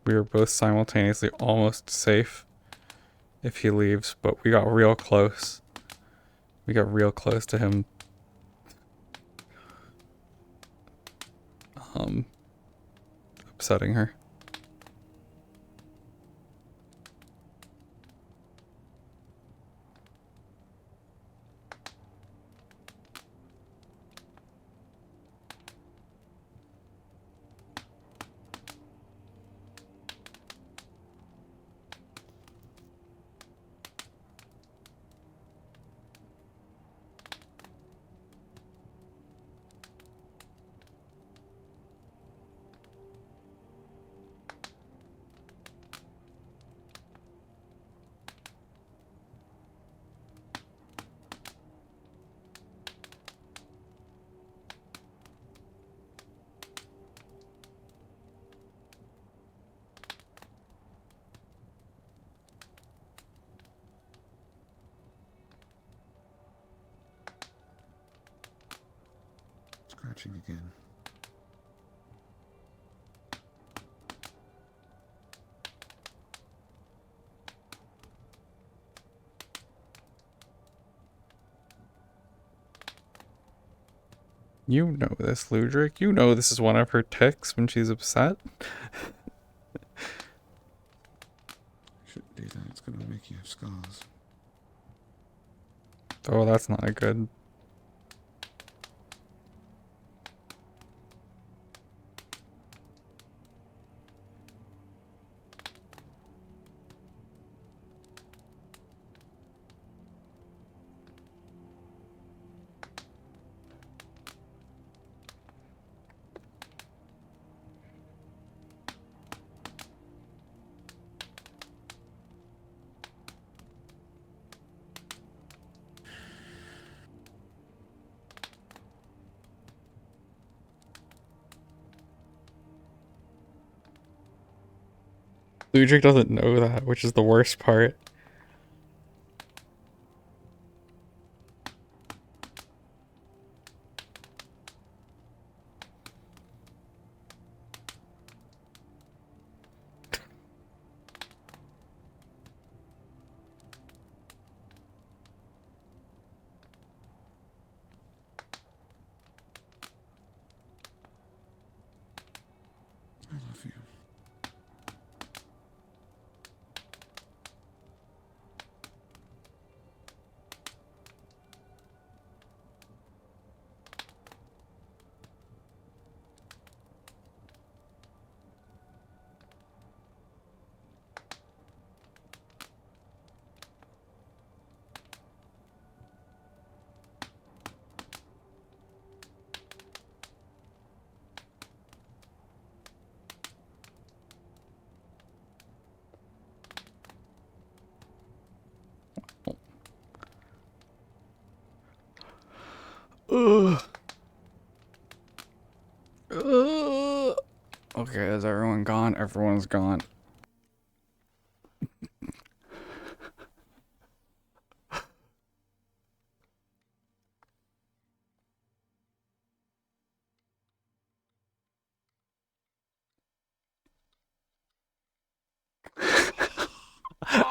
We are both simultaneously almost safe if he leaves, but we got real close. We got real close to him. Upsetting her. Scratching again. You know this, Ludric. You know this is one of her tics when she's upset. Shouldn't do that. It's gonna make you have scars. Oh, that's not a good. Ludric doesn't know that, which is the worst part. I love you. Ugh. Ugh. Okay, is everyone gone? Everyone's gone.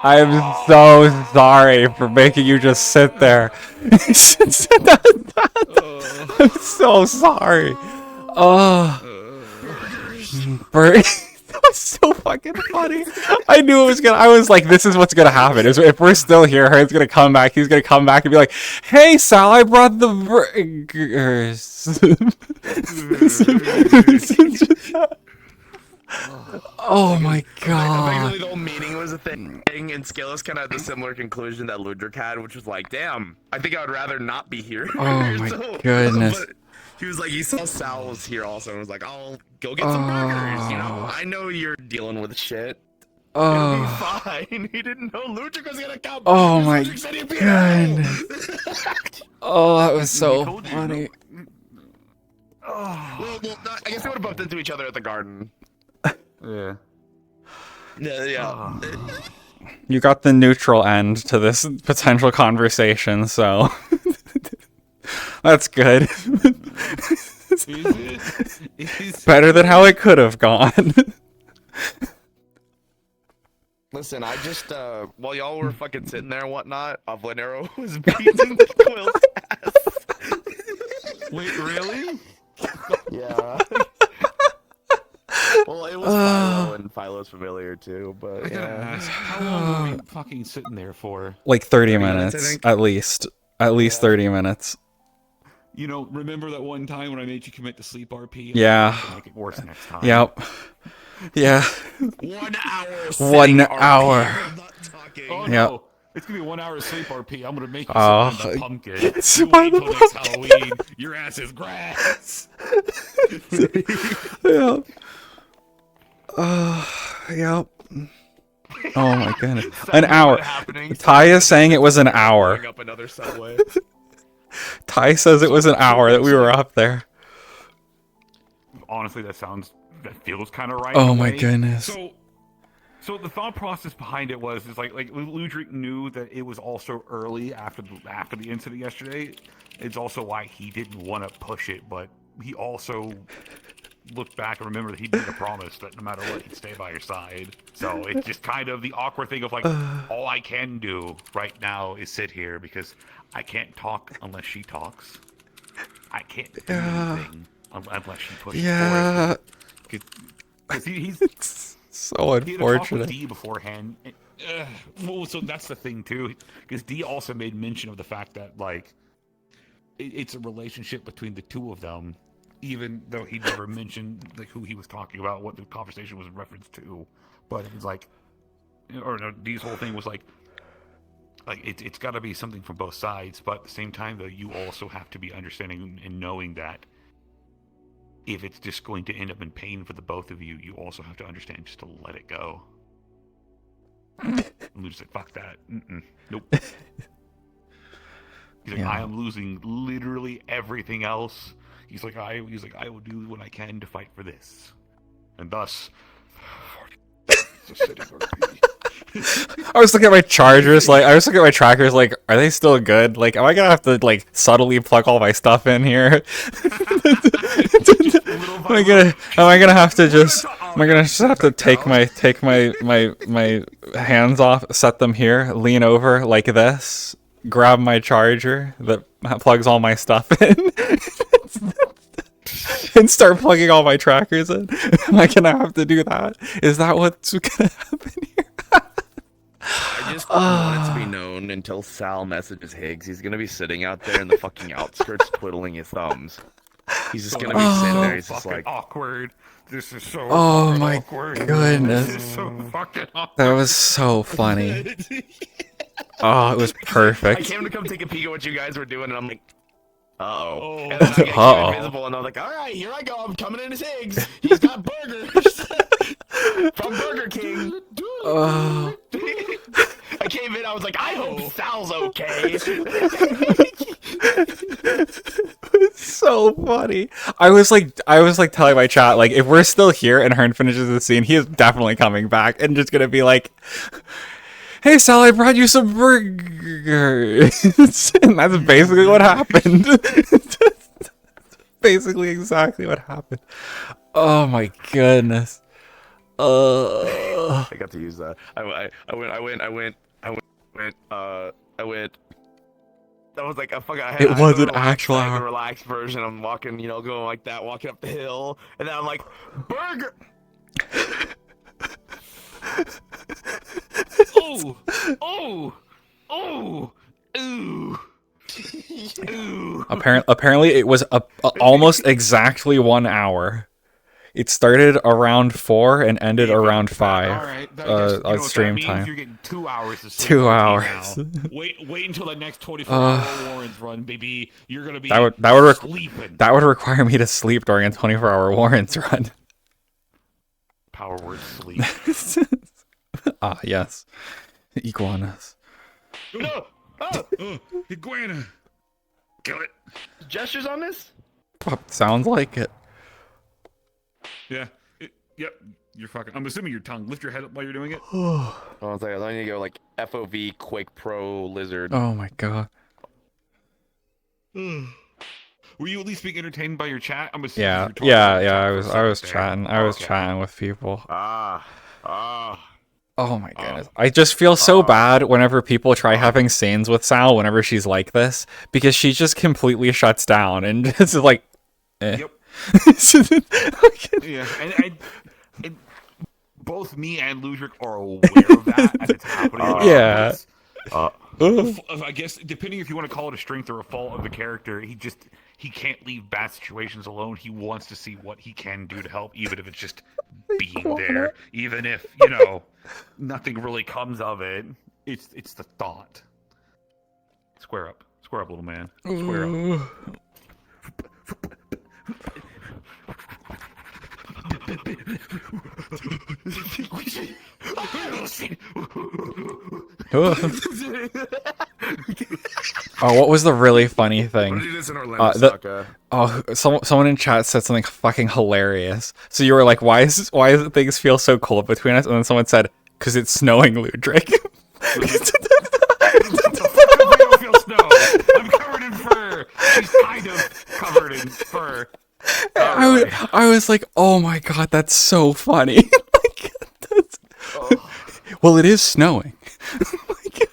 I'm so sorry for making you just sit there. I'm so sorry. Bert, that was so fucking funny. I knew it was gonna. I was like, this is what's gonna happen. If we're still here, Hearn's gonna come back. He's gonna come back and be like, "Hey, Sal, I brought the burgers." Oh my god. Eventually the whole meeting was a thing, and Skillis kind of had the similar conclusion that Ludric had, which was like, damn, I think I would rather not be here. Oh my goodness. But he was like, he saw Sal was here also, and was like, I'll go get some burgers, you know? I know you're dealing with shit. It'll be fine. He didn't know Ludric was gonna come. Oh my Ludric said he'd be goodness. Oh, that was so funny. Well, I guess they would have bumped into each other at the garden. Yeah. Yeah. You got the neutral end to this potential conversation, so that's good. Better than how it could have gone. Listen, I just, while y'all were fucking sitting there and whatnot, Avlanero was beating Quill's ass. Wait, really? Yeah. Well, it was Philo, and Philo's familiar too, but I gotta ask, how long were we fucking sitting there for? Like 30 minutes, at least. At least 30 minutes. You know, remember that one time when I made you commit to sleep RP? Yeah. I'll make it worse next time. Yep. Yeah. 1 hour. 1 hour. Oh, Yep. no. It's gonna be 1 hour of sleep RP. I'm gonna make you Oh, sit on the pumpkin. sit You on wait the till next pumpkin. Halloween. Your ass is grass. Yep. Yep. Oh my goodness. An hour. Ty is saying it was an hour. Up another subway. Ty says it was an hour that we were up there. Honestly, that feels kind of right. Oh in a my way. goodness. So the thought process behind it was like Ludric knew that it was also early after the incident yesterday. It's also why he didn't want to push it, but he also looked back and remembered that he made a promise that no matter what, he'd stay by your side. So it's just kind of the awkward thing of like, all I can do right now is sit here because I can't talk unless she talks. I can't do anything unless she pushes forward. Because he's so unfortunate. He had a talk with D beforehand. Well, so that's the thing too, because D also made mention of the fact that like it's a relationship between the two of them, even though he never mentioned like who he was talking about, what the conversation was in reference to. But it was like, or no, D's whole thing was like it's got to be something from both sides. But at the same time, though, you also have to be understanding and knowing that if it's just going to end up in pain for the both of you, you also have to understand just to let it go. And Lu's like, fuck that. Nope. He's like, I am losing literally everything else. He's like, I will do what I can to fight for this. And thus, I was looking at my chargers, like, I was looking at my trackers, like, are they still good? Like, am I gonna have to, like, subtly plug all my stuff in here? Am I gonna have to just have to take my hands off, set them here, lean over like this, grab my charger that plugs all my stuff in, and start plugging all my trackers in? Am I gonna have to do that? Is that what's gonna happen here? I just want it to be known until Sal messages Higgs. He's gonna be sitting out there in the fucking outskirts twiddling his thumbs. He's just gonna be sitting there. He's just like, awkward. This is so oh my awkward. goodness. This is so fucking awkward. That was so funny. Oh, it was perfect. I came to come take a peek at what you guys were doing, and I'm like, uh-oh. And then I get invisible, and I'm like, all right, here I go. I'm coming in as Higgs. He's got burgers from Burger King. Oh. I came in, I was like, I hope Sal's okay. It's so funny. I was like telling my chat, like, if we're still here and Hearn finishes the scene, he is definitely coming back and just gonna be like, hey Sal, I brought you some burgers. And that's basically what happened. Basically exactly what happened. Oh my goodness. I got to use that. I was like, I had it was an an actual the hour. relaxed version. I'm walking, going like that, walking up the hill, and then I'm like, burger. Oh, ooh. Apparently, it was almost exactly 1 hour. It started around 4 and ended around 5. On stream time. You're getting 2 hours. 2 hours. Wait until the next 24-hour Warrens run, baby. You're gonna be sleeping. That would require me to sleep during a 24-hour Warrens run. Power word sleep. Yes. Iguanas. No! Iguana! Kill it. Gestures on this? Sounds like it. Yeah. Yep. You're fucking. I'm assuming your tongue. Lift your head up while you're doing it. I was like, I need to go like FOV Quake Pro Lizard. Oh my god. Were you at least being entertained by your chat? I'm assuming. Yeah. I was chatting. I was chatting with people. Oh my goodness. I just feel so bad whenever people try having scenes with Sal whenever she's like this, because she just completely shuts down and it's like, eh. Yep. Yeah, and both me and Ludwig are aware of that as it's happening. Yeah. I guess depending if you want to call it a strength or a fault of the character, he can't leave bad situations alone. He wants to see what he can do to help, even if it's just being there, even if nothing really comes of it. It's the thought. Square up, little man. Square up. Oh, what was the really funny thing? Someone in chat said something fucking hilarious. So you were like, why is it things feel so cold between us? And then someone said, because it's snowing, Ludwig. I don't feel snow. I'm covered in fur. She's kind of covered in fur. I was like, oh my god, that's so funny. Well, it is snowing.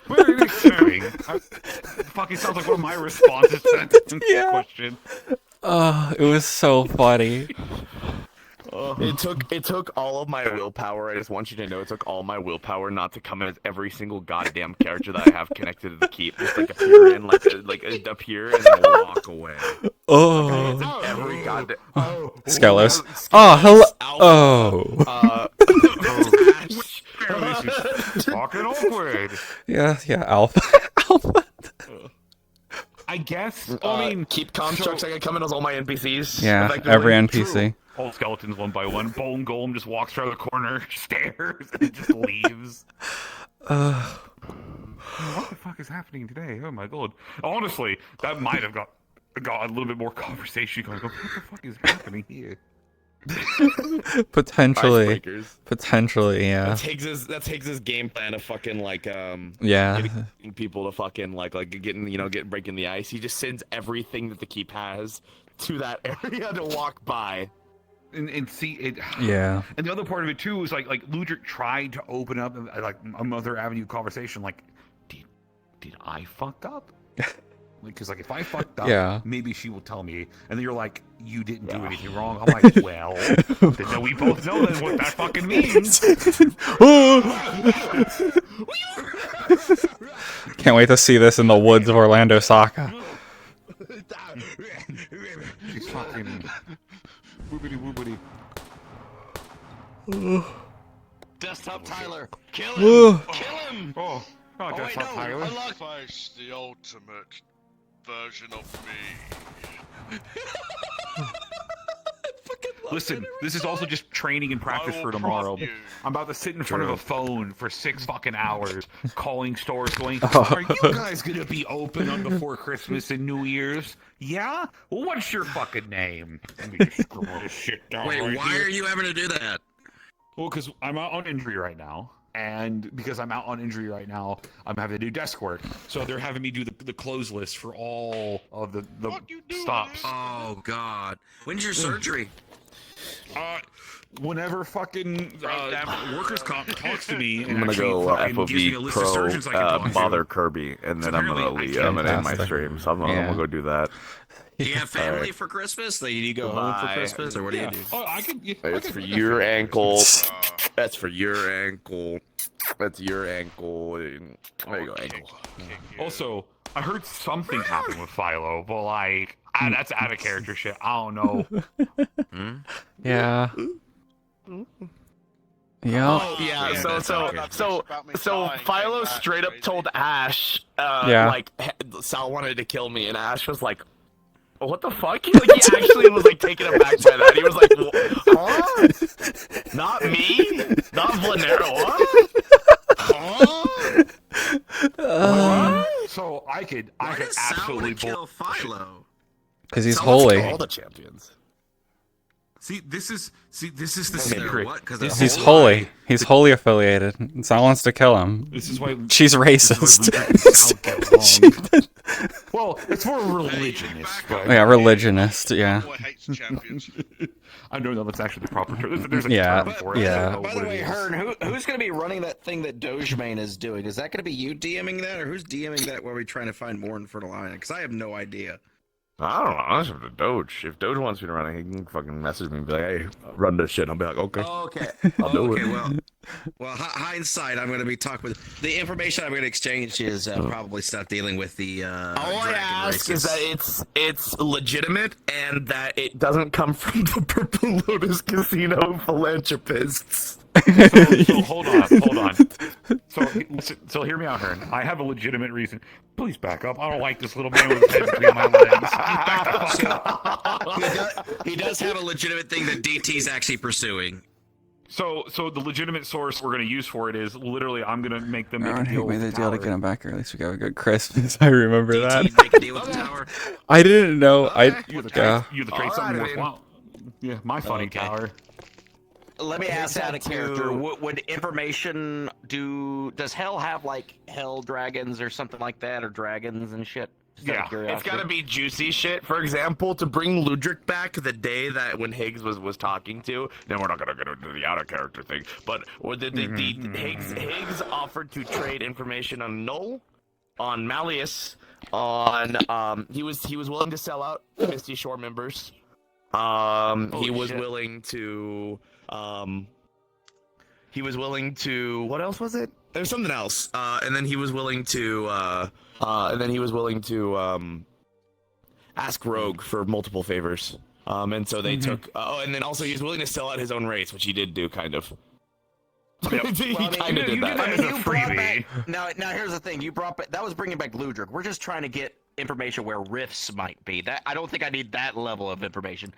Where is it snowing? Fucking sounds like one of my responses to that question. It was so funny. It took all of my willpower. I just want you to know it took all my willpower not to come in as every single goddamn character that I have connected to the keep. Just like appear in, appear and then walk away. Oh. Every goddamn. Skelos. Oh, hello. Oh. This is fucking awkward. Yeah, Alpha. I guess. I mean, keep constructs. I can come in as all my NPCs. Yeah, every NPC. All skeletons one by one. Bone Golem just walks around the corner, stares, and just leaves. What the fuck is happening today? Oh my god. Honestly, that might have got a little bit more conversation going. What the fuck is happening here? Potentially, yeah. That's Higgs's game plan of fucking getting people to fucking breaking the ice. He just sends everything that the keep has to that area to walk by. And see it. Yeah. And the other part of it too is like Ludric tried to open up another avenue of conversation. Like, did I fuck up? Because if I fucked up, maybe she will tell me. And then you're like, you didn't do anything wrong. I'm like, well, then we both know then what that fucking means. Can't wait to see this in the woods of Orlando Saka. She's fucking woobity woobity. Desktop Tyler, kill him! Whoa. Kill him! Oh, Desktop Tyler. Face the ultimate version of me. Listen, this is also just training and practice for tomorrow. I'm about to sit in front of a phone for 6 fucking hours, calling stores, going, "Are you guys gonna be open on before Christmas and New Year's?" Yeah. Well, what's your fucking name? Let me just scribble this shit down. Wait, right why here. are you having to do that? Well, because I'm out on injury right now. And because I'm out on injury right now, I'm having to do desk work. So they're having me do the close list for all of the stops. Oh, God. When's your surgery? Whenever fucking workers' comp talks to me and I'm gonna actually go fucking gives me a FOV list of surgeons I can Pro talk bother to. Kirby, and then I'm gonna end my stream. So I'm gonna go do that. Do you have family for Christmas? Do you go home for Christmas, or what do you do? Oh, I can. It's for your ankle. That's for your ankle. That's your ankle. There you go, ankle. Also, I heard something happened with Philo, but that's out of character shit. I don't know. Yeah. Yeah. Oh, yeah. So Philo straight up told Ash, Sal wanted to kill me, and Ash was like, "What the fuck?" He actually was taken aback by that. He was like, "Huh? Not me? Not Vlanero? What? Huh? So I could absolutely kill Philo. Because he's holy. All the champions. See, this is the secret. He's holy. He's holy affiliated. Sal wants to kill him. This is why she's racist. Well, it's more religionist. But yeah, religionist. Yeah. I don't know if that's actually the proper term. There's a Yeah, term for it. yeah. By the way, Hearn, who's going to be running that thing that Dogemane is doing? Is that going to be you DMing that, or who's DMing that while we're trying to find more in Fertilina? Because I have no idea. I don't know. That's up to Doge. If Doge wants me to run it, he can fucking message me and be like, "Hey, run this shit." And I'll be like, "Okay." Oh, okay. I'll do it. Well, hindsight, I'm going to be talking with the information I'm going to exchange is probably stuff dealing with the. All I ask is that it's legitimate and that it doesn't come from the Purple Lotus Casino philanthropists. So hold on. So hear me out, Hearn. I have a legitimate reason. Please back up. I don't like this little man with his head between my legs. Back the fuck up. He does have a legitimate thing that DT's actually pursuing. So the legitimate source we're going to use for it is literally I'm going to make them make a deal made with the the deal to tower. get him back, or at least we got a good Christmas. I remember that. Make a deal with the tower. I didn't know. You're the trade something worthwhile. Yeah, my funny tower. Let me ask out of character. Would information does Hell have hell dragons or something like that, or dragons and shit? It's gotta be juicy shit. For example, to bring Ludric back the day that when Higgs was talking to. Then we're not gonna get into the out of character thing, but Higgs offered to trade information on Null, on Malleus, on he was willing to sell out Misty Shore members. He was willing to what else was it? There's something else. And then he was willing to ask Rogue for multiple favors. And so they took and then also he was willing to sell out his own race, which he did do kind of. He kind of did that. As a freebie. Now here's the thing. You brought back, that was bringing back Ludric. We're just trying to get information where rifts might be. That I don't think I need that level of information.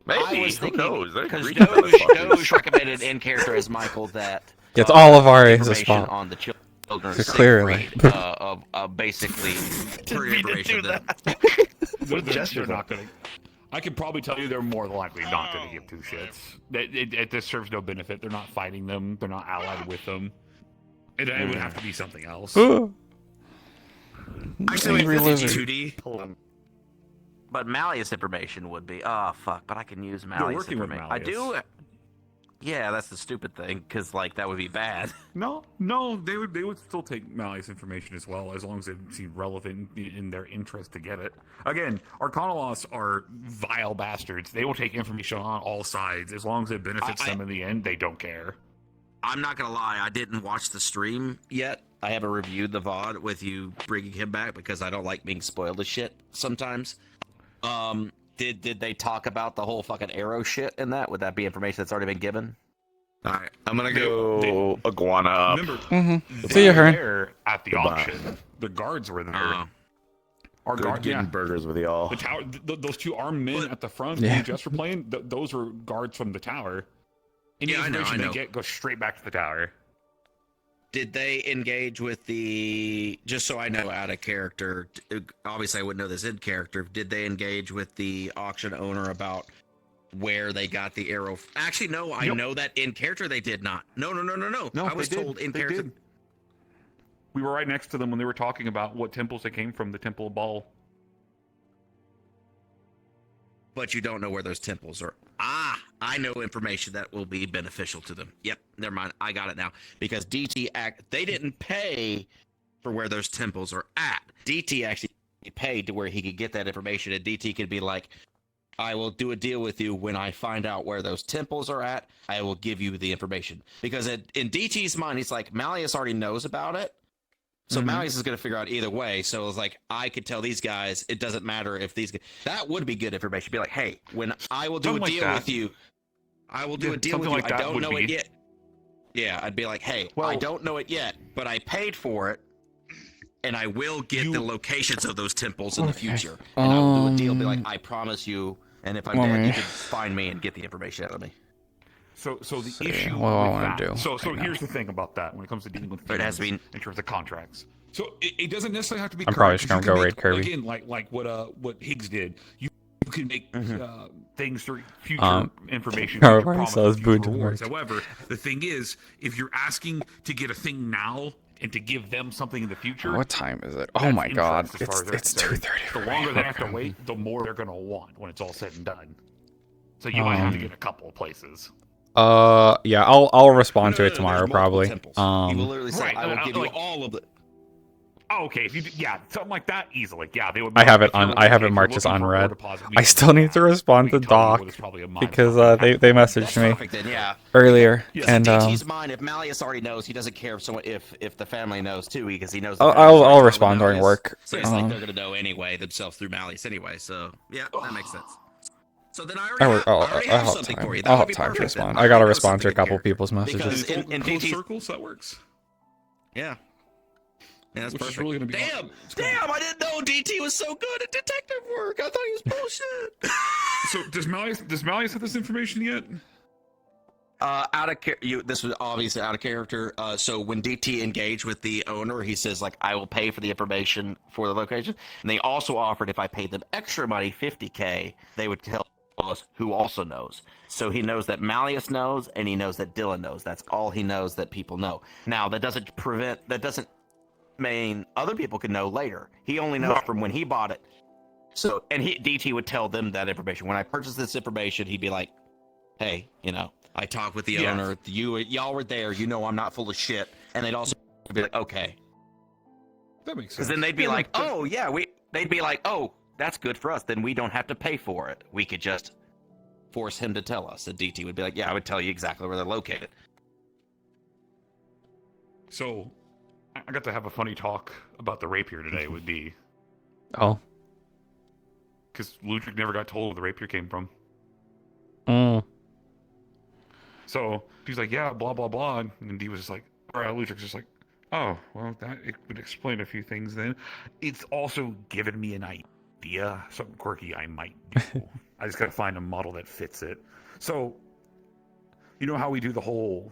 Maybe. I was thinking, Who knows? because Doge recommended in character as Michael that It's all of our information fault. on the children's So sick clearly. rate, of basically free information. They're not gonna. I could probably tell you they're more than likely not going to give two shits. This serves no benefit. They're not fighting them. They're not allied with them. It would have to be something else. Actually, Angry it's lizard. 2D. But Malleus information would be. Oh fuck! But I can use Malleus working with information. I do. Yeah, that's the stupid thing, because like that would be bad. No, they would still take Malleus information as well, as long as it seemed relevant in their interest to get it. Again, Arcanoloths are vile bastards. They will take information on all sides as long as it benefits them in the end. They don't care. I'm not gonna lie, I didn't watch the stream yet. I haven't reviewed the VOD with you bringing him back because I don't like being spoiled as shit sometimes. Did they talk about the whole fucking arrow shit in that? Would that be information that's already been given? All right, I'm gonna go Iguana up. Remember, See you, Hearn. there at the auction. The guards were there. Our guard getting burgers with y'all. The tower. Those two armed men at the front. Yeah. You just were playing. Those were guards from the tower. Any information they get goes straight back to the tower. Did they engage with the, just so I know out of character, obviously I wouldn't know this in character, did they engage with the auction owner about where they got the arrow? Actually, no, I know that in character they did not. No, I was told in character. We were right next to them when they were talking about what temples they came from, the Temple of Baal. But you don't know where those temples are. I know information that will be beneficial to them. Yep, never mind. I got it now. Because they didn't pay for where those temples are at. DT actually paid to where he could get that information, and DT could be like, I will do a deal with you when I find out where those temples are at. I will give you the information. Because in DT's mind, he's like, Malleus already knows about it. So Malleus is going to figure out either way. So it's like, I could tell these guys, it doesn't matter if these guys... That would be good information. Be like, hey, when I will do a deal with you, I will do a deal with you. I don't know it yet. Yeah, I'd be like, hey, I don't know it yet, but I paid for it, and I will get the locations of those temples in the future. And I will do a deal, be like, I promise you, and if I'm dead, you can find me and get the information out of me. So the issue what do I with wanna that. do So right now? here's the thing about that when it comes to dealing with It has to be in terms of contracts. So it doesn't necessarily have to be. I'm probably current, just gonna 'cause you go can raid make, Kirby. Again, like what Higgs did. You can make things through future information. Power future Bar promises, sells future boots and rewards. merch. However, the thing is, if you're asking to get a thing now and to give them something in the future, What time is it? Oh that's my god, interest as far as they're it's concerned. 2:30. The longer they have to wait, the more they're gonna want when it's all said and done. So you might have to get a couple of places. Yeah, I'll respond to it tomorrow probably. He will literally say, Right, I will give you like- all of the... Oh, okay. If you something like that easily, yeah, they would. I have it if you're on. I have looking- it if marked you're as looking for a unread. deposit, we I can still do need that. to respond to We can tell you Doc what is probably a mine because fucking they messaged me Perfect then, yeah. earlier, Yes, and in DT's mind, if Malleus already knows, he doesn't care if the family knows too, because he knows. the I'll family's already I'll known respond during Malleus. work. So it's like they're gonna know anyway themselves through Malleus anyway. So yeah, that makes sense. So then I already have something for you. That I'll would have be time to perfect then. respond. I gotta know respond to a something couple here. people's Because messages. in close DT, circles, that works. yeah. Yeah, that's Which is perfect. really gonna be Damn! I didn't know DT was so good at detective work. I thought he was bullshit. So does Malleus have this information yet? Out of this was obviously out of character. So when DT engaged with the owner, he says like, "I will pay for the information for the location." And they also offered if I paid them extra money, $50K, they would tell us who also knows. So he knows that Malleus knows, and he knows that Dylan knows. That's all he knows that people know. Now that doesn't mean other people could know later. He only knows from when he bought it. So, and DT would tell them that information. When I purchased this information, he'd be like, "Hey, I talked with the owner. Y'all were there. I'm not full of shit." And they'd also be like, "Okay." That makes sense. Because then they'd be like, "Oh yeah, they'd be like, oh, that's good for us. Then we don't have to pay for it. We could just force him to tell us." And DT would be like, "Yeah, I would tell you exactly where they're located." So, I got to have a funny talk about the rapier today with D. Oh. Because Ludwig never got told where the rapier came from. Mm. So, he's like, yeah, blah, blah, blah. And D was just like, Ludwig's just like, oh, well, it would explain a few things then. It's also given me an idea, something quirky I might do. I just got to find a model that fits it. So, you know how we do the whole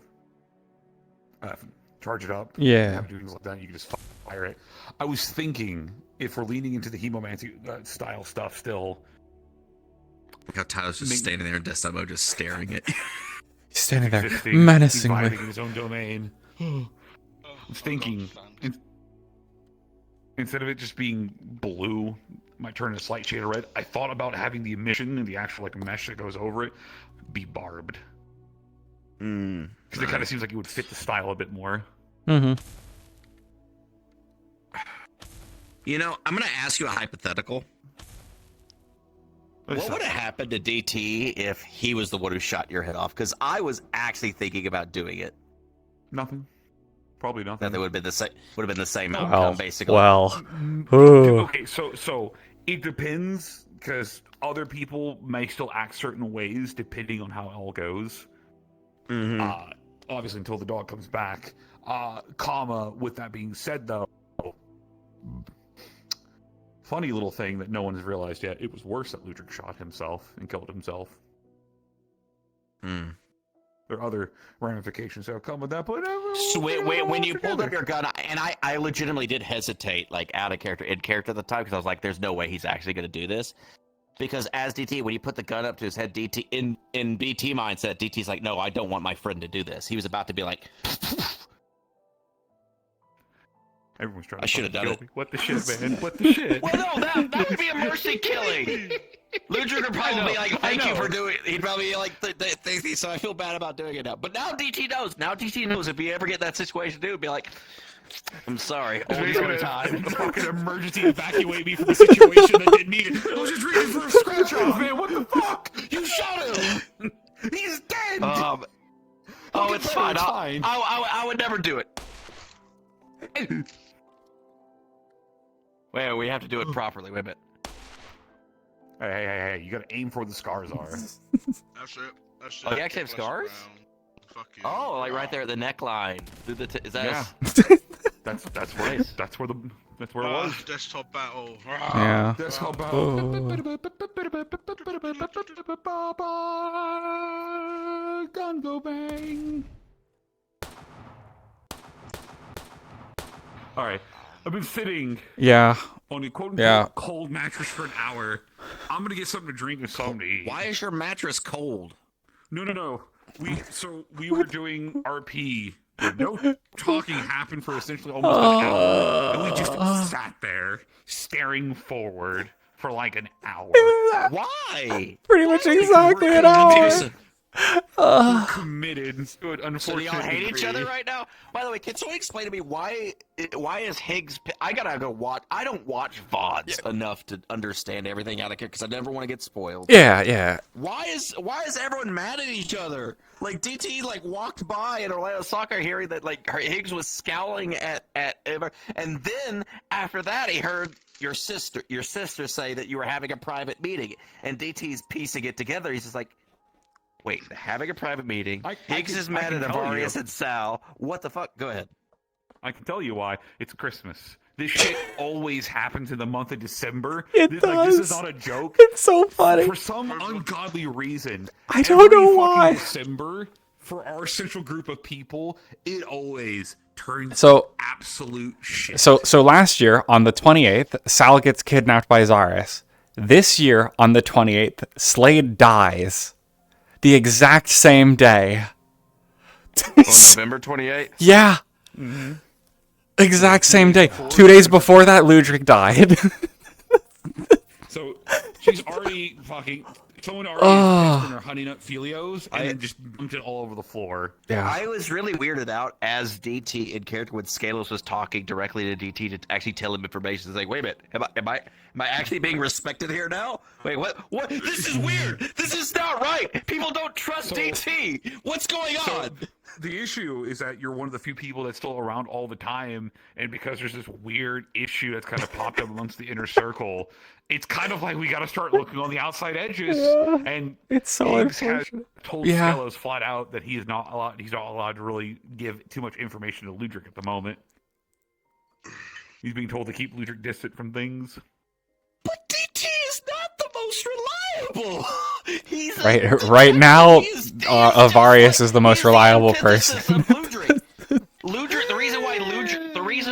charge it up? Yeah. Have things like that, you can just fire it. I was thinking, if we're leaning into the Hemomancy style stuff still. Look how Tyler's just standing there in desktop mode, just staring at you. He's standing there menacingly. In his own domain. I was thinking, instead of it just being blue, might turn a slight shade of red. I thought about having the emission and the actual mesh that goes over it be barbed. Because it kind of seems like it would fit the style a bit more. Mm-hmm. I'm going to ask you a hypothetical. What would have happened to DT if he was the one who shot your head off? Because I was actually thinking about doing it. Nothing. Probably nothing. That would have been the same. Would have been the same outcome, basically. Well. Okay, so it depends, because other people may still act certain ways depending on how it all goes. Obviously, until the dog comes back. With that being said, though, funny little thing that no one's realized yet, it was worse that Ludwig shot himself and killed himself. There are other ramifications that come with that, but... So when you pulled up your gun, and I legitimately did hesitate, out of character, in character at the time, because I was like, there's no way he's actually going to do this. Because as DT, when you put the gun up to his head, DT, in BT mindset, DT's like, no, I don't want my friend to do this. He was about to be like... Everyone's trying to I should have done it. What the shit, man? What the shit? Well, no, that would be a mercy killing. Ludwig would probably be like, thank you for doing it. He'd probably be like, thank you, so I feel bad about doing it now. But now DT knows. Now DT knows if you ever get that situation, dude, be like, I'm sorry. Only one time. Fucking emergency evacuate me from the situation that didn't need it. I was just reaching for a scratch off, man. What the fuck? You shot him. He's dead. It's fine. I would never do it. Wait, we have to do it properly. Wait a minute. Hey, you gotta aim for where the scars are. That's it. Oh, you actually have scars? Oh, right there at the neckline. Is that? Yeah. That's where that's where it was. Desktop battle. Yeah. Desktop battle. Gun go bang. All right. I've been sitting on a quote-unquote cold mattress for an hour. I'm going to get something to drink and something to eat. Why is your mattress cold? No. We were doing RP. No talking happened for essentially almost an hour. And we just sat there staring forward for an hour. Why? Pretty much exactly an hour. We're committed to an unfortunate So do y'all hate each other degree. right now? By the way, can someone explain to me why is Higgs? I gotta go watch. I don't watch VODs enough to understand everything out of here because I never want to get spoiled. Yeah. Why is everyone mad at each other? DT walked by in Orlando Soccer hearing that Higgs was scowling at and then after that he heard your sister say that you were having a private meeting and DT's piecing it together. He's just like, wait, having a private meeting. Higgs is mad at Avarius and Sal. What the fuck? Go ahead. I can tell you why. It's Christmas. This shit always happens in the month of December. It does. This is not a joke. It's so funny. For some ungodly reason, I don't know every why. fucking December, for our central group of people, it always turns absolute shit. So last year on the 28th, Sal gets kidnapped by Zaris. This year on the 28th, Slade dies. The exact same day. On November 28th? Yeah. Mm-hmm. Exact same day. 2 days before that, Ludwig died. So she's already fucking. Someone already pissed in her honey nut Felios and then just dumped it all over the floor. Yeah. I was really weirded out as DT in character when Scalos was talking directly to DT to actually tell him information. It's like, wait a minute, am I actually being respected here now? Wait, what? What? This is weird. This is not right. People don't trust DT. What's going on? The issue is that you're one of the few people that's still around all the time, and because there's this weird issue that's kind of popped up amongst the inner circle, it's kind of like we got to start looking on the outside edges. And it's so Higgs has unfortunate. told Yeah. Skelos flat out that he's not allowed to really give too much information to Ludwig at the moment. He's being told to keep Ludwig distant from things. But DT is not the most reliable. He's Right now, Avarius is the most reliable person. Ludwig, the reason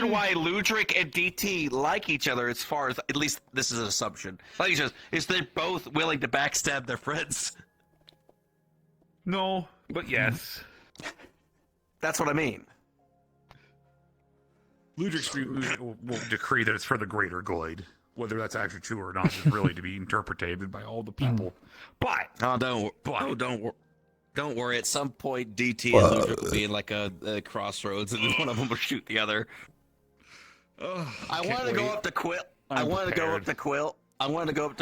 why Ludwig and DT like each other, as far as at least this is an assumption, like each other, is they're both willing to backstab their friends. No, but yes. That's what I mean. Ludwig will decree that it's for the greater good. Whether that's actually true or not is really to be interpreted by all the people. But don't worry. At some point, DT and Ludwig will be in like a crossroads, and then one of them will shoot the other. I wanted to go up to Quill. I wanted to go up to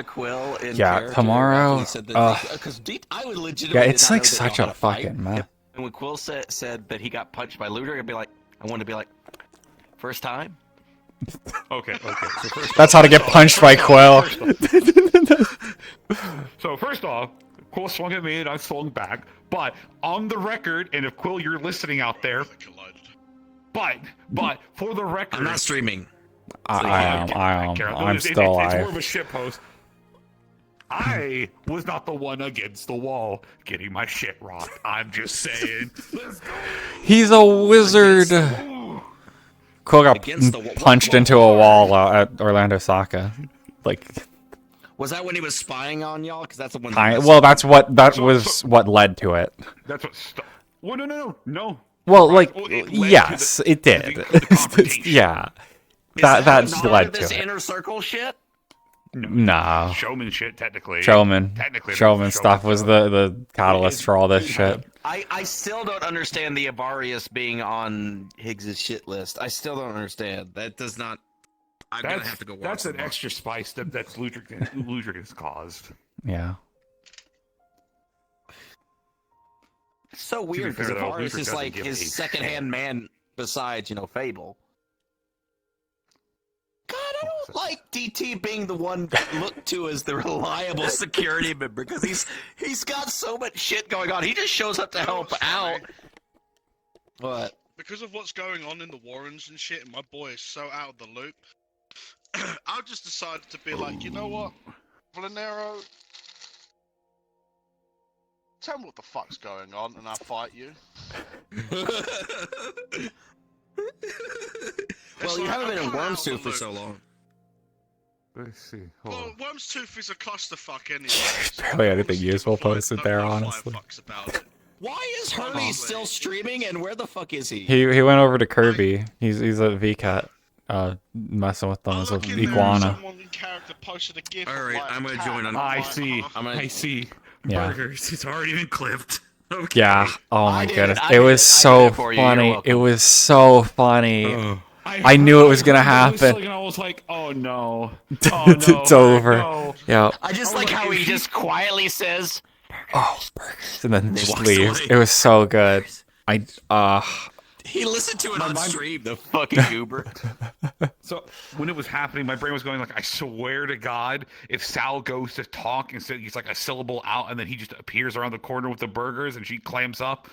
Quill. In character tomorrow. He said that because I would legitimately. Yeah, it's not like know they such know a how to fight. fucking mess. And when Quill said that he got punched by Ludwig, I'd be like, I wanted to be like, first time. Okay. So That's how to get punched by Quill. So first off, Quill swung at me and I swung back. But on the record, and if Quill, you're listening out there, but for the record, I'm not streaming. I am. I'm still it's more alive. of a shitpost. I was not the one against the wall getting my shit rocked. I'm just saying. He's a wizard. Quill got punched into a wall at Orlando Saka. Like, was that when he was spying on y'all? Because that's the one. well, that was what led to it. That's what. Well, no. Well, like, it yes, it did. Yeah, that led to this it. inner circle shit. No. Showman shit, technically. Showman stuff was the catalyst for all this shit. I still don't understand the Avarius being on Higgs's shit list. I still don't understand. That does not. I'm gonna have to go watch. That's an extra spice that's Ludwig has caused. Yeah. It's so weird because Avarius is like his second-hand man besides, Fable. God, I don't like DT being the one looked to as the reliable security member because he's got so much shit going on. He just shows up to help out. What? Because of what's going on in the Warrens and shit, and my boy is so out of the loop, I just decided to be like, you know what, Valenero, tell me what the fuck's going on, and I'll fight you. Well, you haven't been in Wormstooth for so long. Let's see. Well, Wormstooth is a clusterfuck anyway. Barely anything useful posted there, honestly. Why is Herbie still streaming, and where the fuck is he? He went over to Kirby. He's a VCAT, messing with them as an iguana. Alright, I'm gonna join on. I see. Yeah. Burgers. It's already been clipped. Okay. Yeah. Oh my goodness. It was so funny. It was so funny. I knew it was gonna happen. I was like, oh no. It's over. No. Yeah. I just like how he just quietly says, "Oh, burgers," and then just leaves. It was so good. He listened to it on stream. The fucking goober. So when it was happening, my brain was going like, I swear to God, if Sal goes to talk and so he's like a syllable out, and then he just appears around the corner with the burgers, and she clams up.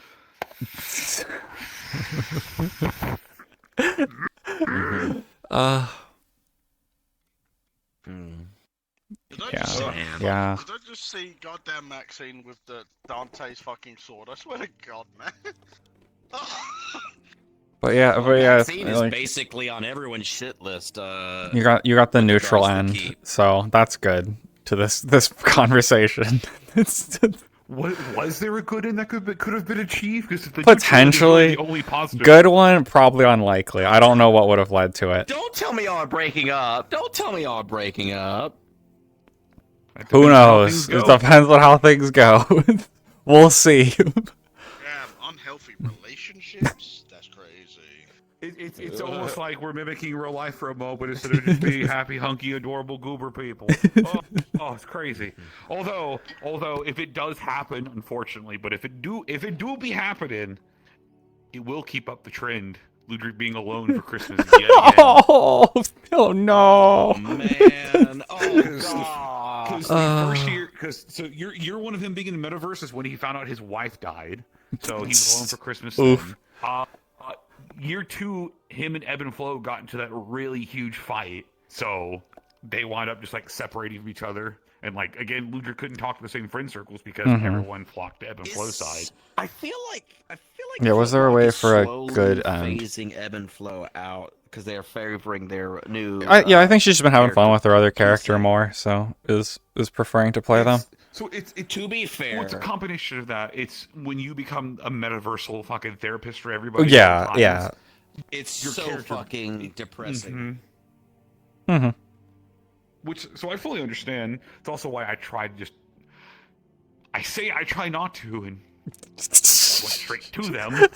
Yeah. Did I just see goddamn Maxine with the Dante's fucking sword? I swear to God, man. But yeah, Maxine is like, basically on everyone's shit list. you got the neutral end, so that's good to this conversation. was there a good end that could have been achieved? Because Potentially. the only positive. Good one, probably unlikely. I don't know what would have led to it. Don't tell me y'all are breaking up. Don't tell me y'all are breaking up. Who knows? It depends on how things go. We'll see. Unhealthy relationships? That's crazy. It's almost like we're mimicking real life for a moment instead of just being happy, hunky, adorable goober people. Oh, it's crazy. Although, if it does happen, unfortunately, but if it do be happening, it will keep up the trend. Ludwig being alone for Christmas yet again. Oh no! Oh man! Oh god! Because the first year, year one of him being in the metaverse is when he found out his wife died, so he was alone for Christmas. Oof. Then. Year two, him and Ebb and Flow got into that really huge fight, so they wound up just like separating from each other. And like again, Ludwig couldn't talk to the same friend circles because everyone flocked to Ebb and Flow's side. I feel like. Yeah, was there a way for a good phasing Ebb and Flow out because they are favoring their new? I think she's been having fun with her other character more, so is preferring to play them. So it's to be fair, well, it's a combination of that. It's when you become a metaversal fucking therapist for everybody. Yeah. It's your so fucking depressing. So I fully understand. It's also why I try to just. I say I try not to, and went straight to them.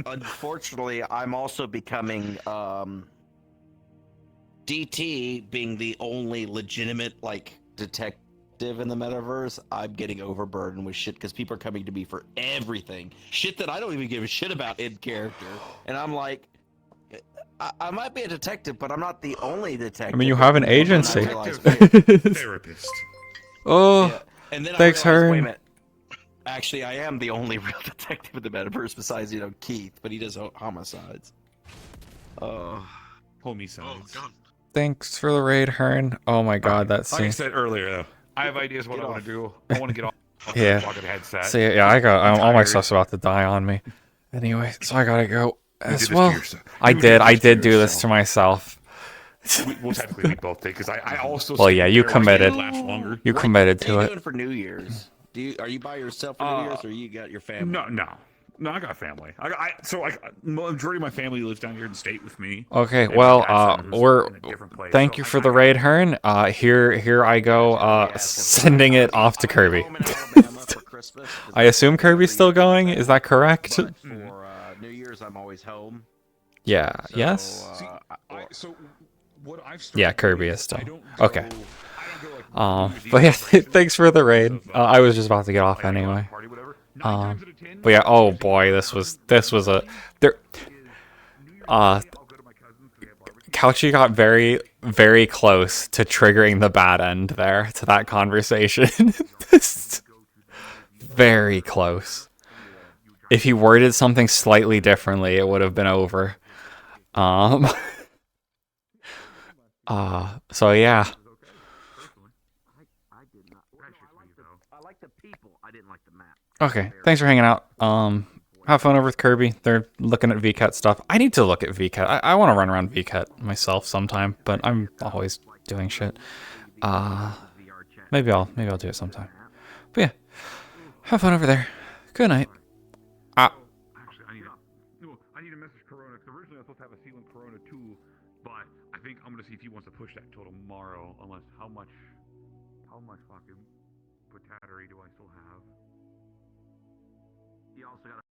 Unfortunately, I'm also becoming DT being the only legitimate detective in the metaverse. I'm getting overburdened with shit because people are coming to me for everything, shit that I don't even give a shit about in character, and I'm like, I might be a detective, but I'm not the only detective. I mean, you have an agency. Therapist. Oh, yeah. And then thanks, I realized, Hearn. wait a minute. Actually, I am the only real detective in the metaverse besides, Keith, but he does homicides. Homicides. Oh, God. Thanks for the raid, Hearn. Oh my god, that Like I scene. said earlier, though, I have ideas what I want to do. I want to get off Yeah. the fucking headset. See, yeah, all my stuff's about to die on me. Anyway, so I gotta go as well. I did do this to myself. Well, technically we both did because I also. Well, yeah, you committed. Longer. You committed to What are it. you doing for New Year's? Are you by yourself for New Year's, or you got your family? No, I got family. Majority of my family lives down here in the state with me. Okay, And well, my dad's in a different place, thank so you for the raid, Hearn. Here I go, sending it off to Kirby. I assume Kirby's still going. Is that correct? For New Year's, I'm always home. Yeah. Yes. Yeah, Kirby is still okay. But yeah, thanks for the raid. I was just about to get off anyway. But yeah, oh boy, this was a there. Couchy got very, very close to triggering the bad end there to that conversation. Very close. If he worded something slightly differently, it would have been over. So yeah. Okay, thanks for hanging out. Have fun over with Kirby. They're looking at VCAT stuff. I need to look at VCAT. I want to run around VCAT myself sometime, but I'm always doing shit. Maybe I'll do it sometime. But yeah, have fun over there. Good night. Actually, I need to message Corona because originally I was supposed to have a Sealant Corona too, but I think I'm gonna see if he wants to push that till tomorrow. Unless how much fucking battery do I still have? He also got